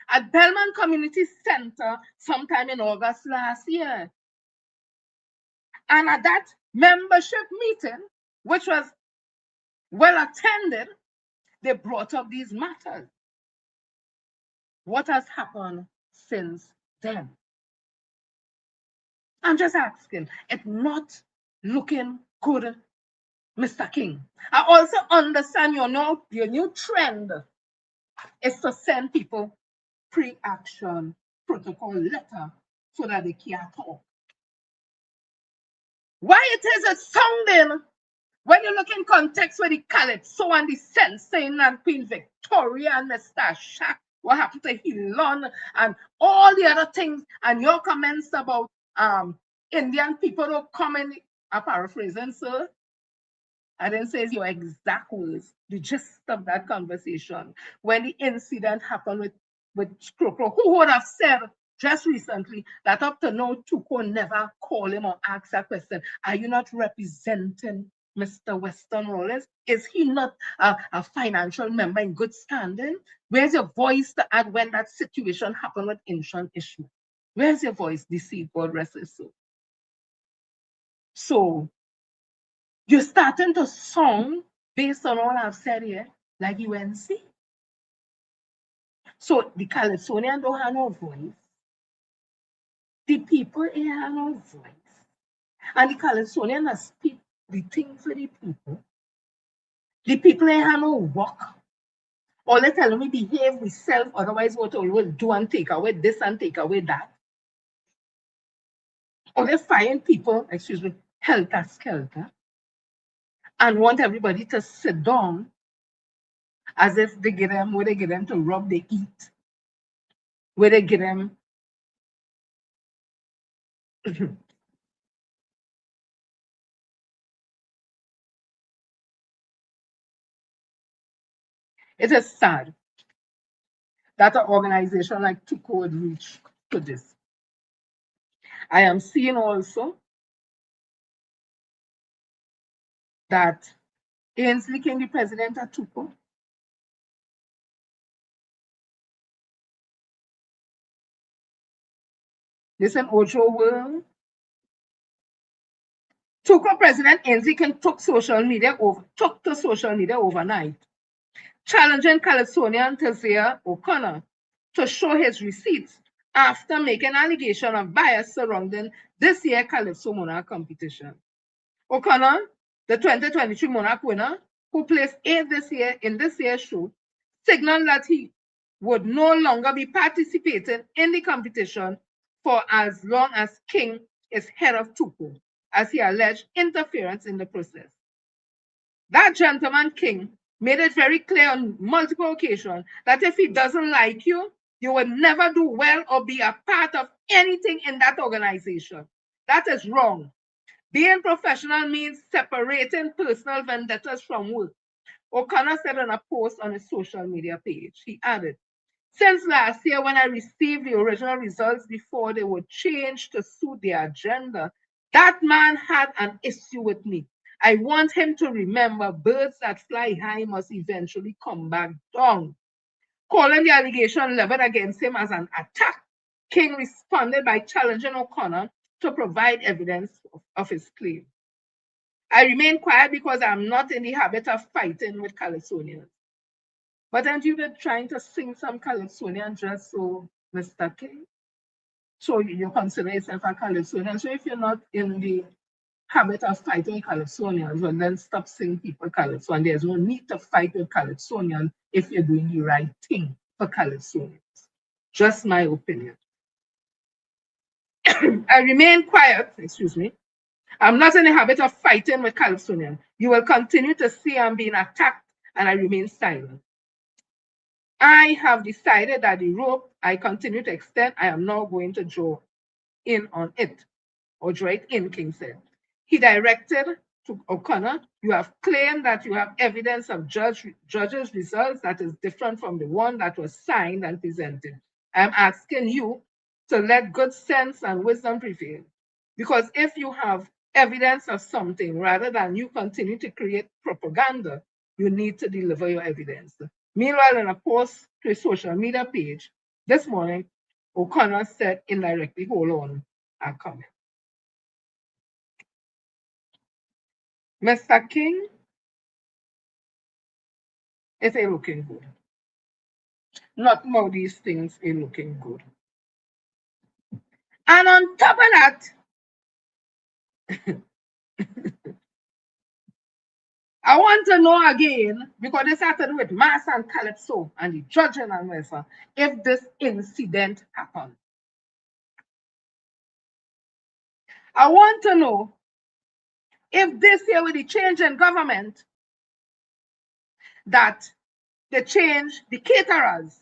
at Belmont Community Center sometime in August last year? And at that membership meeting, which was well attended, they brought up these matters. What has happened since then? I'm just asking. It's not looking good, Mr. King. I also understand your new trend is to send people pre-action protocol letter so that they can't talk. Why it is it sounding, when you look in context with the Calypso and the Sensing and Queen Victoria and Mr. Shaq, what happened to Hilon and all the other things, and your comments about Indian people who come in, I'm paraphrasing, sir. I didn't say your exact words, the gist of that conversation. When the incident happened with Krokro, who would have said just recently that up to now, Tuko never call him or ask a question. Are you not representing Mr. Weston Rollins? Is he not a financial member in good standing? Where's your voice to add when that situation happened with Incheon issue? Where's your voice? Deceived, God rest his soul. So you're starting to sound, based on all I've said here, like UNC. So the Calypsonian don't have no voice. The people here have no voice. And the Calypsonian has speak the thing for the people. The people here have no work. All they tell me behave with self, otherwise what we will do and take away this and take away that. Or they find people, excuse me, helter-skelter, and want everybody to sit down as if they get them, where they get them to rub, they eat. Where they get them. It is sad that an organization like Tuko would reach to this. I am seeing also that Ainsley King, the president of Tuko, listen, Ocho world. Tuko President Ainsley King took to social media overnight, challenging Calypsonian Tazia O'Connor to show his receipts after making allegation of bias surrounding this year's Calypso Monarch competition. O'Connor, the 2023 Monarch winner, who placed 8th in this year's show, signaled that he would no longer be participating in the competition for as long as King is head of Tuko, as he alleged interference in the process. That gentleman, King, made it very clear on multiple occasions that if he doesn't like you, you will never do well or be a part of anything in that organization. That is wrong. Being professional means separating personal vendettas from work. O'Connor said on a post on his social media page. He added, since last year when I received the original results before they were changed to suit their agenda, that man had an issue with me. I want him to remember birds that fly high must eventually come back down. Calling the allegation leveled against him as an attack, King responded by challenging O'Connor to provide evidence of his claim. I remain quiet because I'm not in the habit of fighting with Calypsonians. But aren't you trying to sing some Calypsonian just so, Mr. King? So you consider yourself a Calypsonian. So if you're not in the habit of fighting with Calypsonians, well, then stop seeing people Calypso. And there's no need to fight with Calypsonians if you're doing the right thing for Calypsonians. Just my opinion. I remain quiet, excuse me. I'm not in the habit of fighting with Calypsonians. You will continue to see I'm being attacked, and I remain silent. I have decided that the rope I continue to extend, I am now going to draw in on it, or draw it in, King said. He directed to O'Connor, you have claimed that you have evidence of judges' results that is different from the one that was signed and presented. I'm asking you to let good sense and wisdom prevail. Because if you have evidence of something, rather than you continue to create propaganda, you need to deliver your evidence. Meanwhile, in a post to his social media page this morning, O'Connor said indirectly, hold on, I'll come. Mr. King, it ain't looking good. Not more these things ain't looking good. And on top of that, I want to know again, because this has to do with Mass and Calypso and the judging and whatever, if this incident happened. I want to know if this year with the change in government, that they change the caterers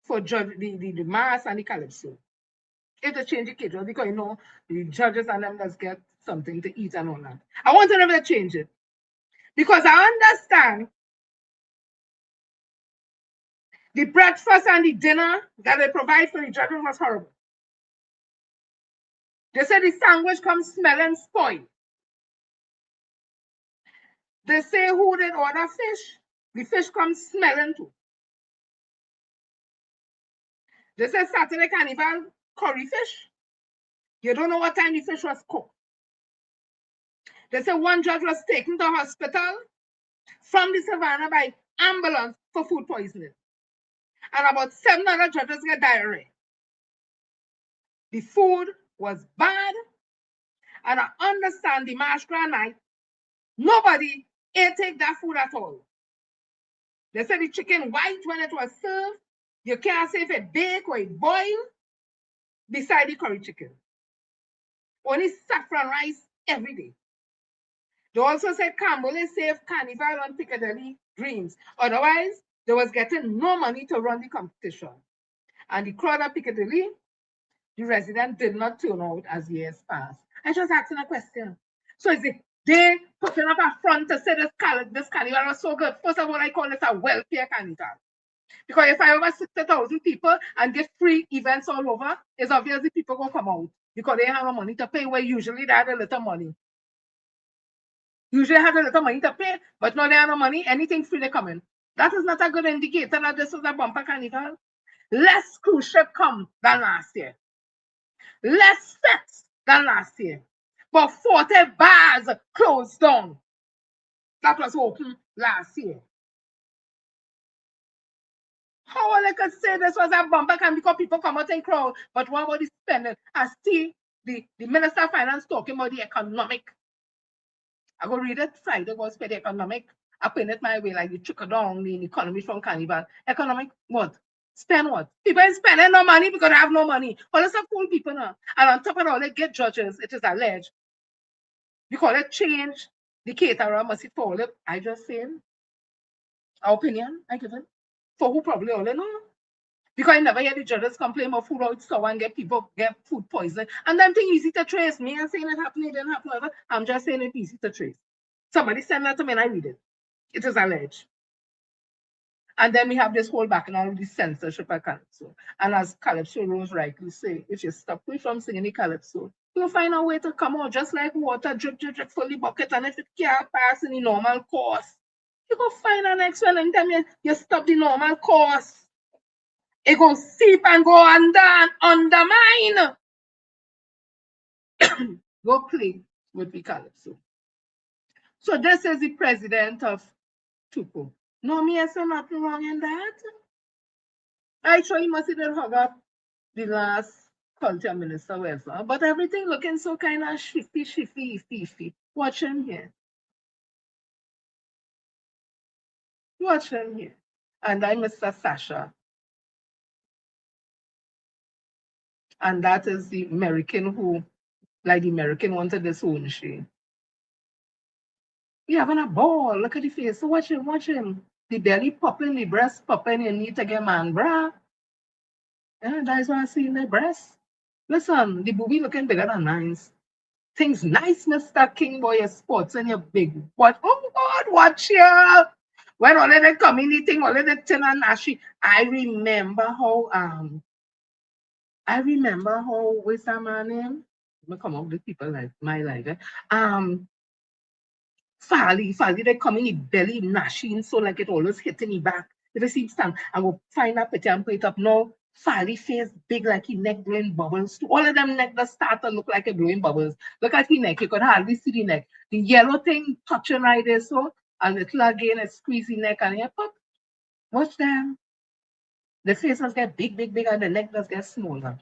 for judge the Mass and the Calypso. If they change the caterers, because you know the judges and them just get something to eat and all that. I want to know if they change it. Because I understand the breakfast and the dinner that they provide for the judges was horrible. They said the sandwich comes smelling spoiled. They say who did order fish, the fish comes smelling too. They said Saturday Carnival curry fish. You don't know what time the fish was cooked. They said one judge was taken to hospital from the Savannah by ambulance for food poisoning. And about 7 other judges get diarrhea. The food was bad. And I understand the March Grand night, nobody ate that food at all. They said the chicken white when it was served, you can't say if it baked or it boiled beside the curry chicken. Only saffron rice every day. They also said Campbell saved Carnival on Piccadilly Dreams. Otherwise, they was getting no money to run the competition. And the crowd at Piccadilly, the resident did not turn out as years passed. I just asking a question. So is it they putting up a front to say this carnival was so good? First of all, I call this a welfare carnival. Because if I over 60,000 people and get free events all over, it's obviously people going to come out because they have no money to pay, where usually they have a little money. Usually have a little money to pay, but now they have no money, anything free they come in. That is not a good indicator that this is a bumper carnival. Less cruise ship come than last year. Less sets than last year. But 40 bars closed down. That was open last year. How I could say this was a bumper can because people come out and crowd, but what about the spending? I see the Minister of Finance talking about the economic. I go read it Friday, go spend the economic. I put it my way like the trickle down the economy from Carnival. Economic what? Spend what? People ain't spending no money because they have no money. All of some fool people now. And on top of all, they get judges, it is alleged. Because they change the caterer must it fall. I just saying. Our opinion, I give it. For who probably all they know. Because I never hear the judges complain about food out store and people get food poisoning. And them thing easy to trace. Me and saying it happened, it didn't happen, whatever. I'm just saying it easy to trace. Somebody send that to me and I read it. It is alleged. And then we have this whole back and all this censorship at Calypso. And as Calypso Rose rightly say, if you stop me from singing the Calypso, you'll find a way to come out just like water, drip, drip, drip, full the bucket. And if it can't pass in the normal course, you go find an next one and tell me you stop the normal course. It go seep and go under and undermine. Go play with the Calypso. So this is the president of Tupo. No, me, I saw nothing wrong in that. I sure you must have hung up the last culture minister wherever, but everything looking so kind of shifty. Watch him here. Watch him here. And I'm Mr. Sasha. And that is the American who, like the American wanted this own she. You having a ball. Look at the face. So watch him. The belly popping, the breast popping, you need to get man bra. Yeah, that's why I see in the breast. Listen, the booby looking bigger than nice. Things nice, Mr. King Boy, your sports and your big what? Oh God, watch you. When all of the community, all of the tin and ashy, I remember how what's that man name? I'm gonna come up with people like my life. Fally, they come in the belly gnashing so like it always hitting the back. If you see him stand, I will find that picture and put it up now. Fally face big like his neck blowing bubbles. All of them neck that start to look like a blowing bubbles. Look at his neck, you could hardly see the neck. The yellow thing touching right there, so a little again, a squeeze the neck and you pop. Watch them. The faces get big, and the neck does get smaller.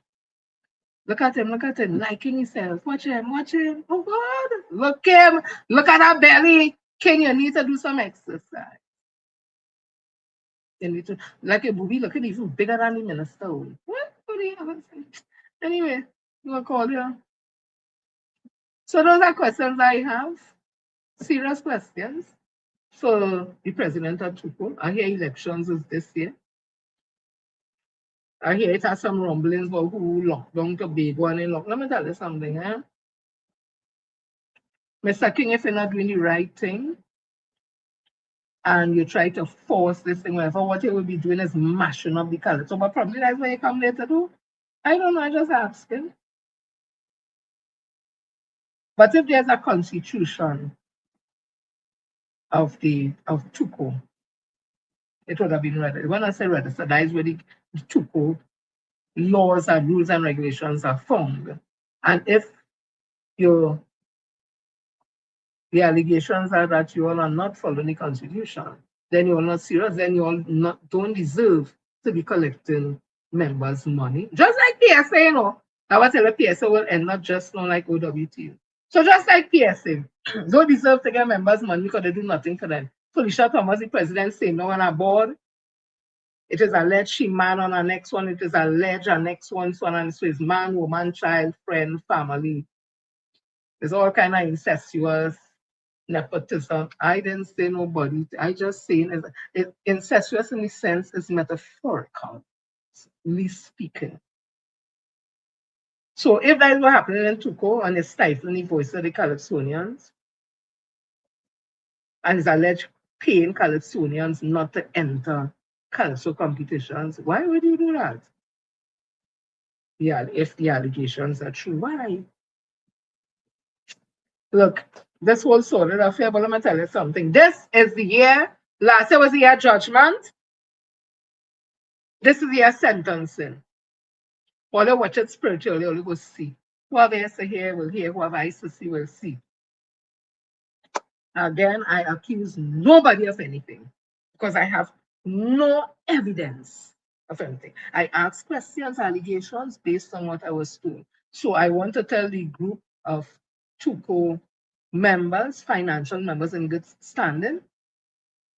Look at him, liking himself. Watch him. Oh God, look at that belly. King, you need to do some exercise. You need to, like a booby, look at these bigger than the minister. What do you have? Anyway, we'll call you. So those are questions I have. Serious questions. So the president of Tuko, I hear elections is this year. I hear it has some rumblings about who locked down to big one in lock. Let me tell you something, eh? Mr. King, if you're not doing the right thing and you try to force this thing, whatever, what you will be doing is mashing up the color. So, but probably that's what you come there to do. I don't know, I just asking. But if there's a constitution of Tuko, it would have been registered. When I say registered, that is where the Tuko laws and rules and regulations are found. And if the allegations are that you all are not following the constitution, then you're not serious, then you all don't deserve to be collecting members' money. Just like PSA, you know. That was the PSA will end up just not like OWT. So just like PSA, don't deserve to get members' money because they do nothing for them. Felicia Thomas, the president, saying no on our board. It is alleged she man on our next one. It is alleged our next one, and so is man, woman, child, friend, family. There's all kind of incestuous nepotism. I didn't say nobody. I just saying it incestuous in the sense is metaphorical, least speaking. So if that is what happening in Tuko and it's stifling the voice of the Calypsonians, and it's alleged paying Calypsonians not to enter Calypso competitions, why would you do that? Yeah, if the allegations are true, why? Look, this whole sorted affair, but let me tell you something. This is the year, last year was the year judgment. This is the year sentencing. All you watch it spiritually, all you go see. Whoever has to hear will hear, whoever has to see will see. Again, I accuse nobody of anything because I have no evidence of anything. I ask questions, allegations based on what I was told. So I want to tell the group of Tuko members, financial members in good standing,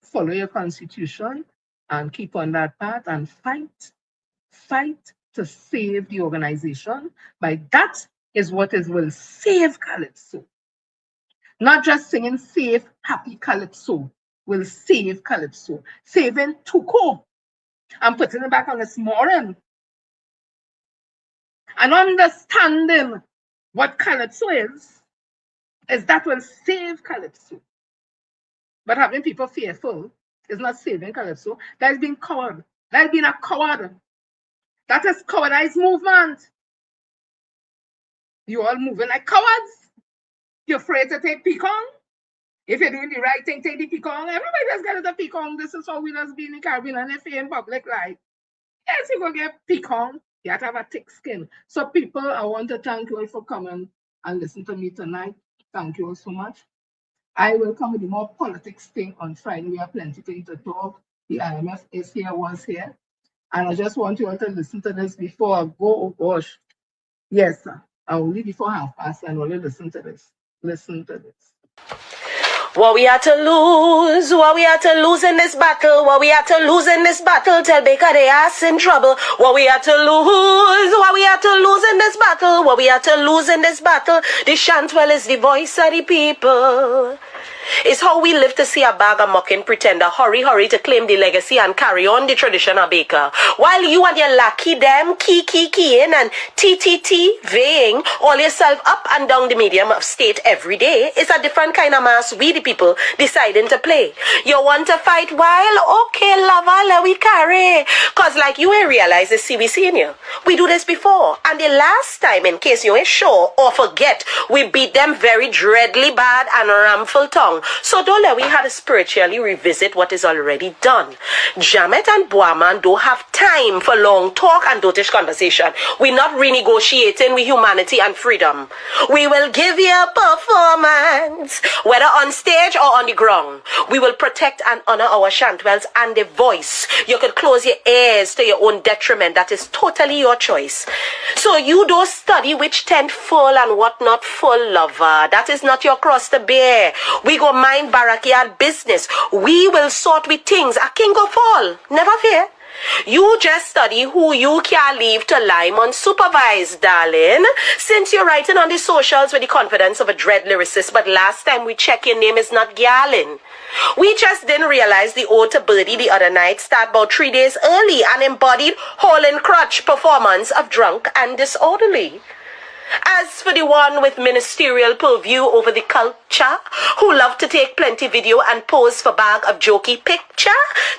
follow your constitution and keep on that path and fight to save the organization. By that is what will save Calypso. Not just singing save happy Calypso will save Calypso. Saving Tuko and putting it back on its morning. And understanding what Calypso is that will save Calypso. But having people fearful is not saving Calypso. That is being coward. That is being a coward. That is cowardized movement. You all moving like cowards. You're afraid to take pecan. If you're doing the right thing, take the pecan. Everybody just get the pecan. This is how we just be in the Caribbean and if you're in public life. Yes, you go get pecan. You have to have a thick skin. So people, I want to thank you all for coming and listen to me tonight. Thank you all so much. I will come with the more politics thing on Friday. We have plenty things to talk. The IMF is here, was here. And I just want you all to listen to this before I go. Oh gosh, Yes, sir. I will leave before 1:30 and only listen to this. Listen to this. What we are to lose, what we are to lose in this battle, what we are to lose in this battle, tell Baker they ass in trouble. What we are to lose, what we are to lose in this battle, what we are to lose in this battle, the Shantwell is the voice of the people. It's how we live to see a bag of mocking pretender hurry to claim the legacy and carry on the tradition of Baker. While you and your lackey them keying and vying all yourself up and down the medium of state every day, it's a different kind of mass we the people deciding to play. You want to fight while? Okay, lover, let we carry. Cause like you ain't realize this, we seen you. We do this before. And the last time, in case you ain't sure or forget, we beat them very dreadly bad and ramful tongue. So don't let we have to spiritually revisit what is already done. Jamet and Bois don't have time for long talk and dotish conversation. We're not renegotiating with humanity and freedom. We will give you a performance, whether on stage or on the ground. We will protect and honor our Shantwells and the voice. You can close your ears to your own detriment. That is totally your choice. So you don't study which tent full and what not full, lover. That is not your cross to bear. We go mind backyard business. We will sort with things. A king go fall. Never fear. You just study who you can leave to lie unsupervised, darling. Since you're writing on the socials with the confidence of a dread lyricist, but last time we check your name is not Gayelle. We just didn't realize the ode to Birdie the other night start about 3 days early and embodied hole and crutch performance of drunk and disorderly. As for the one with ministerial purview over the culture, who love to take plenty video and pose for bag of jokey picture,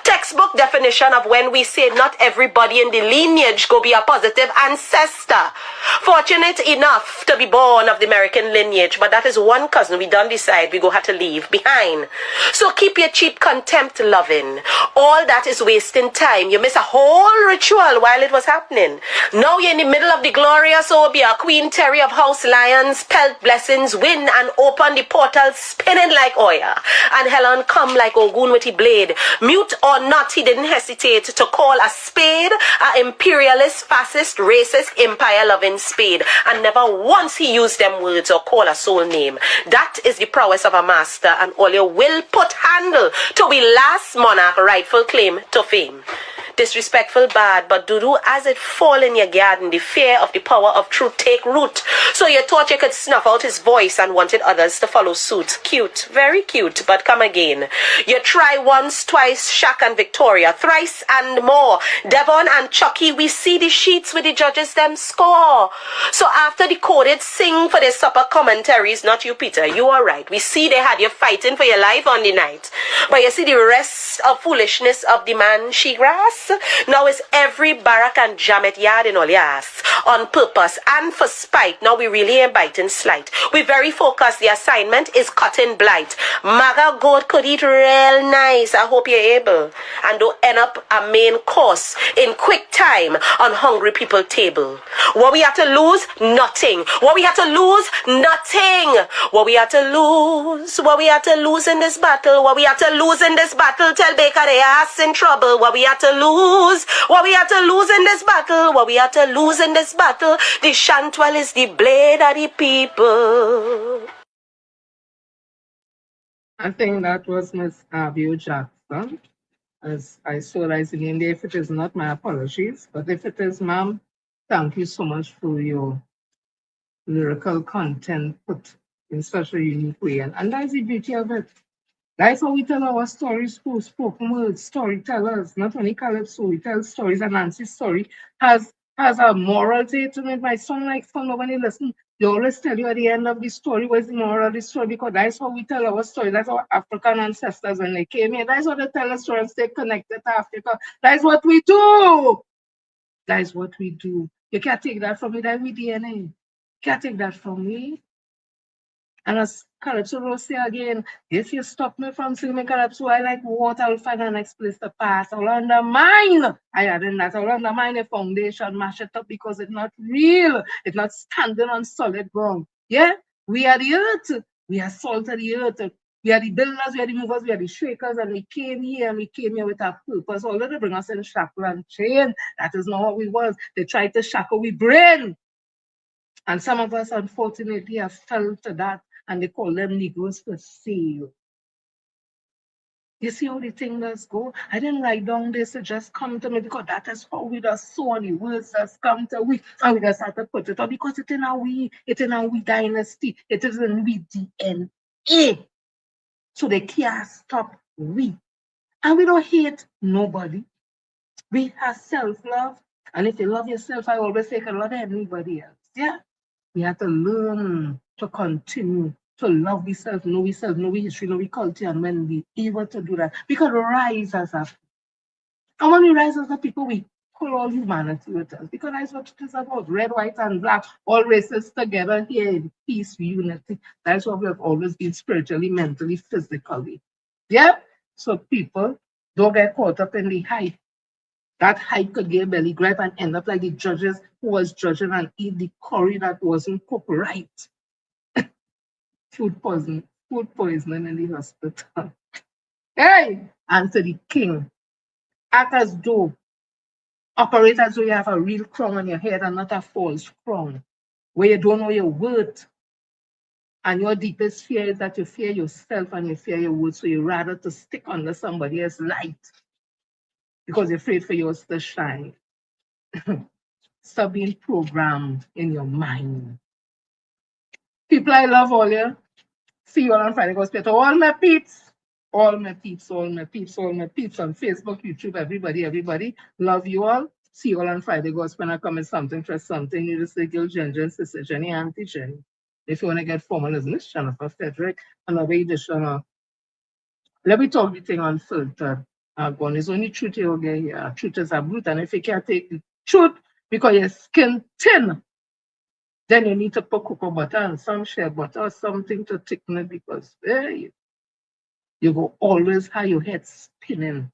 textbook definition of when we say not everybody in the lineage go be a positive ancestor. Fortunate enough to be born of the American lineage, but that is one cousin we done decide we go have to leave behind. So keep your cheap contempt loving. All that is wasting time. You miss a whole ritual while it was happening. Now you're in the middle of the glorious Obia, Queen Terry of House Lions, pelt blessings, win and open the portal spinning like oil. And Helen come like Ogun with the blade. Mute or not, he didn't hesitate to call a spade a imperialist, fascist, racist, empire-loving spade. And never once he used them words or call a soul name. That is the prowess of a master, and all you will put handle to be last monarch rightful claim to fame. Disrespectful bad, but do as it fall in your garden. The fear of the power of truth take root. So you thought you could snuff out his voice and wanted others to follow suit. Cute, very cute, but come again. You try once, twice, Shaq and Victoria, thrice and more. Devon and Chucky, we see the sheets with the judges them score. So after the coded sing for their supper commentaries, not you Peter, you are right. We see they had you fighting for your life on the night. But you see the rest of foolishness of the man she grass. Now is every barrack and jamet yard in all your ass. On purpose and for spite. Now we really ain't biting slight. We very focused. The assignment is cutting blight. Maga goat could eat real nice. I hope you're able. And don't end up a main course in quick time on hungry people table. What we have to lose? Nothing. What we have to lose? Nothing. What we have to lose? What we have to lose in this battle? What we have to lose in this battle? Tell Baker they ass in trouble. What we have to lose? What we have to lose in this battle? What we have to lose in this battle? The Shantwell is the blade of the people. I think that was Miss Abby Jackson. As I saw that in India, if it is not, my apologies. But if it is, ma'am, thank you so much for your lyrical content put in such a unique way. And that's the beauty of it. That's how we tell our stories through spoken words, storytellers, not only Calypso, we tell stories, and Nancy's story has a moral to it. It might sound like fun, but when you listen, they always tell you at the end of the story what's the moral of the story, because that's how we tell our story. That's our African ancestors when they came here. That's how they tell us story and stay connected to Africa. That's what we do. That's what we do. You can't take that from me, that's my DNA. You can't take that from me. And as Calypso will say again, if you stop me from singing Calypso, I like water, I'll find the next place to pass. I'll undermine. I added that. I'll undermine the foundation, mash it up because it's not real. It's not standing on solid ground. Yeah? We are the earth. We are salt of the earth. We are the builders, we are the movers, we are the shakers, and we came here with a purpose. Although they bring us in shackle and chain, that is not what we was. They tried to shackle we brain. And some of us, unfortunately, have fell to that, and they call them Negroes for sale. You see how the thing does go? I didn't write down this to just come to me because that is how we just saw the words that come to we, and we just have to put it up because it's in our we dynasty, it is in we DNA. So they can't stop we. And we don't hate nobody. We have self-love. And if you love yourself, I always say you can love anybody else. Yeah. We have to learn to continue to love ourselves, know our history, know our culture, and when we able to do that, we can rise as a. And when we rise as a people, we pull all humanity with us, because that's what it is about: red, white, and black, all races together here in peace, unity. That's what we have always been spiritually, mentally, physically. Yeah. So people don't get caught up in the hype. That hype could get belly grab and end up like the judges who was judging and eat the curry that wasn't cooked right. Food poisoning in the hospital. Hey, and to the king, act as though, operate as though you have a real crown on your head and not a false crown, where you don't know your worth. And your deepest fear is that you fear yourself and you fear your worth, so you rather to stick under somebody else's light because you're afraid for yours to shine. Stop being programmed in your mind. People, I love all you. See you all on Friday Gospel. All my peeps on Facebook, YouTube, everybody. Love you all. See you all on Friday Gospel. When I come in something, trust something. You just say, Gil, Jen, Sister Jenny, Auntie Jenny. If you want to get formal as Miss Jennifer Frederick, another edition of Let Me Talk the Thing Unfiltered. One is only truth you get here. Truth is a brute, and if you can't take the truth because your skin thin, then you need to put cocoa butter and some shea butter or something to thicken it, because hey, you go always have your head spinning.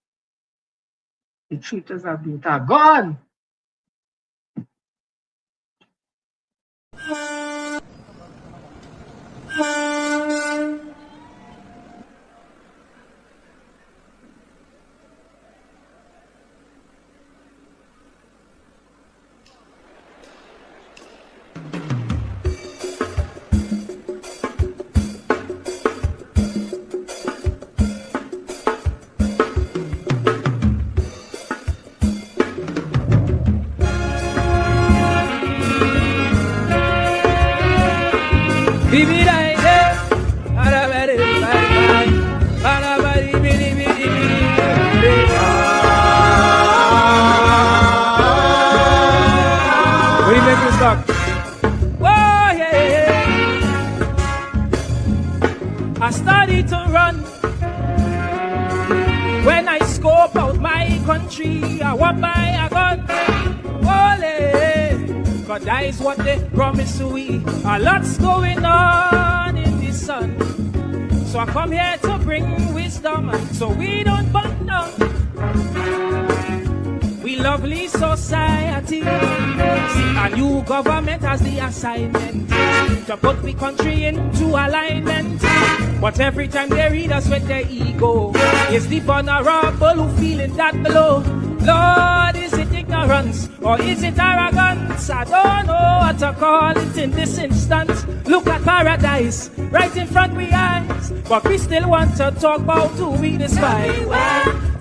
The truth is a brute. Gone. I started to run when I scope out my country. I want by a gun, ole, cause that is what they promise we. A lot's going on in the sun, so I come here to bring wisdom, so we don't burn down. We lovely society. See, a new government has the assignment to put the country into alignment. But every time they read us with their ego, it's the vulnerable who feeling that below. Lord, is it ignorance or is it arrogance? I don't know what to call it in this instance. Look at paradise right in front of we eyes, but we still want to talk about who we despise.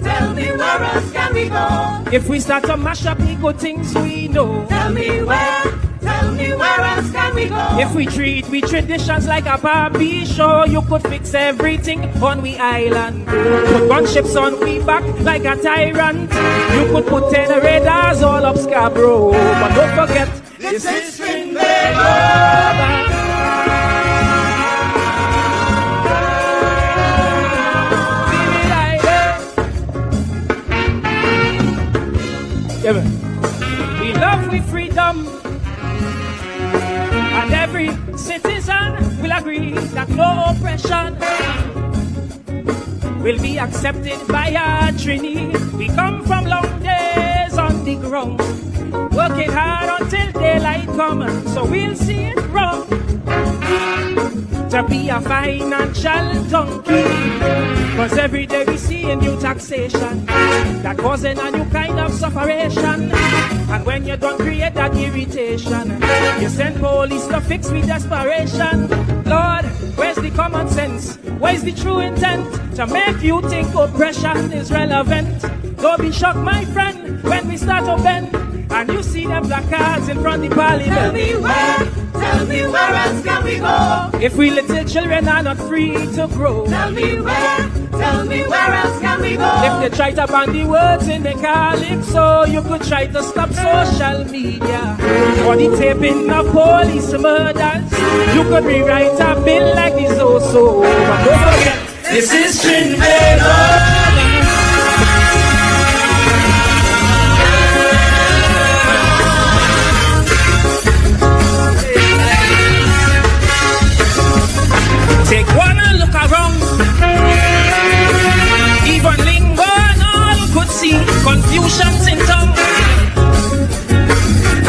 Tell me where else can we go? If we start to mash up the good things we know. Tell me where else can we go? If we treat we traditions like a Barbie show, you could fix everything on we island. Put gunships on we back like a tyrant. You could put 10 radars all up Scarborough. But don't forget, this is Trinbago. We love with freedom, and every citizen will agree that no oppression will be accepted by our Trini. We come from long days on the ground, working hard until daylight comes, so we'll see it wrong. to be a financial donkey. Cause every day we see a new taxation that causing a new kind of sufferation. And when you don't create that irritation, you send police to fix with desperation. Lord, where's the common sense? Where's the true intent to make you think oppression is relevant? Don't be shocked, my friend, when we start to bend and you see them placards in front of the parliament. Tell me where else can we go? If we little children are not free to grow. Tell me where else can we go? If they try to ban the words in the calypso, you could try to stop social media or the taping of police murders. You could rewrite a bill like this also. But don't forget, this is Trinidad. Take one look around. Even lingo and all could see confusions in tongue.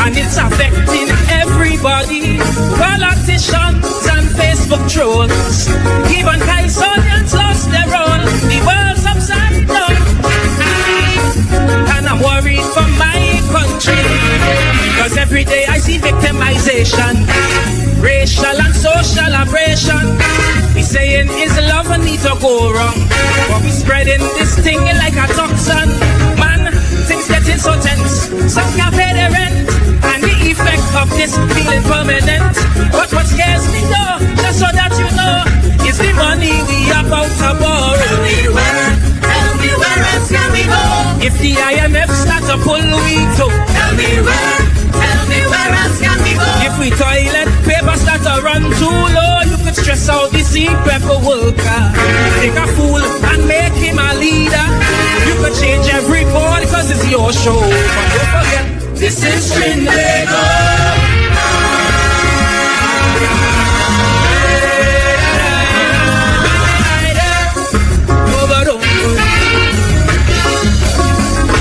And it's affecting everybody. Politicians and Facebook trolls. Even Kaisonians lost their role. The world's upside down. And I'm worried for my country. Cause every day I see victimization. Racial and social aberration. We saying is love and need to go wrong, but we spreading this thing like a toxin. Man, things getting so tense. Some can't pay their rent, and the effect of this feeling permanent. But what scares me though, just so that you know, is the money we about to borrow. Tell me where else can we go? If the IMF start to pull we too. Tell me where else can we go? If we toilet paper start to run too low, you could stress out the secret for worker. Take a fool and make him a leader. You could change every board because it's your show. But don't forget, this is Trinidad.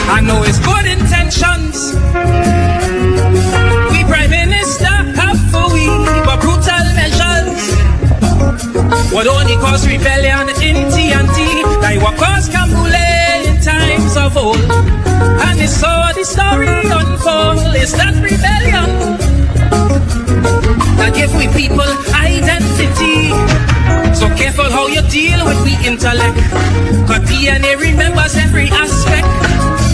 I know it's good intentions. We Prime Minister have for we, but brutal measures would only cause rebellion in TNT, like what caused Kambule in times of old. And it's so the story unfold. It's that rebellion that give we people identity. So careful how you deal with the intellect, cause DNA remembers every aspect.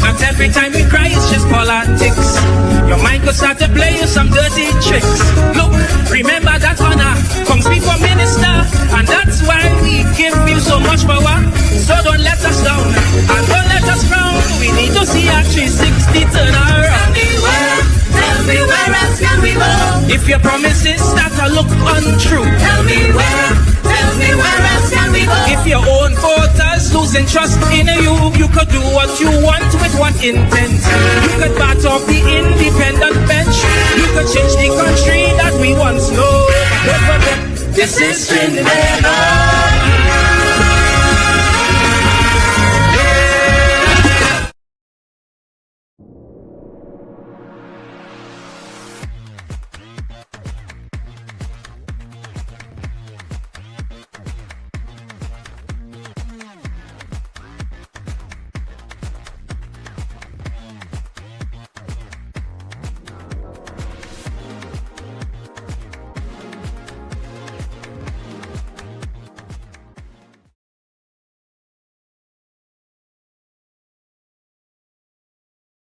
Not every time we cry it's just politics. Your mind could start to play you some dirty tricks. Look, remember that honor comes before minister, and that's why we give you so much power. So don't let us down, and don't let us frown. We need to see a 360 turn around. Tell me where else can we go? If your promises start to look untrue, tell me where else can we go? If your own voters losing trust in you, you could do what you want with what intent. You could bat off the independent bench. You could change the country that we once know. Don't forget, this is Trinidad.